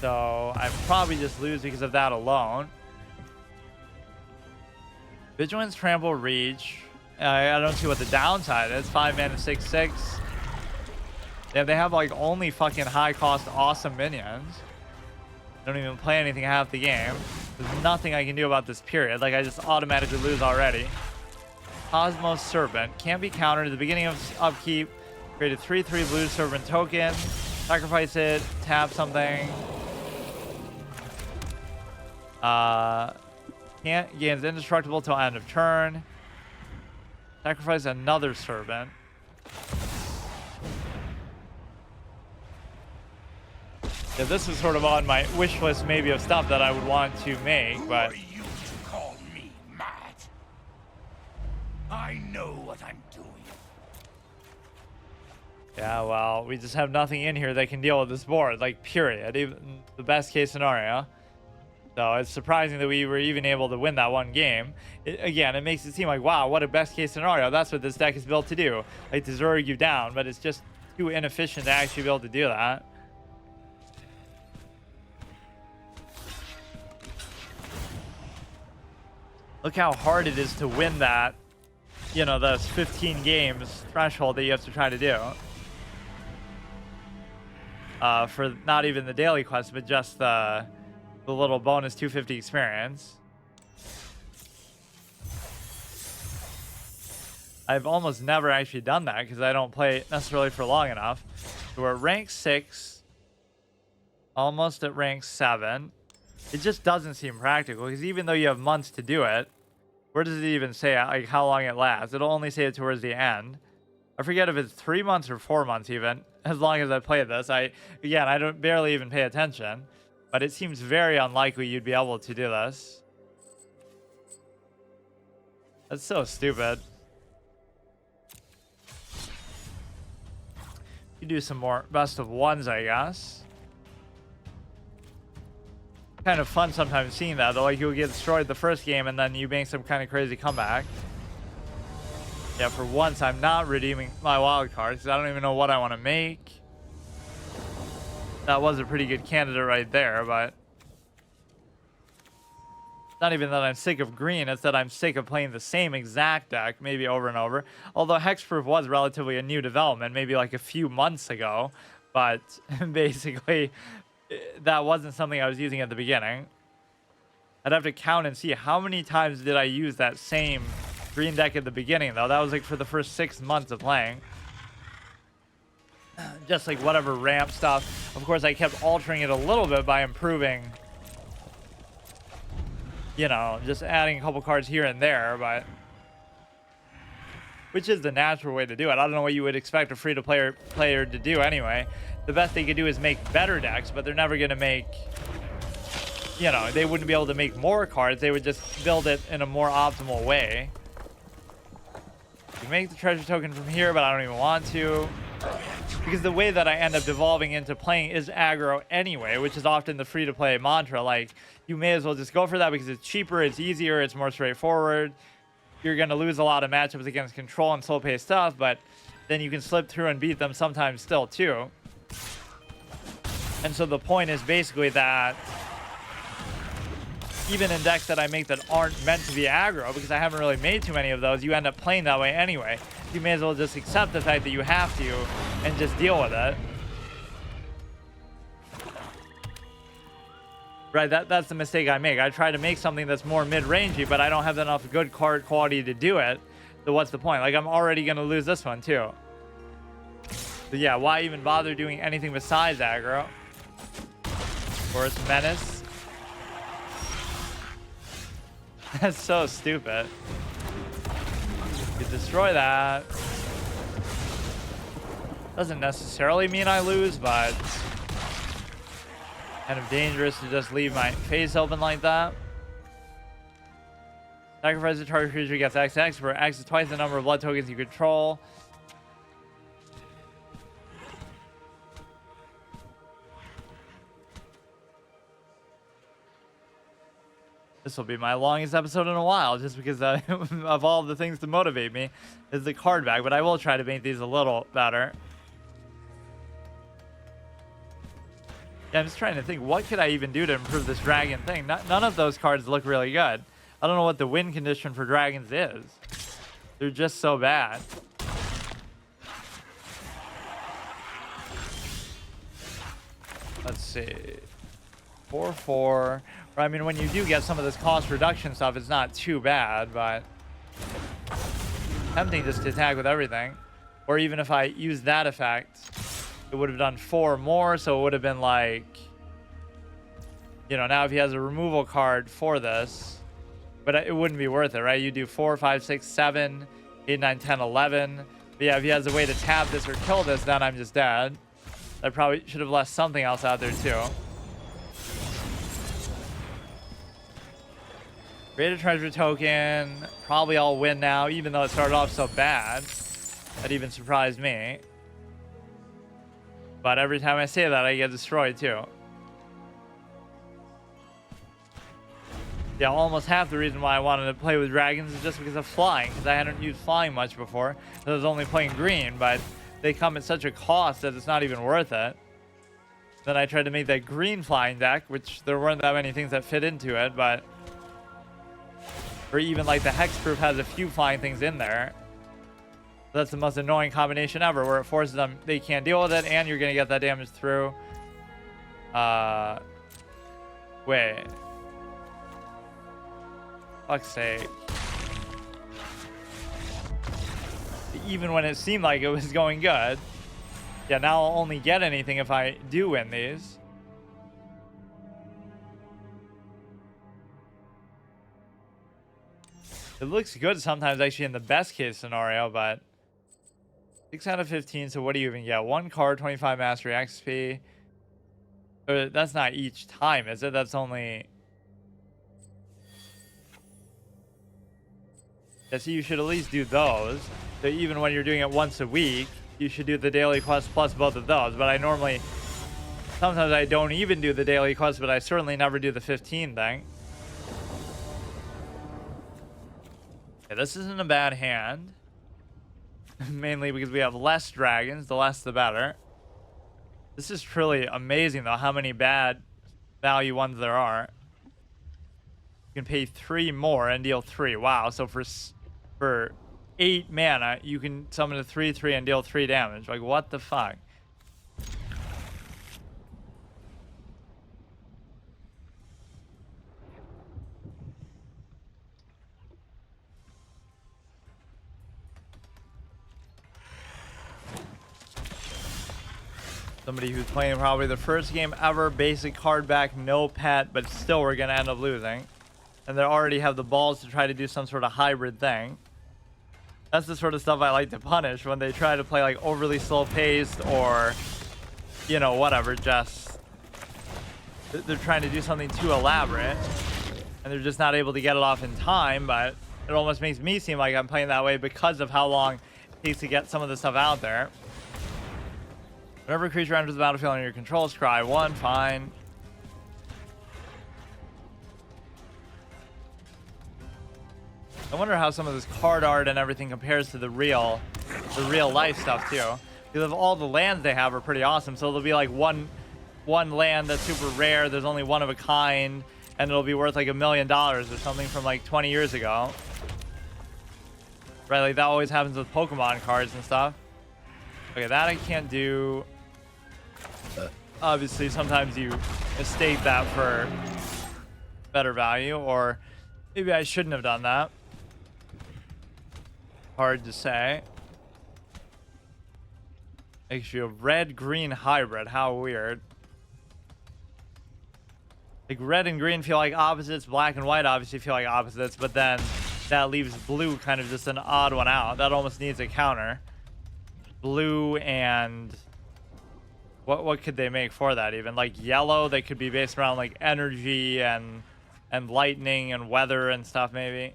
So I probably just lose because of that alone. Vigilance, Trample, Reach. I don't see what the downside is. 5 mana, 6/6. Yeah, they have like only fucking high cost awesome minions. Don't even play anything half the game. There's nothing I can do about this period. Like I just automatically lose already. Cosmos Serpent. Can't be countered at the beginning of upkeep. Create a 3/3 blue serpent token. Sacrifice it. Tap something. Can't gains indestructible till end of turn. Sacrifice another servant. Yeah, this is sort of on my wish list maybe of stuff that I would want to make, but Who are you to call me mad? I know what I'm doing. yeah, well, we just have nothing in here that can deal with this board, like period. Even the best case scenario. So it's surprising that we were even able to win that one game. Again, it makes it seem like, wow, what a best case scenario. That's what this deck is built to do. Like to zero you down, but it's just too inefficient to actually be able to do that. Look how hard it is to win that, you know, those 15 games threshold that you have to try to do. For not even the daily quest, but just the little bonus 250 experience. I've almost never actually done that because I don't play necessarily for long enough. So we're at rank 6, almost at rank 7. It just doesn't seem practical because even though you have months to do it, where does it even say like how long it lasts? It'll only say it towards the end. I forget if it's 3 months or 4 months even. As long as I play this, I don't barely even pay attention. But it seems very unlikely you'd be able to do this. That's so stupid. You do some more best of ones, I guess. Kind of fun sometimes seeing that, though. Like you'll get destroyed the first game and then you make some kind of crazy comeback. Yeah, for once I'm not redeeming my wild cards because I don't even know what I want to make. That was a pretty good candidate right there, but not even that I'm sick of green, it's that I'm sick of playing the same exact deck, maybe over and over. Although Hexproof was relatively a new development, maybe like a few months ago. But basically, that wasn't something I was using at the beginning. I'd have to count and see how many times did I use that same green deck at the beginning, though. That was like for the first 6 months of playing. Just like whatever ramp stuff. Of course, I kept altering it a little bit by improving, you know, just adding a couple cards here and there, but which is the natural way to do it. I don't know what you would expect a free-to-player player to do anyway. The best they could do is make better decks, but they're never going to make, you know, they wouldn't be able to make more cards. They would just build it in a more optimal way. You make the treasure token from here, but I don't even want to. Because the way that I end up devolving into playing is aggro anyway, which is often the free-to-play mantra. Like, you may as well just go for that because it's cheaper, it's easier, it's more straightforward. You're going to lose a lot of matchups against control and slow-paced stuff, but then you can slip through and beat them sometimes still, too. And so the point is basically that even in decks that I make that aren't meant to be aggro, because I haven't really made too many of those, you end up playing that way anyway. You may as well just accept the fact that you have to and just deal with it. Right, that's the mistake I make. I try to make something that's more mid-rangey, but I don't have enough good card quality to do it. So what's the point? Like, I'm already going to lose this one, too. So yeah, why even bother doing anything besides aggro? Or it's menace. That's so stupid. You destroy that. Doesn't necessarily mean I lose, but kind of dangerous to just leave my face open like that. Sacrifice the target creature gets XX, where X is twice the number of blood tokens you control. This will be my longest episode in a while, just because of all the things to motivate me is the card back, but I will try to make these a little better. Yeah, I'm just trying to think, what could I even do to improve this dragon thing? None of those cards look really good. I don't know what the win condition for dragons is. They're just so bad. Let's see. 4/4. I mean, when you do get some of this cost reduction stuff, it's not too bad, but tempting just to attack with everything. Or even if I use that effect, it would have done 4 more, so it would have been like, you know, now if he has a removal card for this, but it wouldn't be worth it, right? You do 4, 5, 6, 7, 8, 9, 10, 11. But yeah, if he has a way to tap this or kill this, then I'm just dead. I probably should have left something else out there too. Create a treasure token. Probably I'll win now, even though it started off so bad. That even surprised me. But every time I say that, I get destroyed too. Yeah, almost half the reason why I wanted to play with dragons is just because of flying, because I hadn't used flying much before. I was only playing green, but they come at such a cost that it's not even worth it. Then I tried to make that green flying deck, which there weren't that many things that fit into it, but... Or even like the Hexproof has a few flying things in there. That's the most annoying combination ever, where it forces them, they can't deal with it, and you're gonna get that damage through. Wait. Fuck's sake. Even when it seemed like it was going good. Yeah, now I'll only get anything if I do win these. It looks good sometimes, actually, in the best case scenario, but 6 out of 15, so what do you even get? 1 card, 25 mastery XP. That's not each time, is it? That's only... Yeah, so you should at least do those. So even when you're doing it once a week, you should do the daily quest plus both of those. But I normally... Sometimes I don't even do the daily quest, but I certainly never do the 15 thing. Okay, this isn't a bad hand. Mainly because we have less dragons. The less the better. This is truly amazing, though, how many bad value ones there are. You can pay 3 more and deal 3. Wow. So for 8 mana, you can summon a 3/3 and deal 3 damage. Like, what the fuck? Somebody who's playing probably the first game ever, basic card back, no pet, but still we're going to end up losing. And they already have the balls to try to do some sort of hybrid thing. That's the sort of stuff I like to punish when they try to play like overly slow paced or, you know, whatever, just they're trying to do something too elaborate and they're just not able to get it off in time. But it almost makes me seem like I'm playing that way because of how long it takes to get some of the stuff out there. Whenever a creature enters the battlefield under your control, scry 1, fine. I wonder how some of this card art and everything compares to the real life stuff too. Because all the lands they have are pretty awesome. So there'll be like one land that's super rare. There's only one of a kind, and it'll be worth like $1 million or something from like 20 years ago. Right, like that always happens with Pokemon cards and stuff. Okay, that I can't do. Obviously, sometimes you mistake that for better value, or maybe I shouldn't have done that. Hard to say. Makes you a red-green hybrid. How weird. Like red and green feel like opposites. Black and white obviously feel like opposites, but then that leaves blue kind of just an odd one out. That almost needs a counter. Blue and what could they make for that even? Like yellow, they could be based around like energy and lightning and weather and stuff maybe.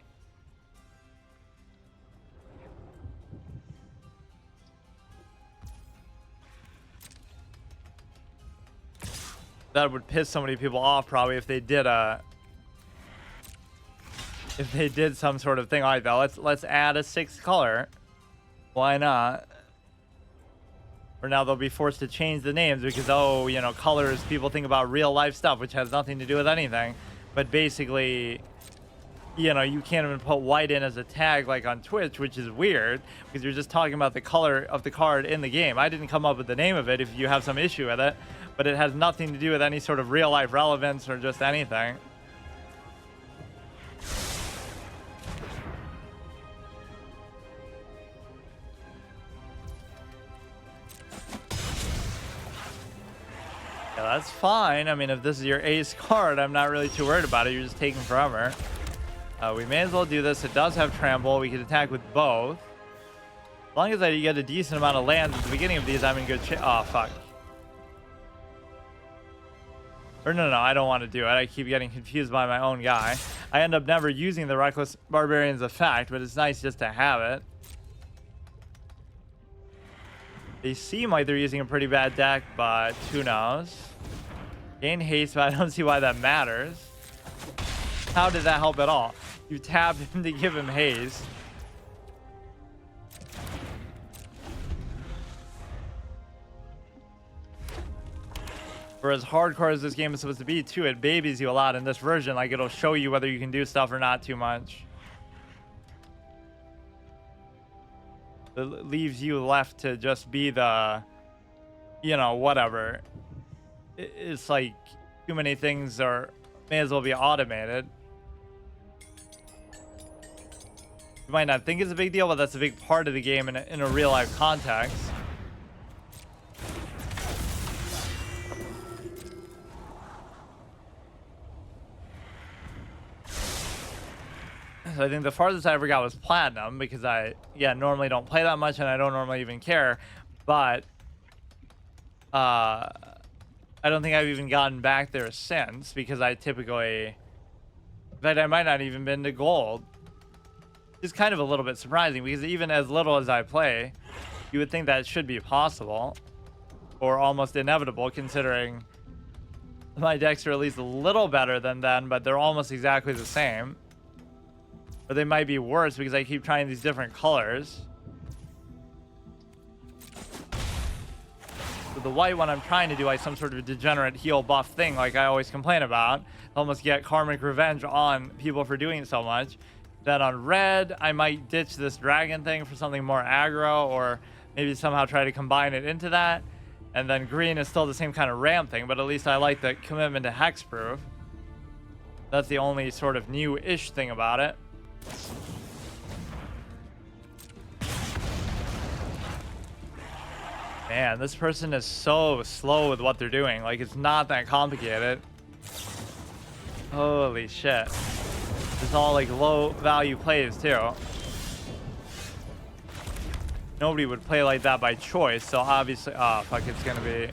That would piss so many people off probably if they did some sort of thing like that. Let's add a 6th color. Why not? Or now they'll be forced to change the names because, oh, you know, colors, people think about real life stuff, which has nothing to do with anything. But basically, you know, you can't even put white in as a tag like on Twitch, which is weird because you're just talking about the color of the card in the game. I didn't come up with the name of it if you have some issue with it, but it has nothing to do with any sort of real life relevance or just anything. Yeah, that's fine. I mean, if this is your ace card, I'm not really too worried about it. You're just taking forever. We may as well do this. It does have trample. We can attack with both. As long as I get a decent amount of lands at the beginning of these, I'm in good shape. Oh, fuck. Or no, I don't want to do it. I keep getting confused by my own guy. I end up never using the Reckless Barbarian's effect, but it's nice just to have it. They seem like they're using a pretty bad deck, but who knows? Gain haste, but I don't see why that matters. How did that help at all? You tapped him to give him haste. For as hardcore as this game is supposed to be, too, it babies you a lot in this version. Like, it'll show you whether you can do stuff or not too much. It leaves you left to just be the, you know, whatever. It's like too many things may as well be automated. You might not think it's a big deal, but that's a big part of the game in a real life context. So I think the farthest I ever got was platinum because I normally don't play that much and I don't normally even care. But I don't think I've even gotten back there since because I typically, in fact, I might not even been to gold. It's kind of a little bit surprising because even as little as I play, you would think that should be possible or almost inevitable considering my decks are at least a little better than then, but they're almost exactly the same. Or they might be worse because I keep trying these different colors. With the white one, I'm trying to do like some sort of degenerate heal buff thing like I always complain about. Almost get karmic revenge on people for doing so much. Then on red, I might ditch this dragon thing for something more aggro, or maybe somehow try to combine it into that. And then green is still the same kind of ram thing, but at least I like the commitment to hexproof. That's the only sort of new-ish thing about it. Man, this person is so slow with what they're doing. Like, it's not that complicated. Holy shit. It's all like low value plays too. Nobody would play like that by choice, so obviously, oh fuck, it's gonna be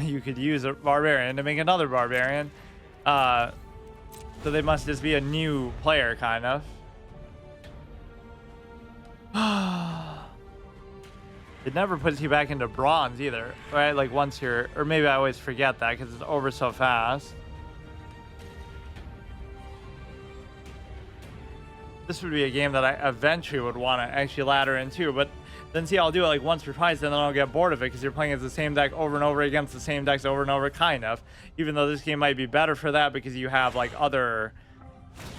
you could use a barbarian to make another barbarian. So they must just be a new player, kind of. It never puts you back into bronze either, right? Like once you're, or maybe I always forget that because it's over so fast. This would be a game that I eventually would want to actually ladder into, but then see, I'll do it like once or twice, and then I'll get bored of it because you're playing as the same deck over and over against the same decks over and over, kind of. Even though this game might be better for that because you have like other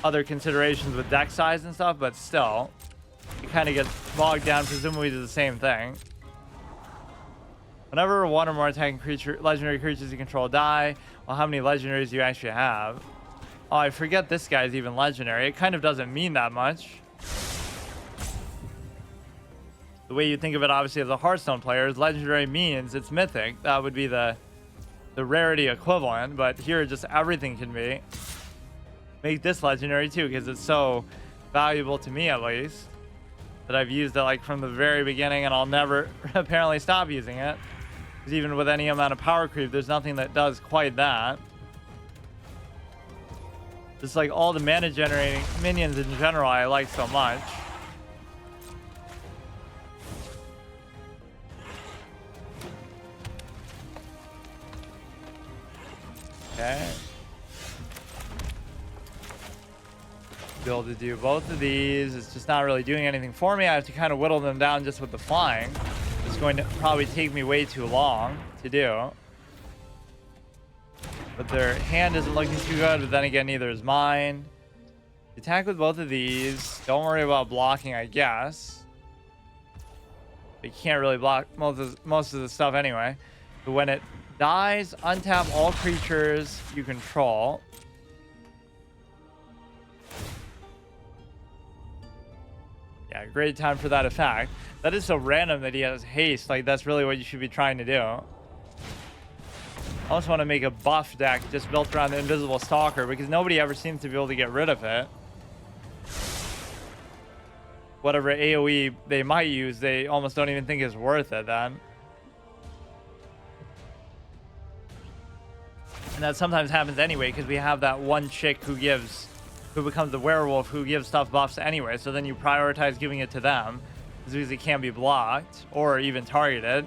considerations with deck size and stuff, but still, it kind of gets bogged down presumably to the same thing. Whenever one or more attacking legendary creatures you control die, well, how many legendaries do you actually have? Oh, I forget this guy's even legendary. It kind of doesn't mean that much. The way you think of it, obviously, as a Hearthstone player, is legendary means it's mythic. That would be the rarity equivalent, but here just everything can be. Make this legendary too, because it's so valuable to me, at least, that I've used it like from the very beginning, and I'll never apparently stop using it. Because even with any amount of power creep, there's nothing that does quite that. Just like all the mana generating minions in general, I like so much. Okay. Be able to do both of these. It's just not really doing anything for me. I have to kind of whittle them down just with the flying. It's going to probably take me way too long to do. But their hand isn't looking too good, but then again, neither is mine. Attack with both of these. Don't worry about blocking, I guess. You can't really block most of the stuff anyway. But when it dies, untap all creatures you control. Yeah, great time for that effect. That is so random that he has haste. Like, that's really what you should be trying to do. I also want to make a buff deck just built around the Invisible Stalker because nobody ever seems to be able to get rid of it. Whatever AoE they might use, they almost don't even think is worth it then. And that sometimes happens anyway because we have that one chick who becomes the werewolf who gives stuff buffs anyway. So then you prioritize giving it to them because it can't be blocked or even targeted.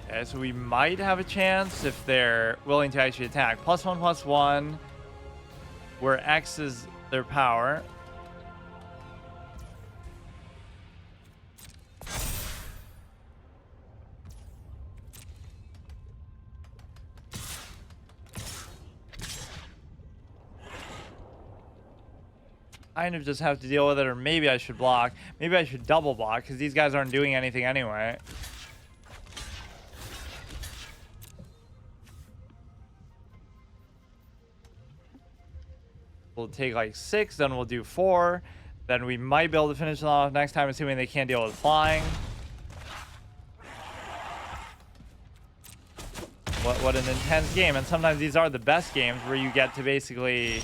Okay, so we might have a chance if they're willing to actually attack. +1/+1, where X is their power. Kind of just have to deal with it, or maybe I should block. Maybe I should double block because these guys aren't doing anything anyway. We'll take like 6, then we'll do 4. Then we might be able to finish them off next time, assuming they can't deal with flying. What an intense game. And sometimes these are the best games where you get to basically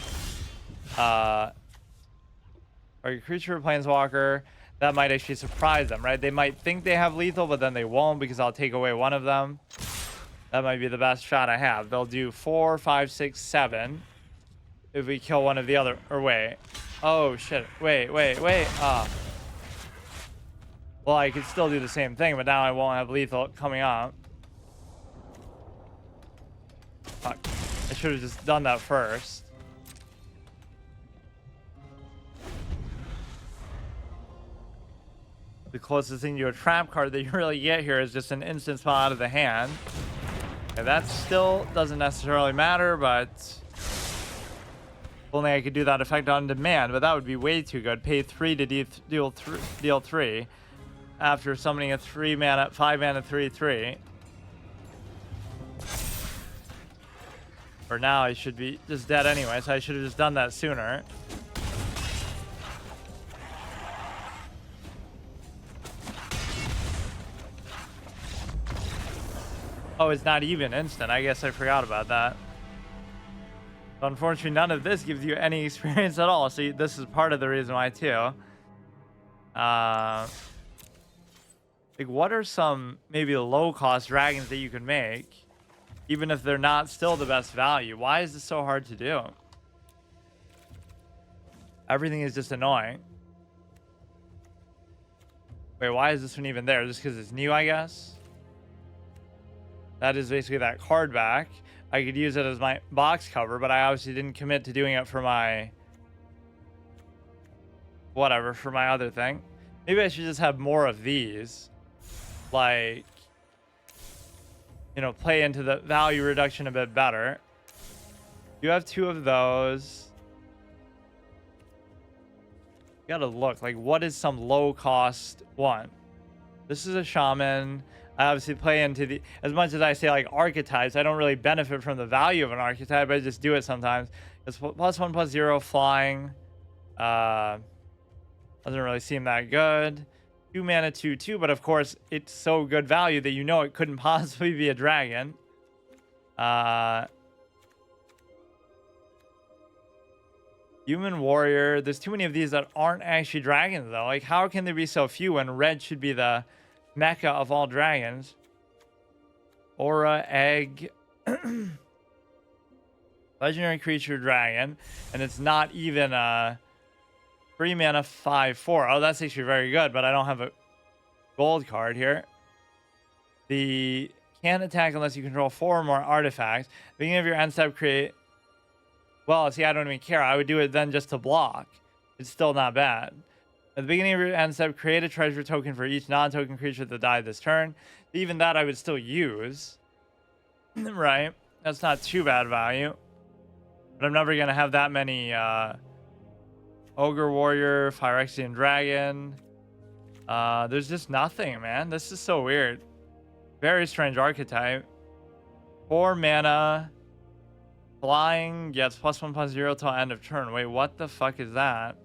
or your creature or planeswalker, that might actually surprise them, right? They might think they have lethal, but then they won't because I'll take away one of them. That might be the best shot I have. They'll do 4, 5, 6, 7. If we kill one of the other, or wait. Oh shit, wait. Ah. Well, I could still do the same thing, but now I won't have lethal coming up. Fuck. I should have just done that first. The closest thing to a trap card that you really get here is just an instant spell out of the hand. Okay, that still doesn't necessarily matter, but if only I could do that effect on demand, but that would be way too good. Pay 3 to deal 3 after summoning a 5 mana 3/3. For now, I should be just dead anyway, so I should have just done that sooner. Oh, it's not even instant. I guess I forgot about that. But unfortunately, none of this gives you any experience at all. So this is part of the reason why too. Like, what are some maybe low-cost dragons that you can make, even if they're not still the best value? Why is this so hard to do? Everything is just annoying. Wait, why is this one even there? Just because it's new, I guess? That is basically that card back. I could use it as my box cover, but I obviously didn't commit to doing it for my... whatever, for my other thing. Maybe I should just have more of these. Like, you know, play into the value reduction a bit better. You have 2 of those. You gotta look, like, what is some low-cost one? This is a shaman. I obviously play into the... as much as I say, like, archetypes, I don't really benefit from the value of an archetype. I just do it sometimes. It's +1/+0 flying. Doesn't really seem that good. 2 mana 2/2, but of course, it's so good value that you know it couldn't possibly be a dragon. Human warrior. There's too many of these that aren't actually dragons, though. Like, how can there be so few when red should be the mecca of all dragons? Aura, egg. Legendary creature dragon. And it's not even a 3 mana 5/4. Oh, that's actually very good, but I don't have a gold card here. The can't attack unless you control 4 or more artifacts. Beginning of your end step, create... well, see, I don't even care. I would do it then just to block. It's still not bad. At the beginning of your end step, create a treasure token for each non-token creature that died this turn. Even that I would still use. Right? That's not too bad value. But I'm never going to have that many... Ogre Warrior, Phyrexian Dragon. There's just nothing, man. This is so weird. Very strange archetype. 4 mana. Flying gets +1/+0 till end of turn. Wait, what the fuck is that?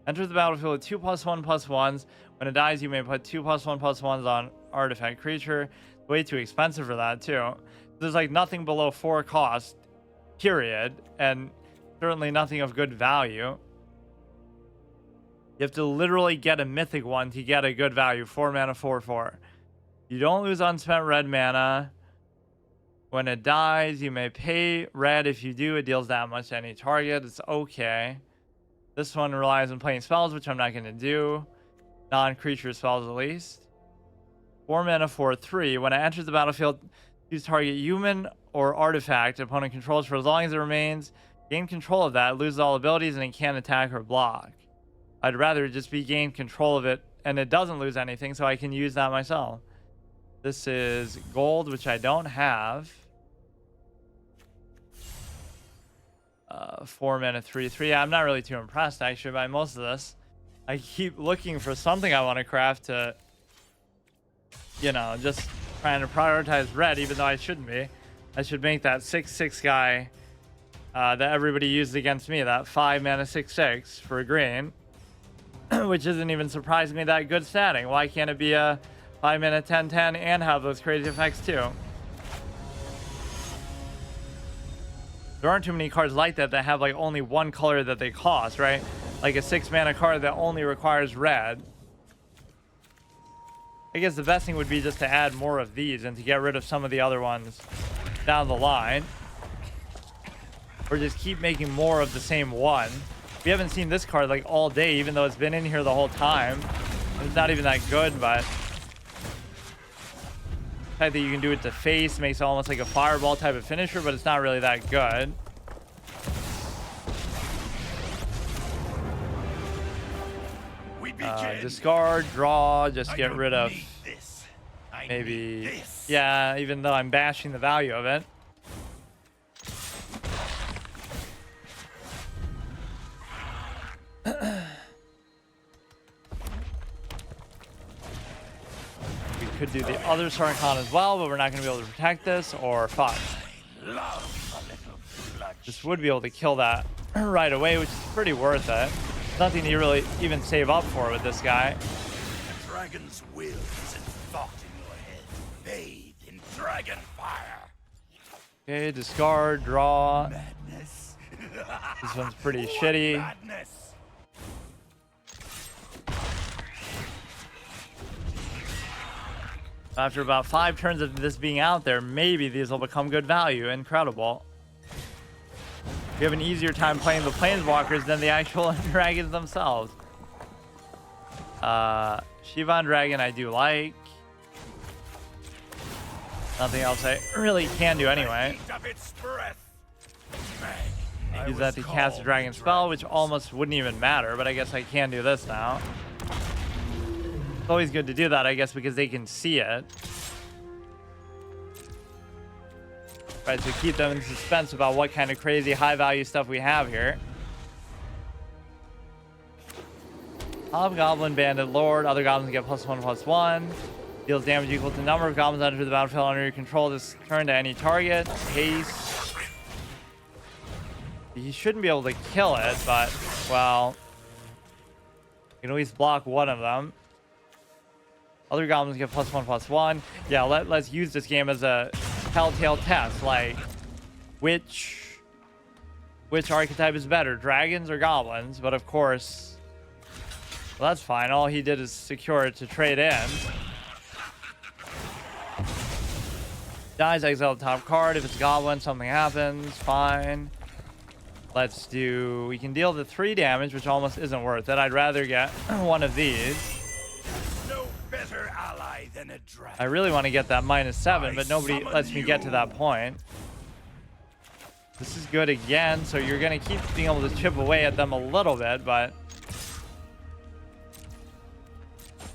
Enters the battlefield with 2 +1/+1s. When it dies, you may put 2 +1/+1s on artifact creature. Way too expensive for that, too. There's like nothing below 4 cost, period. And certainly nothing of good value. You have to literally get a mythic one to get a good value. 4 mana 4/4. You don't lose unspent red mana. When it dies, you may pay red. If you do, it deals that much to any target. It's okay. This one relies on playing spells, which I'm not going to do. Non-creature spells, at least. 4 mana 4/3. When it enters the battlefield, use target human or artifact opponent controls for as long as it remains. Gain control of that. It loses all abilities, and it can't attack or block. I'd rather just be gain control of it, and it doesn't lose anything, so I can use that myself. This is gold, which I don't have. 4 mana 3/3. Yeah, I'm not really too impressed, actually, by most of this. I keep looking for something I want to craft to, you know, just trying to prioritize red, even though I shouldn't be. I should make that 6/6 guy that everybody used against me, that 5 mana 6/6 for green. Which isn't even surprisingly that good statting. Why can't it be a 5 mana 10/10 and have those crazy effects too? There aren't too many cards like that that have like only one color that they cost, right? Like a 6 mana card that only requires red. I guess the best thing would be just to add more of these and to get rid of some of the other ones down the line. Or just keep making more of the same one. We haven't seen this card like all day, even though it's been in here the whole time. It's not even that good, but the fact that you can do it to face makes it almost like a fireball type of finisher, but it's not really that good. We begin. Discard, draw, just I get don't rid of need this. I maybe. need this. Yeah, even though I'm bashing the value of it. We could do the other Sarkhan as well, but we're not going to be able to protect this, or fuck. Love a little blood. This would be able to kill that right away, which is pretty worth it. Nothing to really even save up for with this guy. The dragon's will is in thought in your head. Bathe in dragon fire. Okay, discard, draw. Madness. This one's pretty What shitty. madness. After about 5 turns of this being out there, maybe these will become good value. Incredible. You have an easier time playing the planeswalkers than the actual dragons themselves. Shivan Dragon I do like. Nothing else I really can do anyway. The heat of its breath. Use that to cast a dragon spell, which almost wouldn't even matter, but I guess I can do this now. It's always good to do that, I guess, because they can see it. Right, to keep them in suspense about what kind of crazy high-value stuff we have here. Hobgoblin, Bandit, Lord. Other goblins get +1/+1. Deals damage equal to the number of goblins under the battlefield under your control this turn to any target. Haste. He shouldn't be able to kill it, but, well, you can at least block one of them. Other goblins get +1/+1. Yeah, let's use this game as a telltale test. Like, which archetype is better, dragons or goblins? But of course, well, that's fine. All he did is secure it to trade in. Dies, exile the top card. If it's goblin, something happens. Fine. Let's do. We can deal the 3 damage, which almost isn't worth it. I'd rather get one of these. No better ally than a dragon. I really want to get that -7, but nobody lets me get to that point. This is good again, so you're going to keep being able to chip away at them a little bit, but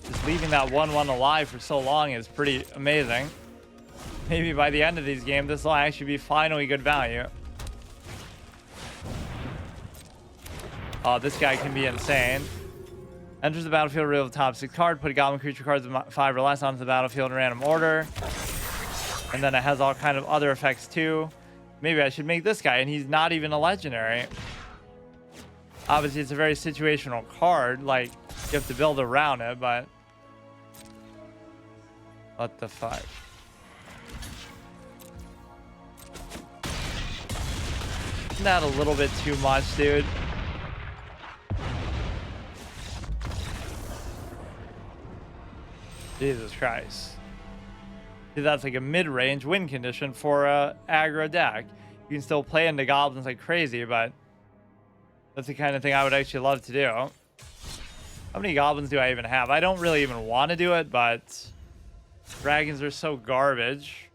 just leaving that 1/1 alive for so long is pretty amazing. Maybe by the end of these games, this will actually be finally good value. Oh, this guy can be insane. Enters the battlefield, reveal the top 6 card, put a goblin creature cards of 5 or less onto the battlefield in random order. And then it has all kind of other effects too. Maybe I should make this guy, and he's not even a legendary. Obviously, it's a very situational card, like, you have to build around it, but what the fuck? Isn't that a little bit too much, dude? Jesus Christ. See, that's like a mid-range win condition for a aggro deck. You can still play into goblins like crazy, but that's the kind of thing I would actually love to do. How many goblins do I even have? I don't really even want to do it, but dragons are so garbage.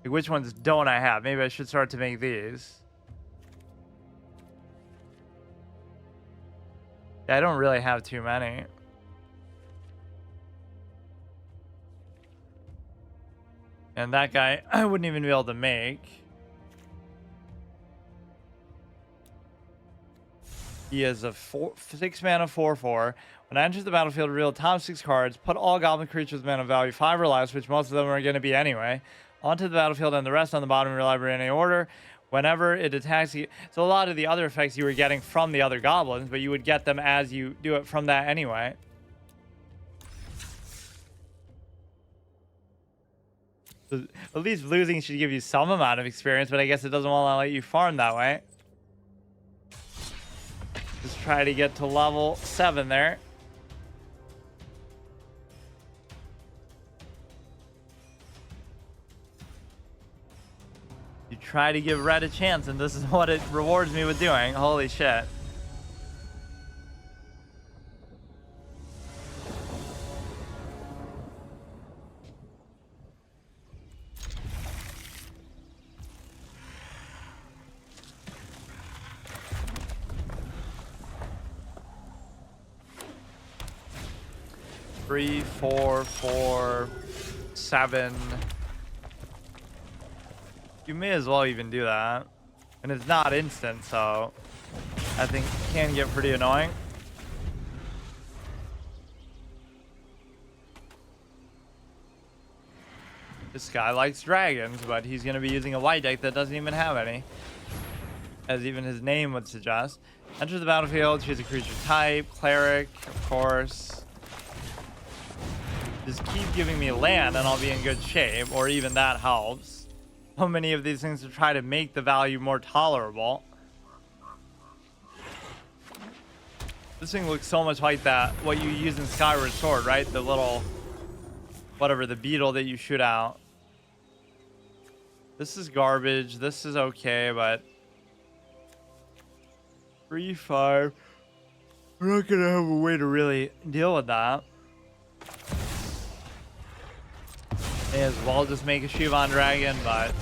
Like, which ones don't I have? Maybe I should start to make these. Yeah, I don't really have too many. And that guy, I wouldn't even be able to make. He is a 6 mana 4/4. When I enter the battlefield, reveal top 6 cards. Put all goblin creatures with mana value 5 or less, which most of them are going to be anyway, onto the battlefield and the rest on the bottom of your library in any order. Whenever it attacks you. So a lot of the other effects you were getting from the other goblins, but you would get them as you do it from that anyway. So at least losing should give you some amount of experience, but I guess it doesn't want to let you farm that way. Just try to get to level 7 there. You try to give red a chance, and this is what it rewards me with doing. Holy shit. 3, 4, 4, 7. You may as well even do that. And it's not instant, so I think it can get pretty annoying. This guy likes dragons, but he's going to be using a white deck that doesn't even have any, as even his name would suggest. Enter the battlefield, choose a creature type, cleric, of course. Just keep giving me land and I'll be in good shape, or even that helps. So many of these things to try to make the value more tolerable. This thing looks so much like that, what you use in Skyward Sword, right? The little, whatever, the beetle that you shoot out. This is garbage. This is okay, but 3, 5. We're not gonna have a way to really deal with that. May as well just make a Shivan Dragon, but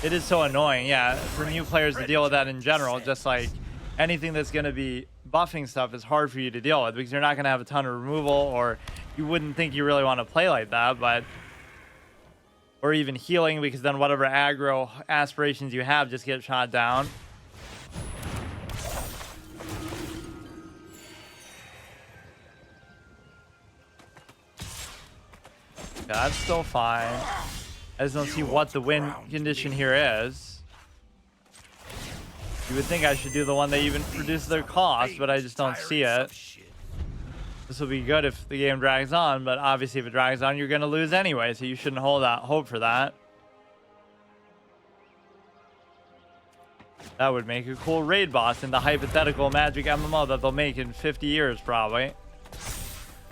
it is so annoying, yeah, for new players to deal with that in general. Just like anything that's going to be buffing stuff is hard for you to deal with because you're not going to have a ton of removal, or you wouldn't think you really want to play like that, but or even healing, because then whatever aggro aspirations you have just get shot down. Yeah, that's still fine. I just don't see what the win condition here is. You would think I should do the one that even reduces their cost, but I just don't see it. This will be good if the game drags on, but obviously if it drags on, you're going to lose anyway, so you shouldn't hold out hope for that. That would make a cool raid boss in the hypothetical Magic MMO that they'll make in 50 years, probably.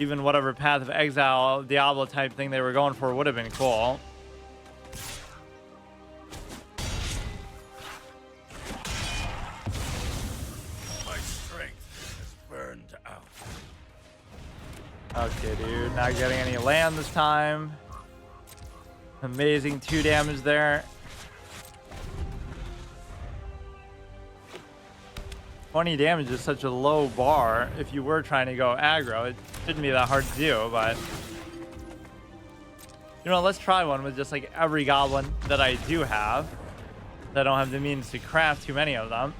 Even whatever Path of Exile, Diablo type thing they were going for would have been cool. Okay, dude, not getting any land this time. Amazing 2 damage there. 20 damage is such a low bar if you were trying to go aggro. It shouldn't be that hard to do, but you know, let's try one with just like every goblin that I do have. I don't have the means to craft too many of them.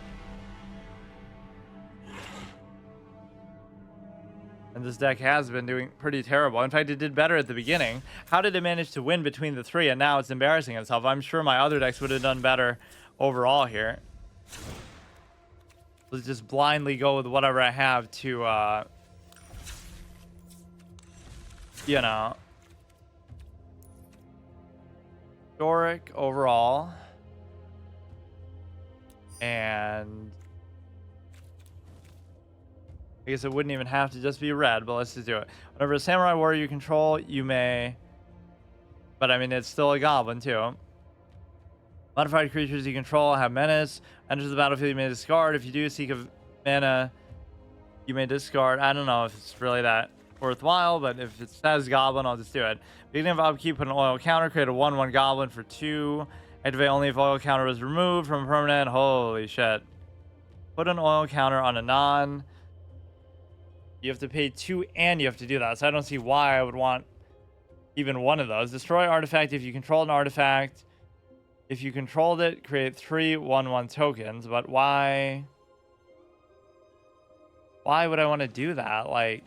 And this deck has been doing pretty terrible. In fact, it did better at the beginning. How did it manage to win between the 3 and now it's embarrassing itself? I'm sure my other decks would have done better overall here. Let's just blindly go with whatever I have to, you know, historic overall. And I guess it wouldn't even have to just be red, but let's just do it. Whenever a samurai warrior you control, you may, but I mean, it's still a goblin too. Modified creatures you control have menace. Enters the battlefield, you may discard. If you do seek a mana, you may discard. I don't know if it's really that worthwhile, but if it says goblin, I'll just do it. Beginning of upkeep, put an oil counter, create a 1/1 goblin for 2. Activate only if oil counter was removed from a permanent. Holy shit. Put an oil counter on a non. You have to pay 2 and you have to do that. So I don't see why I would want even one of those. Destroy artifact if you control an artifact. If you controlled it, create 3 1/1 tokens. But why? Why would I want to do that? Like,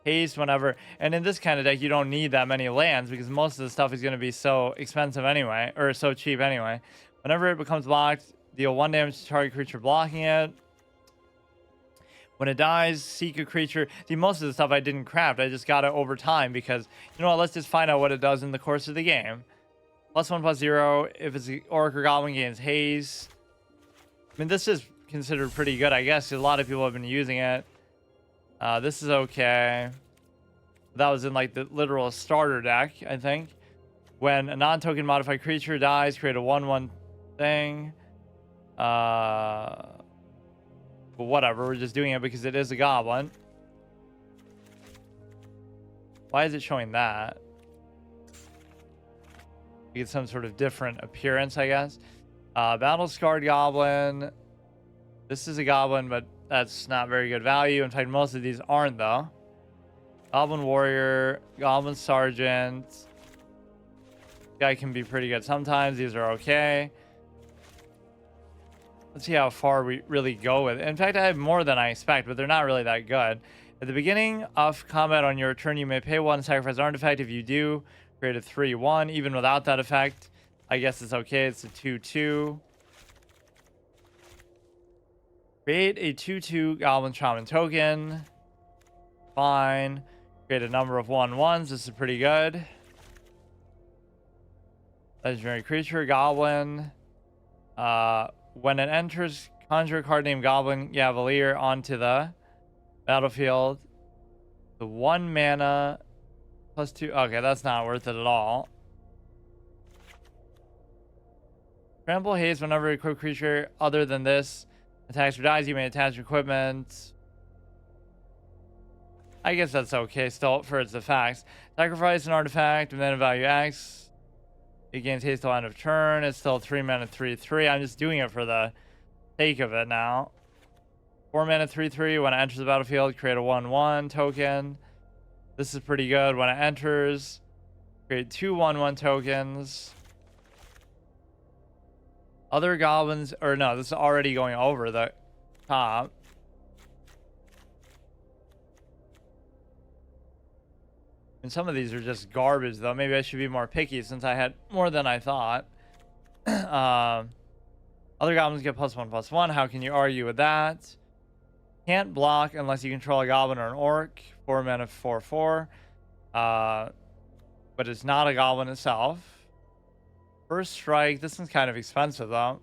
haste whenever. And in this kind of deck, you don't need that many lands because most of the stuff is going to be so expensive anyway, or so cheap anyway. Whenever it becomes blocked, deal 1 damage to target creature blocking it. When it dies, seek a creature. See, most of the stuff I didn't craft. I just got it over time because, you know what, let's just find out what it does in the course of the game. +1/+0. If it's the Orc or Goblin, gains haste. I mean, this is considered pretty good, I guess. A lot of people have been using it. This is okay. That was in like the literal starter deck, I think. When a non-token modified creature dies, create a 1/1 thing. But whatever, we're just doing it because it is a goblin. Why is it showing that? You get some sort of different appearance, I guess. Battle scarred goblin. This is a goblin, but That's not very good value. In fact, most of these aren't, though. Goblin Warrior, Goblin Sergeant. Guy can be pretty good sometimes. These are okay. Let's see how far we really go with it. In fact, I have more than I expect, but they're not really that good. At the beginning of combat on your turn, you may pay 1 and sacrifice an artifact. If you do, create a 3/1. Even without that effect, I guess it's okay. It's a 2/2. Create a 2/2 Goblin Shaman token. Fine. Create a number of 1/1s. This is pretty good. Legendary creature, Goblin. When it enters, conjure a card named Goblin Cavalier onto the battlefield. The 1 mana +2. Okay, that's not worth it at all. Trample haste whenever a quick creature other than this attacks or dies, you may attach equipment. I guess that's okay still for its effects. Sacrifice an artifact and then a value X. It gains haste till end of turn. It's still 3 mana 3/3. I'm just doing it for the sake of it now. 4 mana 3/3. When it enters the battlefield, create a 1/1 token. This is pretty good. When it enters, create 2 1/1 tokens. Other goblins, or no, this is already going over the top. And some of these are just garbage, though. Maybe I should be more picky since I had more than I thought. Other goblins get +1/+1. How can you argue with that? Can't block unless you control a goblin or an orc. 4 mana 4/4. But it's not a goblin itself. First strike. This one's kind of expensive, though.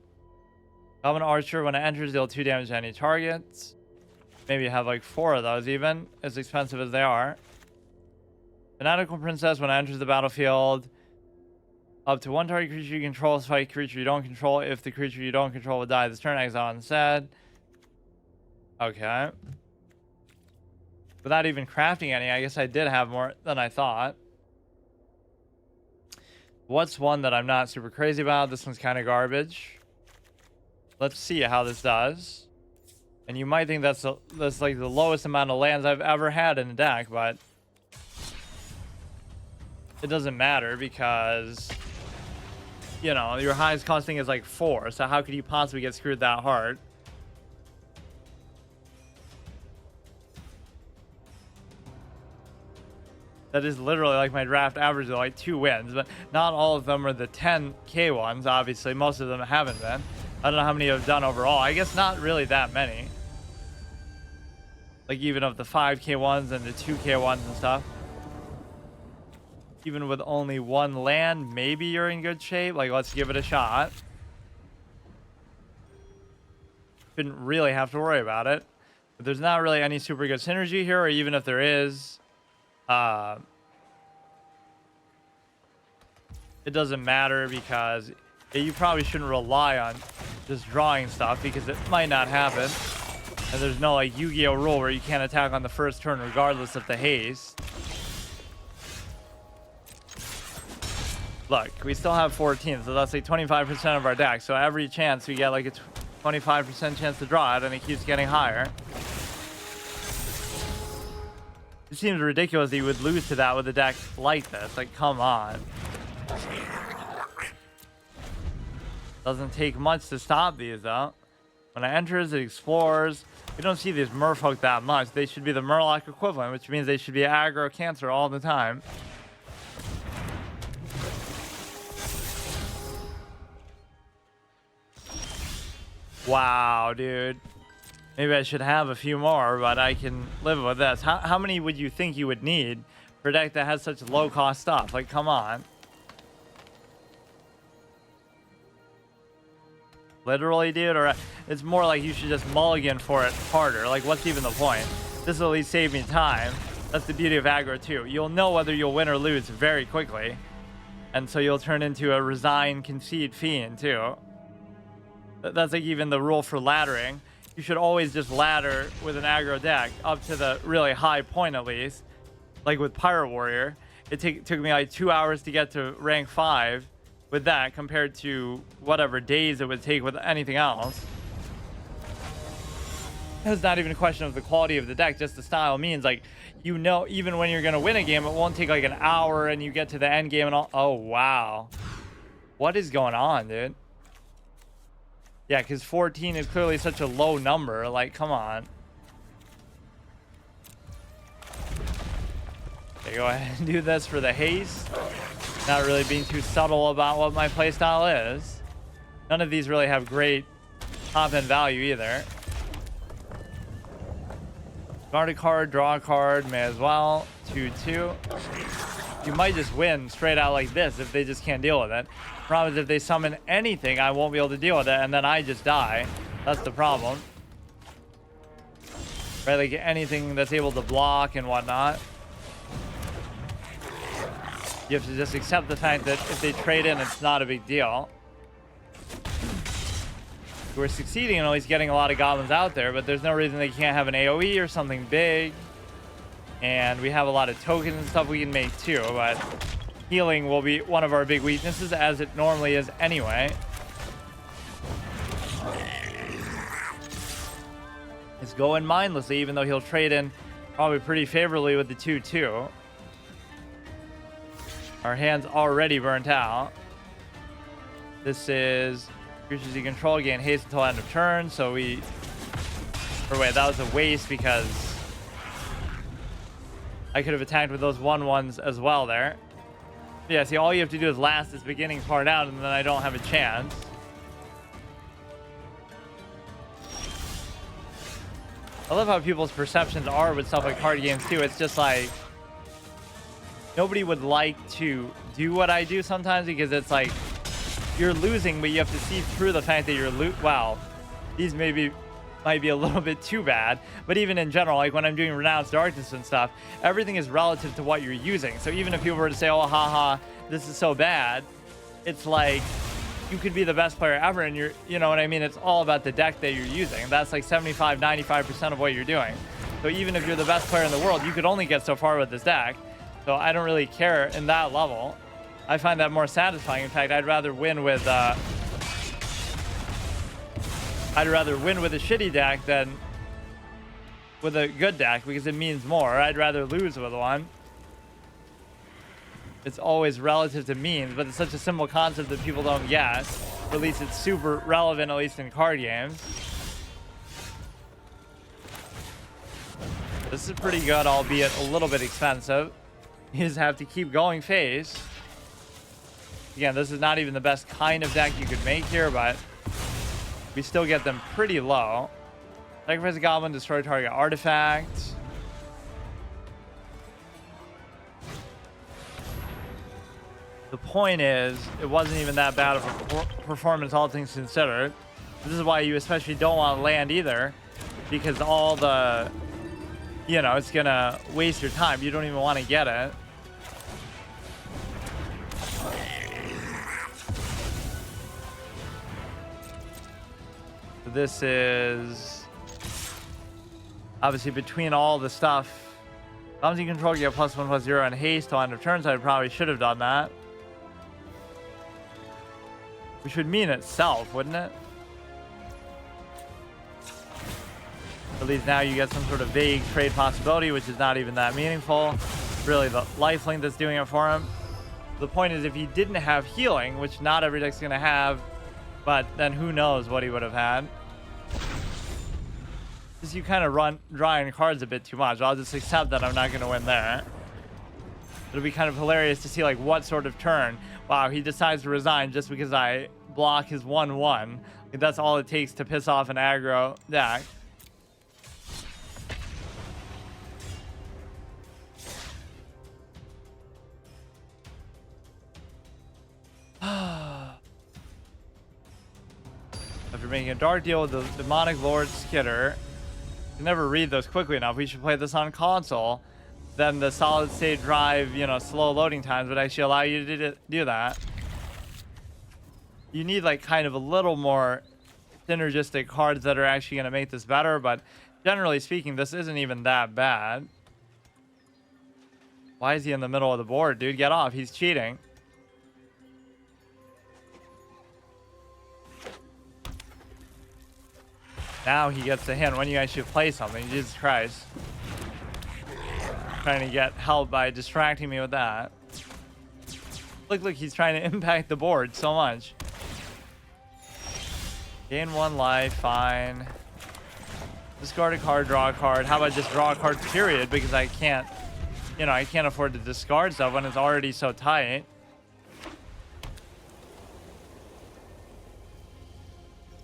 Goblin archer. When it enters, deal 2 damage to any target. Maybe have like 4 of those, even as expensive as they are. Fanatical Princess, when it enters the battlefield, up to 1 target creature you control, fight creature you don't control. If the creature you don't control will die this turn, exile instead. Okay. Without even crafting any, I guess I did have more than I thought. What's one that I'm not super crazy about? This one's kind of garbage. Let's see how this does. And you might think that's like the lowest amount of lands I've ever had in a deck, but it doesn't matter because, you know, your highest costing is like 4. So how could you possibly get screwed that hard? That is literally like my draft average of like 2 wins, but not all of them are the 10k ones. Obviously, most of them haven't been. I don't know how many I've done overall. I guess not really that many. Like even of the 5k ones and the 2k ones and stuff. Even with only 1 land, maybe you're in good shape. Like, let's give it a shot. Shouldn't really have to worry about it. But there's not really any super good synergy here, or even if there is, it doesn't matter because you probably shouldn't rely on just drawing stuff because it might not happen. And there's no like Yu-Gi-Oh rule where you can't attack on the first turn regardless of the haste. Look, we still have 14, so that's like 25% of our deck. So every chance we get like a 25% chance to draw it, and it keeps getting higher. It seems ridiculous that you would lose to that with a deck like this. Like, come on. Doesn't take much to stop these, though. When it enters, it explores. We don't see these merfolk that much. They should be the Murloc equivalent, which means they should be aggro cancer all the time. Wow, dude. Maybe I should have a few more, but I can live with this. How many would you think you would need for a deck that has such low cost stuff? Like, come on. Literally, dude? Or it's more like you should just mulligan for it harder. Like, what's even the point? This will at least save me time. That's the beauty of aggro, too. You'll know whether you'll win or lose very quickly. And so you'll turn into a resign, concede fiend, too. That's like even the rule for laddering. You should always just ladder with an aggro deck up to the really high point at least. Like with Pirate Warrior, it took me like 2 hours to get to rank 5 with that compared to whatever days it would take with anything else. It's not even a question of the quality of the deck, just the style means like, you know, even when you're gonna win a game, it won't take like an hour and you get to the end game and all. Oh wow, what is going on, dude? Yeah, because 14 is clearly such a low number. Like, come on. Okay, go ahead and do this for the haste. Not really being too subtle about what my playstyle is. None of these really have great top-end value either. Guard a card, draw a card, may as well. 2/2. You might just win straight out like this if they just can't deal with it. Problem is if they summon anything, I won't be able to deal with it, and then I just die. That's the problem. Right, like anything that's able to block and whatnot. You have to just accept the fact that if they trade in, it's not a big deal. We're succeeding in always getting a lot of goblins out there, but there's no reason they can't have an AoE or something big. And we have a lot of tokens and stuff we can make too, but healing will be one of our big weaknesses, as it normally is anyway. It's going mindlessly, even though he'll trade in probably pretty favorably with the 2/2. Our hand's already burnt out. This is creatures you control gain haste until end of turn, so we... Or wait, that was a waste because I could have attacked with those 1/1s as well there. Yeah, see, all you have to do is last this beginning part out, and then I don't have a chance. I love how people's perceptions are with stuff like card games too. It's just like, nobody would like to do what I do sometimes because it's like, you're losing, but you have to see through the fact that you're wow, these might be a little bit too bad. But even in general, like when I'm doing Renounced Darkness and stuff, everything is relative to what you're using. So even if people were to say, oh, haha, this is so bad, it's like, you could be the best player ever, and you know what I mean? It's all about the deck that you're using. That's like 75, 95% of what you're doing. So even if you're the best player in the world, you could only get so far with this deck. So I don't really care in that level. I find that more satisfying. In fact, I'd rather win with a shitty deck than with a good deck, because it means more. I'd rather lose with one. It's always relative to means, but it's such a simple concept that people don't get. At least it's super relevant, at least in card games. This is pretty good, albeit a little bit expensive. You just have to keep going face. Again, this is not even the best kind of deck you could make here, but we still get them pretty low. Sacrifice a goblin, destroy target artifact. The point is, it wasn't even that bad of a performance, all things considered. This is why you especially don't want land either, because all the, you know, it's gonna waste your time. You don't even want to get it. This is obviously between all the stuff. Bounty control, get +1/+0 and haste till end of turn, so I probably should have done that. Which would mean itself, wouldn't it? At least now you get some sort of vague trade possibility, which is not even that meaningful. Really, the lifelink that's doing it for him. The point is, if he didn't have healing, which not every deck's going to have, but then who knows what he would have had. Just you kind of drawing cards a bit too much. I'll just accept that I'm not going to win there. It'll be kind of hilarious to see like what sort of turn. Wow, he decides to resign just because I block his 1/1. Like, that's all it takes to piss off an aggro deck. After making a dark deal with the demonic lord Skitter, you can never read those quickly enough. We should play this on console. Then the solid state drive, you know, slow loading times would actually allow you to do that. You need like kind of a little more synergistic cards that are actually going to make this better, but generally speaking, this isn't even that bad. Why is he in the middle of the board, dude? Get off. He's cheating. Now he gets the hint when you actually play something. Jesus Christ. Trying to get help by distracting me with that. Look, he's trying to impact the board so much. Gain 1 life, fine. Discard a card, draw a card. How about just draw a card, period? Because I can't, I can't afford to discard stuff when it's already so tight.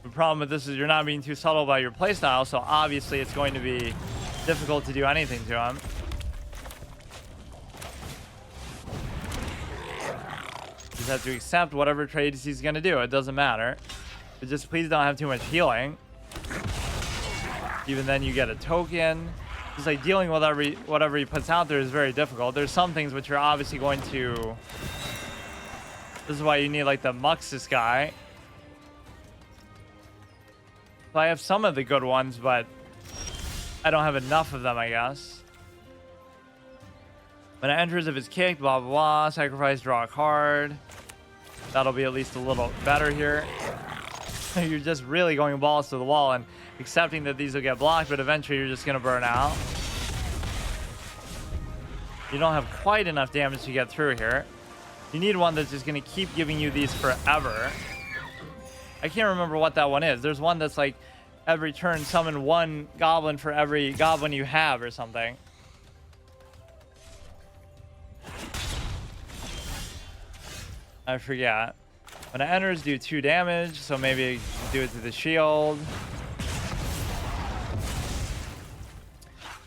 The problem with this is you're not being too subtle about your playstyle, so obviously it's going to be difficult to do anything to him. Just have to accept whatever trades he's going to do. It doesn't matter. But just please don't have too much healing. Even then you get a token. Just like dealing with whatever he puts out there is very difficult. There's some things which are obviously going to... This is why you need like the Muxus guy. So I have some of the good ones, but I don't have enough of them, I guess. When it enters, if it's kicked, blah, blah, blah. Sacrifice, draw a card. That'll be at least a little better here. You're just really going balls to the wall and accepting that these will get blocked, but eventually you're just going to burn out. You don't have quite enough damage to get through here. You need one that's just going to keep giving you these forever. I can't remember what that one is. There's one that's like every turn summon 1 goblin for every goblin you have or something. I forget. When it enters, do 2 damage, so maybe do it to the shield.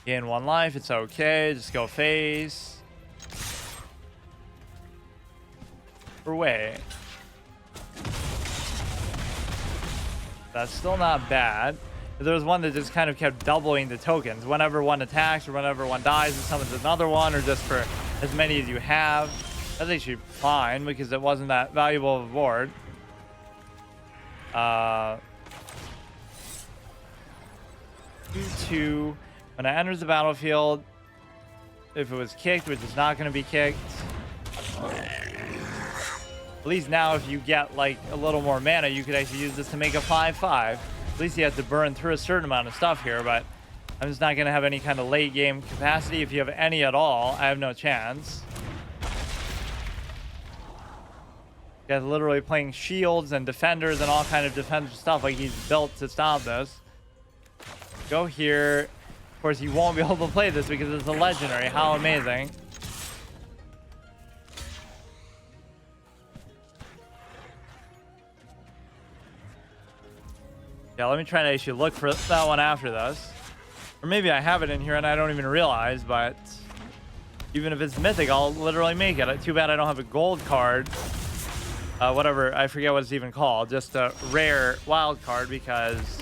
Gain 1 life, it's okay. Just go face. Or wait. That's still not bad. There was one that just kind of kept doubling the tokens. Whenever one attacks or whenever one dies, it summons another one, or just for as many as you have. That's actually fine because it wasn't that valuable of a board. 2/2. When it enters the battlefield, if it was kicked, which is not going to be kicked. At least now if you get like a little more mana, you could actually use this to make a 5/5. At least you have to burn through a certain amount of stuff here, but I'm just not going to have any kind of late game capacity. If you have any at all, I have no chance. Guy's literally playing shields and defenders and all kind of defensive stuff like he's built to stop this. Go here. Of course, you won't be able to play this because it's a legendary. How amazing. Yeah, let me try to actually look for that one after this. Or maybe I have it in here and I don't even realize, but even if it's mythic, I'll literally make it. Too bad I don't have a gold card. Whatever, I forget what it's even called. Just a rare wild card because...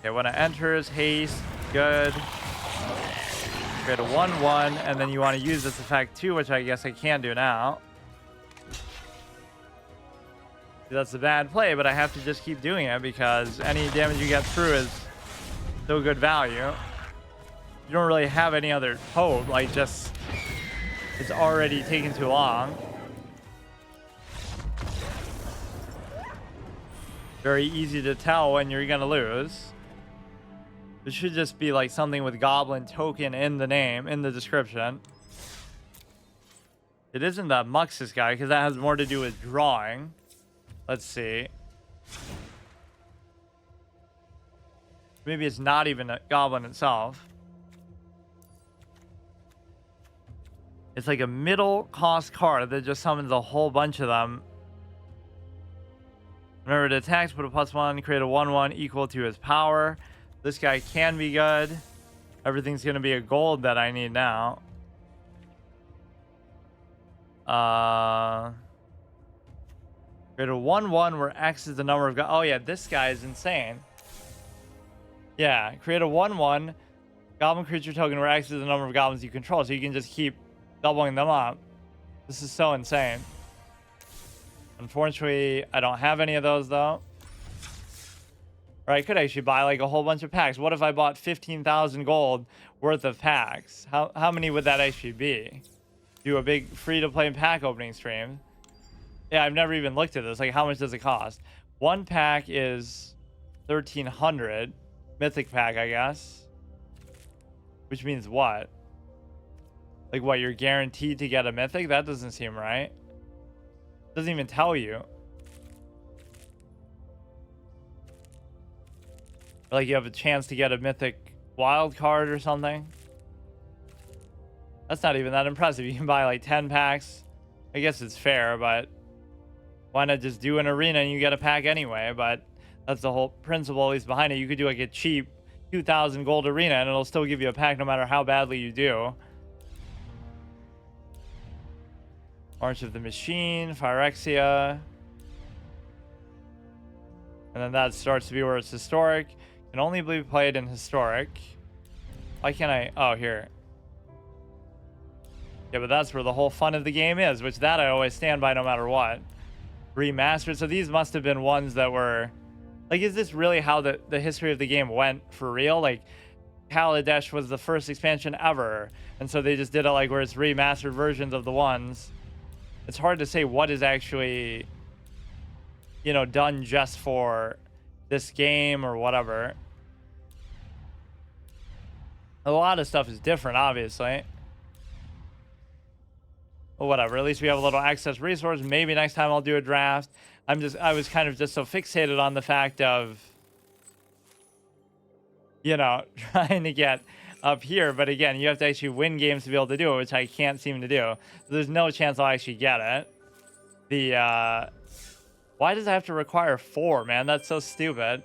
Okay, when it enters, haste, good. Create a 1/1, and then you want to use this effect too, which I guess I can do now. That's a bad play, but I have to just keep doing it because any damage you get through is so good value. You don't really have any other hope, like just it's already taken too long. Very easy to tell when you're gonna lose. It should just be like something with goblin token in the name, in the description. It isn't that Muxus guy because that has more to do with drawing. Let's see. Maybe it's not even a goblin itself. It's like a middle cost card that just summons a whole bunch of them. Whenever it attacks, put a +1, create a 1/1 equal to his power. This guy can be good. Everything's going to be a gold that I need now. Create a 1/1 where X is the number of... Oh, yeah, this guy is insane. Yeah, create a 1/1 goblin creature token where X is the number of goblins you control, so you can just keep doubling them up. This is so insane. Unfortunately, I don't have any of those, though. Or I could actually buy, like, a whole bunch of packs. What if I bought 15,000 gold worth of packs? How many would that actually be? Do a big free-to-play pack opening stream. Yeah, I've never even looked at this. Like, how much does it cost? One pack is 1300 mythic pack, I guess. Which means what? Like what, you're guaranteed to get a mythic? That doesn't seem right. Doesn't even tell you. Like you have a chance to get a mythic wild card or something. That's not even that impressive. You can buy like 10 packs. I guess it's fair, but why not just do an arena and you get a pack anyway? But that's the whole principle, at least behind it. You could do like a cheap 2,000 gold arena and it'll still give you a pack no matter how badly you do. March of the Machine, Phyrexia. And then that starts to be where it's historic. Can only be played in historic. Why can't I? Oh, here. Yeah, but that's where the whole fun of the game is, which that I always stand by no matter what. Remastered. So these must have been ones that were... Like, is this really how the history of the game went for real? Like, Kaladesh was the first expansion ever. And so they just did it like where it's remastered versions of the ones. It's hard to say what is actually, you know, done just for this game or whatever. A lot of stuff is different, obviously. But whatever, at least we have a little excess resource. Maybe next time I'll do a draft. I was kind of just so fixated on the fact of, you know, trying to get up here. But again, you have to actually win games to be able to do it, which I can't seem to do. So there's no chance I'll actually get it. Why does it have to require 4, man? That's so stupid.